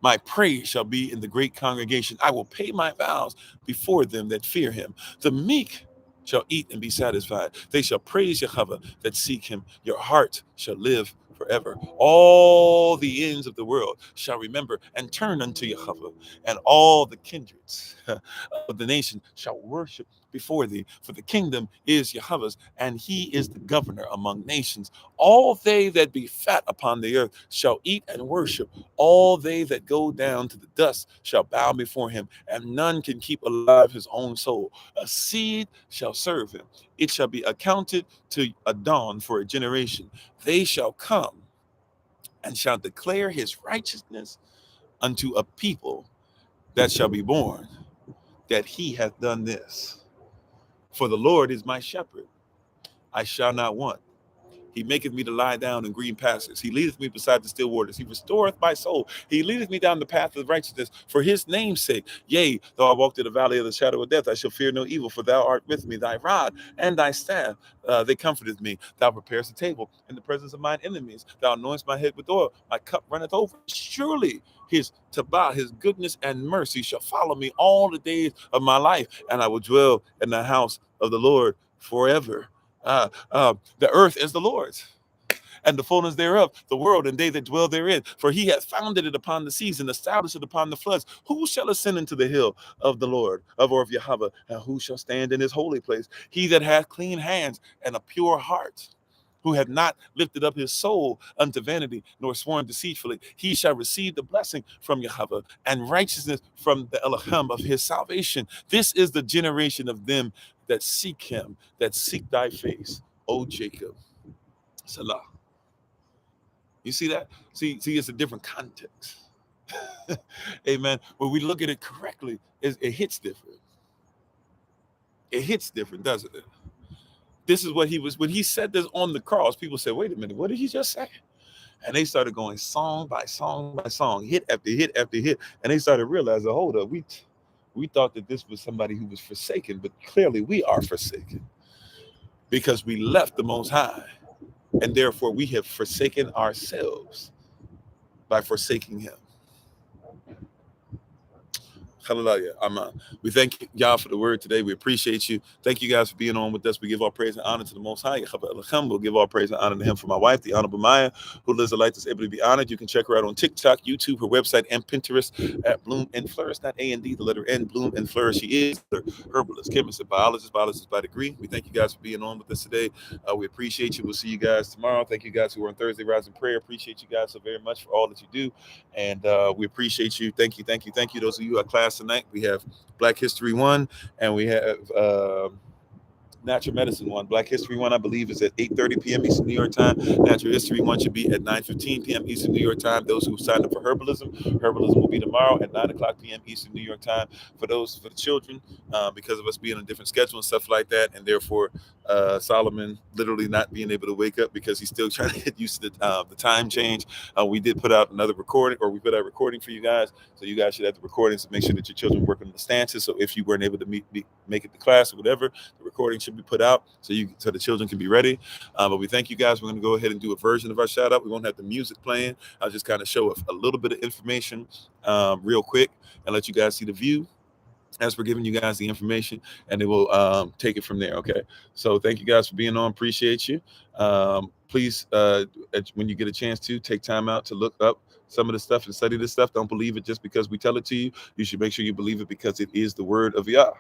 [SPEAKER 1] My praise shall be in the great congregation. I will pay my vows before them that fear him. The meek shall eat and be satisfied. They shall praise Yahweh that seek him. Your heart shall live forever. All the ends of the world shall remember and turn unto Yahweh, and all the kindreds of the nation shall worship before thee. For the kingdom is Yahweh's, and he is the governor among nations. All they that be fat upon the earth shall eat and worship. All they that go down to the dust shall bow before him, and none can keep alive his own soul. A seed shall serve him. It shall be accounted to a dawn for a generation. They shall come and shall declare his righteousness unto a people that shall be born, that he hath done this. For the Lord is my shepherd, I shall not want. He maketh me to lie down in green pastures. He leadeth me beside the still waters. He restoreth my soul. He leadeth me down the path of righteousness for his name's sake. Yea, though I walk through the valley of the shadow of death, I shall fear no evil, for thou art with me. Thy rod and thy staff, they comforteth me. Thou preparest a table in the presence of mine enemies. Thou anointest my head with oil. My cup runneth over. Surely his tabah, his goodness and mercy shall follow me all the days of my life, and I will dwell in the house of the Lord forever. The earth is the Lord's, and the fullness thereof, the world, and they that dwell therein. For he hath founded it upon the seas and established it upon the floods. Who shall ascend into the hill of the Lord, of Yahweh, and who shall stand in his holy place? He that hath clean hands and a pure heart, who hath not lifted up his soul unto vanity, nor sworn deceitfully, he shall receive the blessing from Yahweh, and righteousness from the Elohim of his salvation. This is the generation of them that seek him, that seek thy face, O Jacob. Salah. You see that? See, it's a different context. Amen. When we look at it correctly, it hits different. It hits different, doesn't it? This is what he was, when he said this on the cross, people said, wait a minute, what did he just say? And they started going song by song by song, hit after hit after hit. And they started realizing, hold up, we thought that this was somebody who was forsaken, but clearly we are forsaken because we left the Most High. And therefore we have forsaken ourselves by forsaking him. Hallelujah. Amen. We thank y'all for the word today. We appreciate you. Thank you guys for being on with us. We give all praise and honor to the Most High. We'll give all praise and honor to him for my wife, the Honorable Maya, who lives a life that's able to be honored. You can check her out on TikTok, YouTube, her website, and Pinterest at Bloom and Flourish, not A&D, the letter N, Bloom and Flourish. She is a herbalist, chemist, and biologist by degree. We thank you guys for being on with us today. We appreciate you. We'll see you guys tomorrow. Thank you guys who are on Thursday Rise in Prayer. Appreciate you guys so very much for all that you do. And we appreciate you. Thank you, thank you, thank you. Those of you who are class tonight, we have Black History 1, and we have Natural Medicine 1. Black History 1, I believe, is at 8:30 p.m. Eastern New York time. Natural History 1 should be at 9:15 p.m. Eastern New York time. Those who signed up for Herbalism will be tomorrow at 9 o'clock p.m. Eastern New York time. For the children, because of us being on a different schedule and stuff like that, and therefore Solomon literally not being able to wake up because he's still trying to get used to the time change. We did put out another recording, or we put out a recording for you guys, so you guys should have the recordings to make sure that your children work on the stances. So if you weren't able to make it to class or whatever, the recording should be put out so the children can be ready. But we thank you guys. We're going to go ahead and do a version of our shout out. We won't have the music playing. I'll just kind of show a little bit of information real quick and let you guys see the view as we're giving you guys the information, and it will take it from there. Okay. So thank you guys for being on. Appreciate you. Please, when you get a chance to take time out to look up some of the stuff and study this stuff. Don't believe it just because we tell it to you. You should make sure you believe it because it is the word of Yah.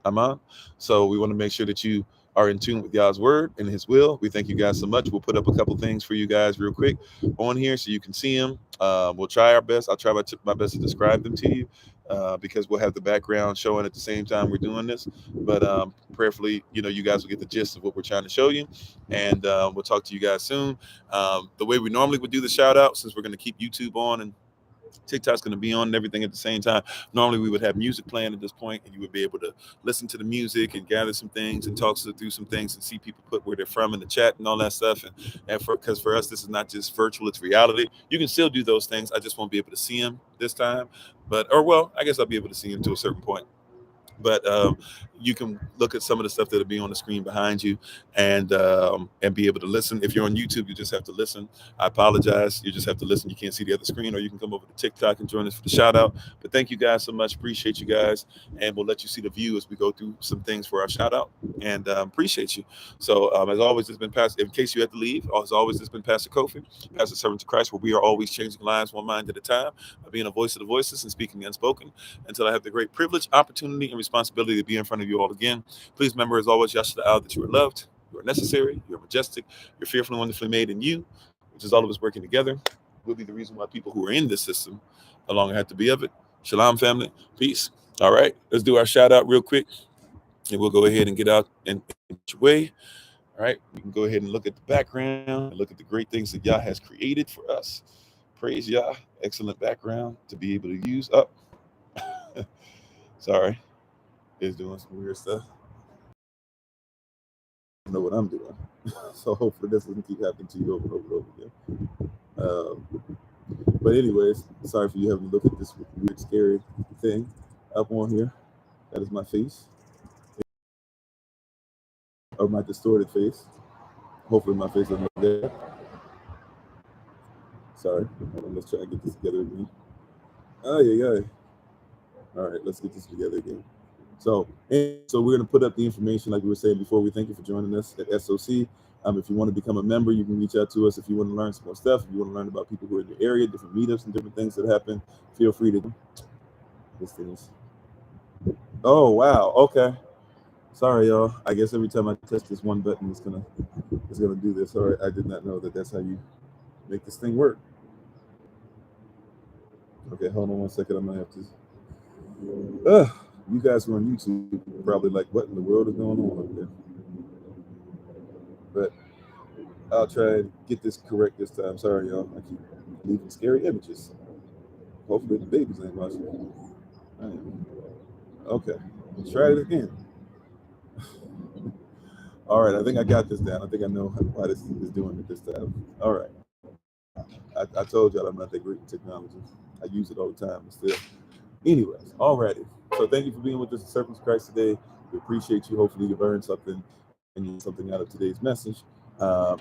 [SPEAKER 1] Amen. So we want to make sure that you are in tune with God's word and his will. We thank you guys so much. We'll put up a couple things for you guys real quick on here so you can see them. We'll try our best. I'll try my best to describe them to you because we'll have the background showing at the same time we're doing this. But prayerfully, you guys will get the gist of what we're trying to show you. And we'll talk to you guys soon. The way we normally would do the shout out, since we're going to keep YouTube on and TikTok's going to be on and everything at the same time. Normally, we would have music playing at this point, and you would be able to listen to the music and gather some things and talk through some things and see people put where they're from in the chat and all that stuff. And because for us, this is not just virtual; it's reality. You can still do those things. I just won't be able to see them this time. I guess I'll be able to see them to a certain point. But you can look at some of the stuff that'll be on the screen behind you and be able to listen. If you're on YouTube, you just have to listen. I apologize. You just have to listen. You can't see the other screen, or you can come over to TikTok and join us for the shout out. But thank you guys so much. Appreciate you guys. And we'll let you see the view as we go through some things for our shout out, and appreciate you. So as always, it's been Pastor, in case you had to leave, as always, it's been Pastor Kofi, Pastor Servant to Christ, where we are always changing lives one mind at a time, being a voice of the voiceless and speaking the unspoken, until I have the great privilege, opportunity, and responsibility to be in front of you all again. Please remember, as always, Yasha'Al, that you are loved, you are necessary, you are majestic, you're fearfully and wonderfully made in you, which is all of us working together. Will be the reason why people who are in this system no longer have to be of it. Shalom, family. Peace. All right, let's do our shout out real quick, and we'll go ahead and get out and your way. All right, we can go ahead and look at the background and look at the great things that Yah has created for us. Praise Yah. Excellent background to be able to use up. Sorry, is doing some weird stuff. I know what I'm doing. So hopefully this doesn't keep happening to you over and over and over again. But anyways, sorry for you having to look at this weird, scary thing up on here. That is my face. Or my distorted face. Hopefully my face doesn't look there. Sorry. Hold on, let's try and get this together again. Oh, yeah. All right, let's get this together again. So we're going to put up the information like we were saying before. We thank you for joining us at SOC. If you want to become a member, you can reach out to us. If you want to learn some more stuff, if you want to learn about people who are in your area, different meetups and different things that happen, feel free to. This thing is. Oh, wow. Okay. Sorry, y'all. I guess every time I touch this one button, it's gonna do this. All right. I did not know that that's how you make this thing work. Okay, hold on one second. I might have to. You guys who are on YouTube are probably like, what in the world is going on up there? But I'll try and get this correct this time. Sorry, y'all. I keep leaving scary images. Hopefully the babies ain't watching. Okay, let's try it again. All right, I think I got this down. I think I know why this is doing it this time. All right, I told y'all I'm not that great with technology. I use it all the time, but still. Anyways, alrighty. So thank you for being with us at Serpents Christ today. We appreciate you. Hopefully you learned something and you get something out of today's message.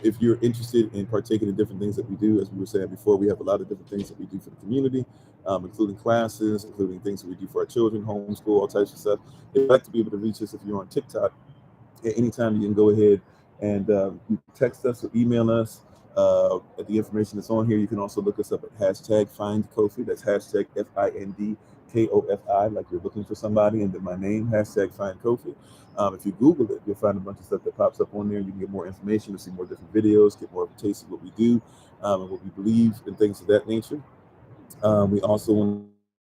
[SPEAKER 1] If you're interested in partaking in different things that we do, as we were saying before, we have a lot of different things that we do for the community, including classes, including things that we do for our children, homeschool, all types of stuff. If you'd like to be able to reach us, if you're on TikTok, at any time you can go ahead and you can text us or email us at the information that's on here. You can also look us up at hashtag Find Kofi. That's hashtag FINDKOFI, like you're looking for somebody, and then my name, hashtag Find Kofi. If you Google it, you'll find a bunch of stuff that pops up on there. You can get more information, to see more different videos, get more of a taste of what we do and what we believe, and things of that nature. We also want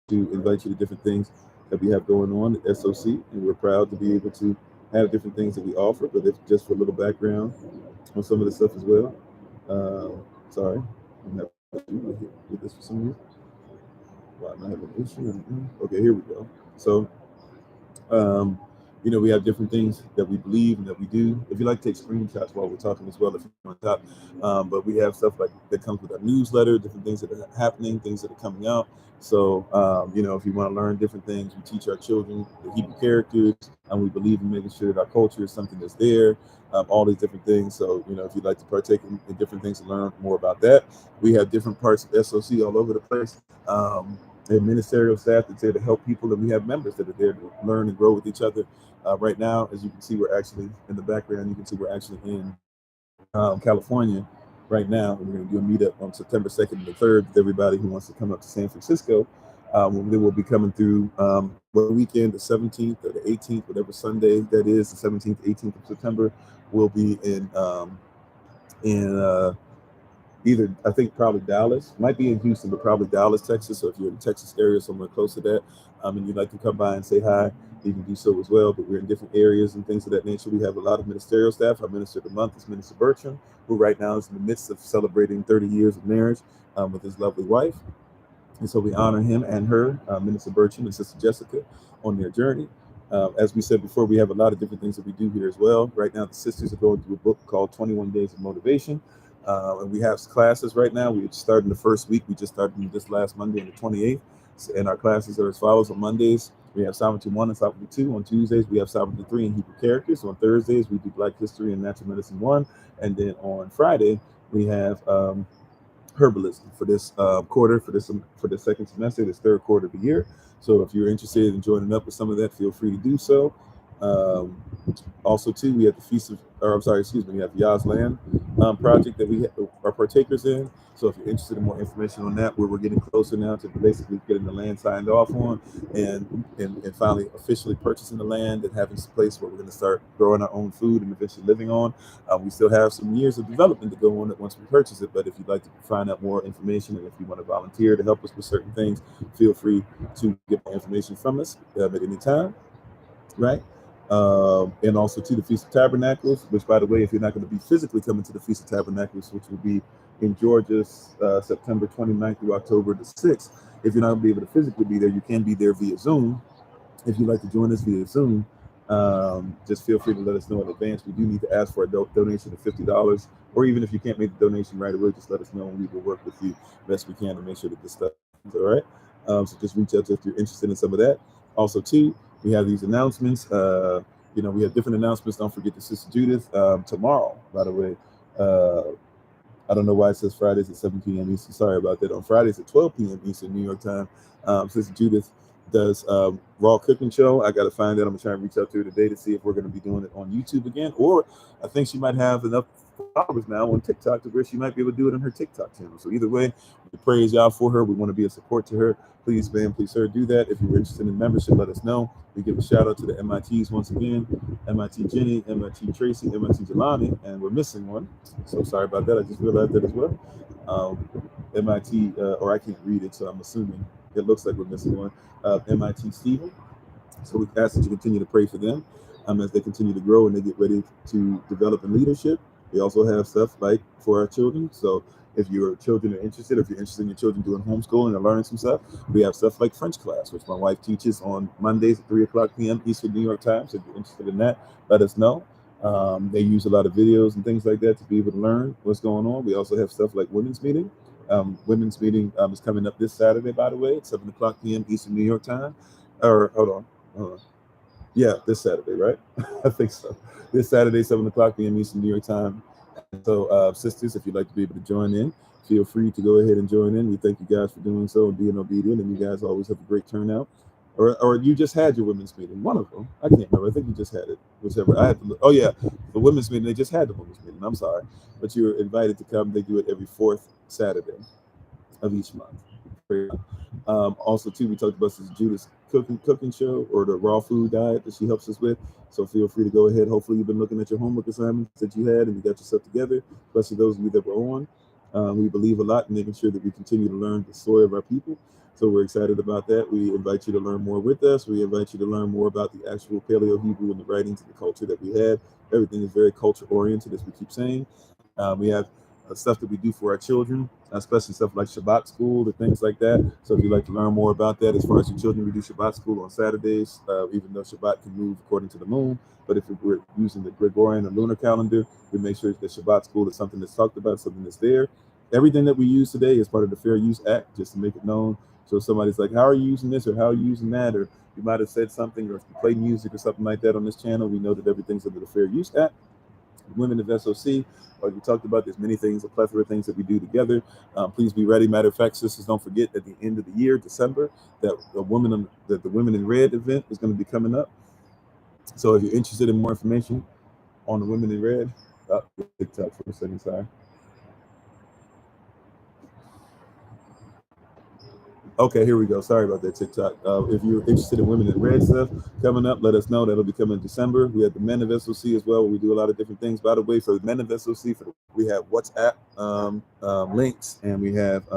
[SPEAKER 1] to invite you to different things that we have going on at SOC, and we're proud to be able to have different things that we offer. But if just for a little background on some of the stuff as well. Sorry, I'm having an issue with this for some reason. Why am I having an issue? Okay, here we go. So um, we have different things that we believe and that we do. If you like to take screenshots while we're talking as well, if you're on top, but we have stuff like that comes with our newsletter, different things that are happening, things that are coming out. So, if you want to learn different things, we teach our children the Hebrew characters, and we believe in making sure that our culture is something that's there, all these different things. So, if you'd like to partake in different things and learn more about that, we have different parts of SOC all over the place. And ministerial staff that's there to help people, and we have members that are there to learn and grow with each other. Right now, as you can see, we're actually in the background. You can see we're actually in California right now. We're going to do a meetup on September 2nd and the 3rd with everybody who wants to come up to San Francisco. Then we'll be coming through one weekend, the 17th or the 18th, whatever Sunday that is, the 17th, 18th of September. We'll be in either, I think probably Dallas, might be in Houston, but probably Dallas, Texas. So if you're in the Texas area, somewhere close to that, and you'd like to come by and say hi, you can do so as well. But we're in different areas and things of that nature. We have a lot of ministerial staff. Our minister of the month is Minister Bertram, who right now is in the midst of celebrating 30 years of marriage with his lovely wife. And so we honor him and her, Minister Bertram and Sister Jessica, on their journey. As we said before, we have a lot of different things that we do here as well. Right now, the sisters are going through a book called 21 Days of Motivation. And we have classes right now. We started the first week. We just started this last Monday on the 28th. And our classes are as follows. On Mondays, we have Sovereignty 1 and Sovereignty 2. On Tuesdays, we have Sovereignty 3 and Hebrew characters. On Thursdays, we do Black History and Natural Medicine 1. And then on Friday, we have herbalism for this quarter, for the second semester, this third quarter of the year. So if you're interested in joining up with some of that, feel free to do so. Also, too, we have the we have the Yah's Land project that we are partakers in. So if you're interested in more information on that, where we're getting closer now to basically getting the land signed off on and finally officially purchasing the land and having a place where we're going to start growing our own food and eventually living on. We still have some years of development to go on it once we purchase it. But if you'd like to find out more information and if you want to volunteer to help us with certain things, feel free to get more information from us at any time. Right. And also to the Feast of Tabernacles, which, by the way, if you're not going to be physically coming to the Feast of Tabernacles, which will be in Georgia, September 29th through October the 6th, if you're not going to be able to physically be there, you can be there via Zoom. If you'd like to join us via Zoom, just feel free to let us know in advance. We do need to ask for a donation of $50, or even if you can't make the donation right away, just let us know and we will work with you best we can to make sure that this stuff is all right. So just reach out if you're interested in some of that. Also, too, we have these announcements. We have different announcements. Don't forget the Sister Judith tomorrow, by the way. I don't know why it says Fridays at 7 p.m. Eastern. Sorry about that. On Fridays at 12 p.m. Eastern, New York time, Sister Judith does Raw Cooking Show. I got to find out. I'm going to try and reach out to her today to see if we're going to be doing it on YouTube again. Or I think she might have enough followers now on TikTok to where she might be able to do it on her TikTok channel. So either way, we praise y'all for her. We want to be a support to her. Please, man, please, sir, do that. If you're interested in membership, let us know. We give a shout out to the MITs once again. MIT Jenny, MIT Tracy, MIT Jelani, and we're missing one. So sorry about that. I just realized that as well. MIT, or I can't read it, so I'm assuming it looks like we're missing one. MIT Stephen. So we ask that you continue to pray for them as they continue to grow and they get ready to develop in leadership. We also have stuff like for our children. So If your children are interested, if you're interested in your children doing homeschooling or learning some stuff, we have stuff like French class, which my wife teaches on Mondays at 3 o'clock p.m. Eastern New York time. So if you're interested in that, let us know. They use a lot of videos and things like that to be able to learn what's going on. We also have stuff like women's meeting. Women's meeting is coming up this Saturday, by the way, at 7 o'clock p.m. Eastern New York time. Or hold on. Yeah, this Saturday, right? I think so. This Saturday, 7 o'clock p.m. Eastern New York time. And so, sisters, if you'd like to be able to join in, feel free to go ahead and join in. We thank you guys for doing so and being obedient, and you guys always have a great turnout. Or you just had your women's meeting. One of them, I can't remember. I think you just had it. Whichever. I had to look. Oh yeah, the women's meeting. They just had the women's meeting. I'm sorry, but you're invited to come. They do it every fourth Saturday of each month. Also, too, we talked about this Judith's cooking show or the raw food diet that she helps us with. So feel free to go ahead. Hopefully, you've been looking at your homework assignments that you had and you got yourself together. Especially those of you that were on. We believe a lot in making sure that we continue to learn the story of our people. So we're excited about that. We invite you to learn more with us. We invite you to learn more about the actual Paleo Hebrew and the writings and the culture that we have. Everything is very culture oriented, as we keep saying. We have stuff that we do for our children, especially stuff like Shabbat school and things like that. So if you'd like to learn more about that, as far as your children, we do Shabbat school on Saturdays, even though Shabbat can move according to the moon. But if we're using the Gregorian or lunar calendar, we make sure that Shabbat school is something that's talked about, something that's there. Everything that we use today is part of the Fair Use Act, just to make it known. So if somebody's like, how are you using this or how are you using that? Or you might have said something, or if you play music or something like that on this channel, we know that everything's under the Fair Use Act. Women of SOC, like we talked about, there's many things, a plethora of things that we do together. Please be ready. Matter of fact, sisters, don't forget at the end of the year, December, that the Women in Red event is going to be coming up. So if you're interested in more information on the Women in Red, TikTok for a second, sorry. Okay, here we go. Sorry about that, TikTok. If you're interested in Women in Red stuff coming up, let us know. That'll be coming in December. We have the Men of SOC as well, where we do a lot of different things. By the way, for the Men of SOC, we have WhatsApp links, and we have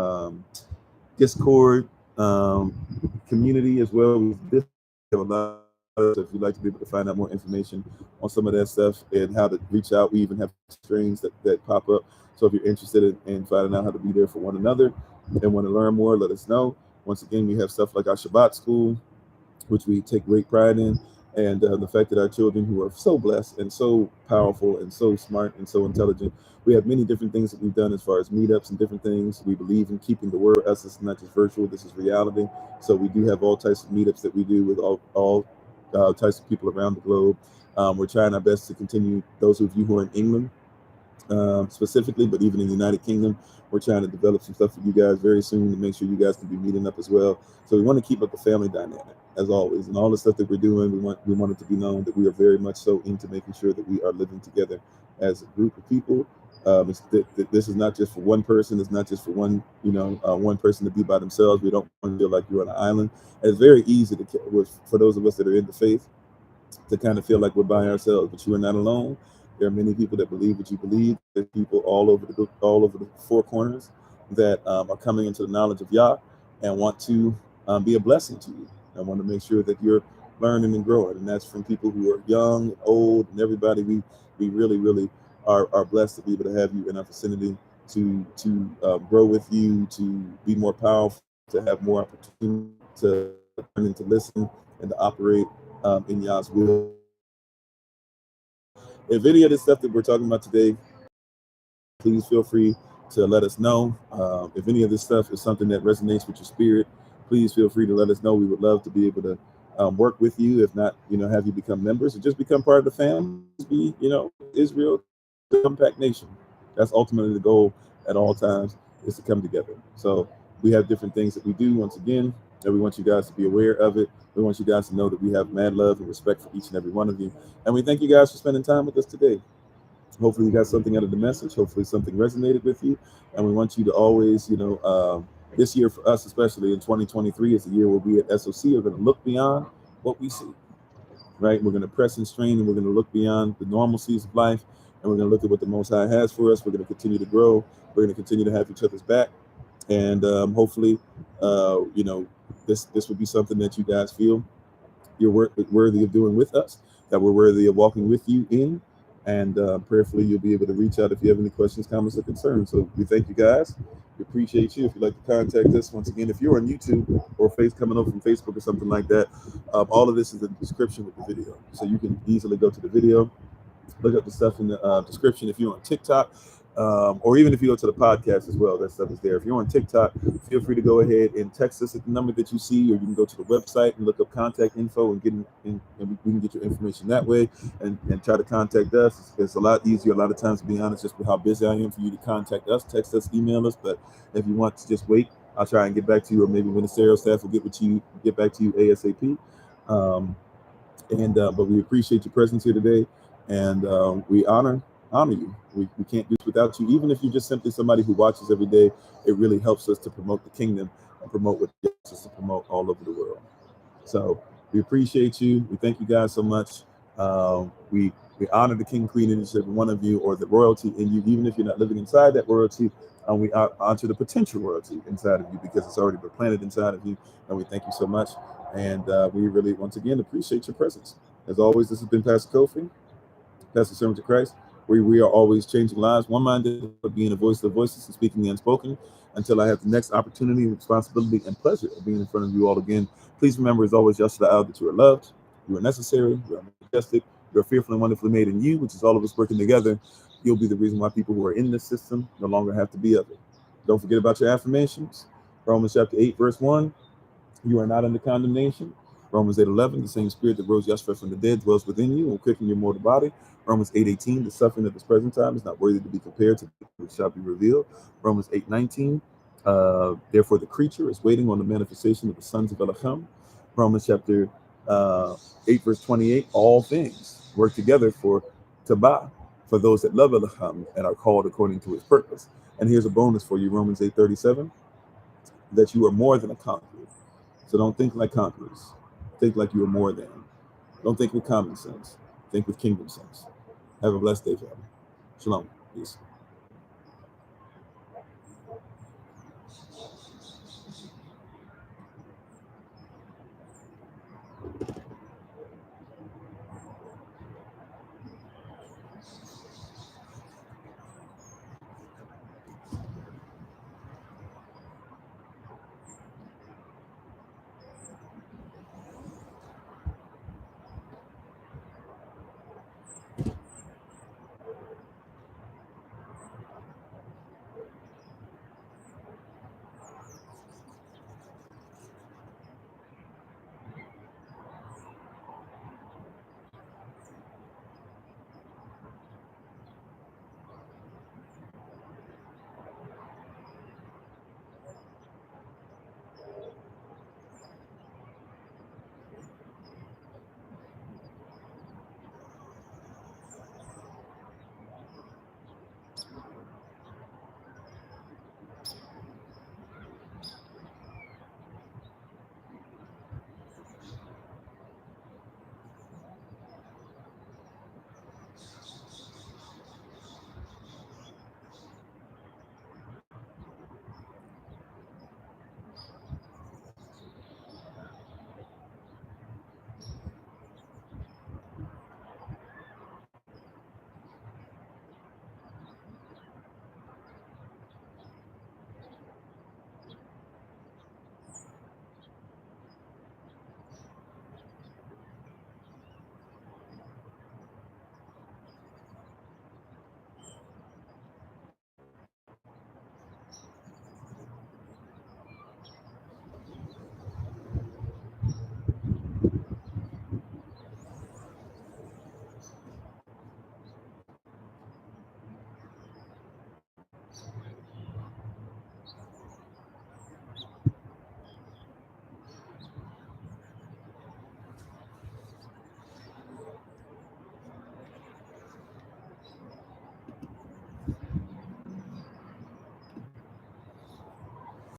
[SPEAKER 1] Discord community as well. We have a lot. So if you'd like to be able to find out more information on some of that stuff and how to reach out, we even have strings that pop up. So if you're interested in finding out how to be there for one another and want to learn more, let us know. Once again, we have stuff like our Shabbat school, which we take great pride in, and the fact that our children, who are so blessed and so powerful and so smart and so intelligent, we have many different things that we've done as far as meetups and different things. We believe in keeping the word us. It's not just virtual, this is reality. So we do have all types of meetups that we do with all types of people around the globe. We're trying our best to continue. Those of you who are in England, specifically, but even in the United Kingdom, we're trying to develop some stuff for you guys very soon to make sure you guys can be meeting up as well. So we want to keep up the family dynamic as always, and all the stuff that we're doing. We want it to be known that we are very much so into making sure that we are living together as a group of people. This is not just for one person. It's not just for one person to be by themselves. We don't want to feel like you're on an island. And it's very easy for those of us that are in the faith to kind of feel like we're by ourselves, but you are not alone. There are many people that believe what you believe. There are people all over the four corners that are coming into the knowledge of Yah and want to be a blessing to you. I want to make sure that you're learning and growing, and that's from people who are young, old, and everybody. We really are blessed to be able to have you in our vicinity to grow with you, to be more powerful, to have more opportunity to learn and to listen and to operate in Yah's will. If any of the stuff that we're talking about today, please feel free to let us know. If any of this stuff is something that resonates with your spirit, please feel free to let us know. We would love to be able to work with you. If not, have you become members or just become part of the family. Be, Israel, the compact nation. That's ultimately the goal at all times, is to come together. So we have different things that we do, once again, and we want you guys to be aware of it. We want you guys to know that we have mad love and respect for each and every one of you. And we thank you guys for spending time with us today. Hopefully you got something out of the message. Hopefully something resonated with you. And we want you to always, this year for us, especially in 2023, is the year where we at SOC are going to look beyond what we see, right? We're going to press and strain, and we're going to look beyond the normalcies of life. And we're going to look at what the Most High has for us. We're going to continue to grow. We're going to continue to have each other's back. And hopefully, this will be something that you guys feel you're worthy of doing with us, that we're worthy of walking with you in. And prayerfully, you'll be able to reach out if you have any questions, comments, or concerns. So we thank you guys. We appreciate you. If you'd like to contact us, once again, if you're on YouTube or coming over from Facebook or something like that, all of this is in the description with the video. So you can easily go to the video, look up the stuff in the description. If you're on TikTok, or even if you go to the podcast as well, that stuff is there. If you're on TikTok, feel free to go ahead and text us at the number that you see, or you can go to the website and look up contact info and and we can get your information that way, and try to contact us. It's a lot easier a lot of times, to be honest, just with how busy I am, for you to contact us, text us, email us. But if you want to just wait, I'll try and get back to you, or maybe ministerial staff will get back to you ASAP. But we appreciate your presence here today, and we honor you. We can't do this without you. Even if you're just simply somebody who watches every day, it really helps us to promote the kingdom and promote what it helps us to promote all over the world. So we appreciate you. We thank you guys so much. We honor the king, queen, and each every one of you, or the royalty in you, even if you're not living inside that royalty. We honor the potential royalty inside of you, because it's already been planted inside of you. And we thank you so much. And we really, once again, appreciate your presence. As always, this has been Pastor Kofi, Pastor Sermon to Christ, where we are always changing lives, one minded, but being a voice of voices and speaking the unspoken. Until I have the next opportunity, responsibility, and pleasure of being in front of you all again, please remember, as always, Yasha'Al, that you are loved, you are necessary, you are majestic, you are fearfully and wonderfully made in you, which is all of us working together. You'll be the reason why people who are in this system no longer have to be of it. Don't forget about your affirmations. Romans chapter 8, verse 1. You are not under condemnation. Romans 8:11, the same spirit that rose Yeshua from the dead dwells within you and quicken your mortal body. Romans 8:18, the suffering of this present time is not worthy to be compared to which shall be revealed. Romans 8:19, therefore the creature is waiting on the manifestation of the sons of Elohim. Romans chapter 8, verse 28, all things work together for Tabah, for those that love Elohim and are called according to his purpose. And here's a bonus for you, Romans 8:37, that you are more than a conqueror. So don't think like conquerors. Think like you are more than. Don't think with common sense. Think with kingdom sense. Have a blessed day, family. Shalom. Peace.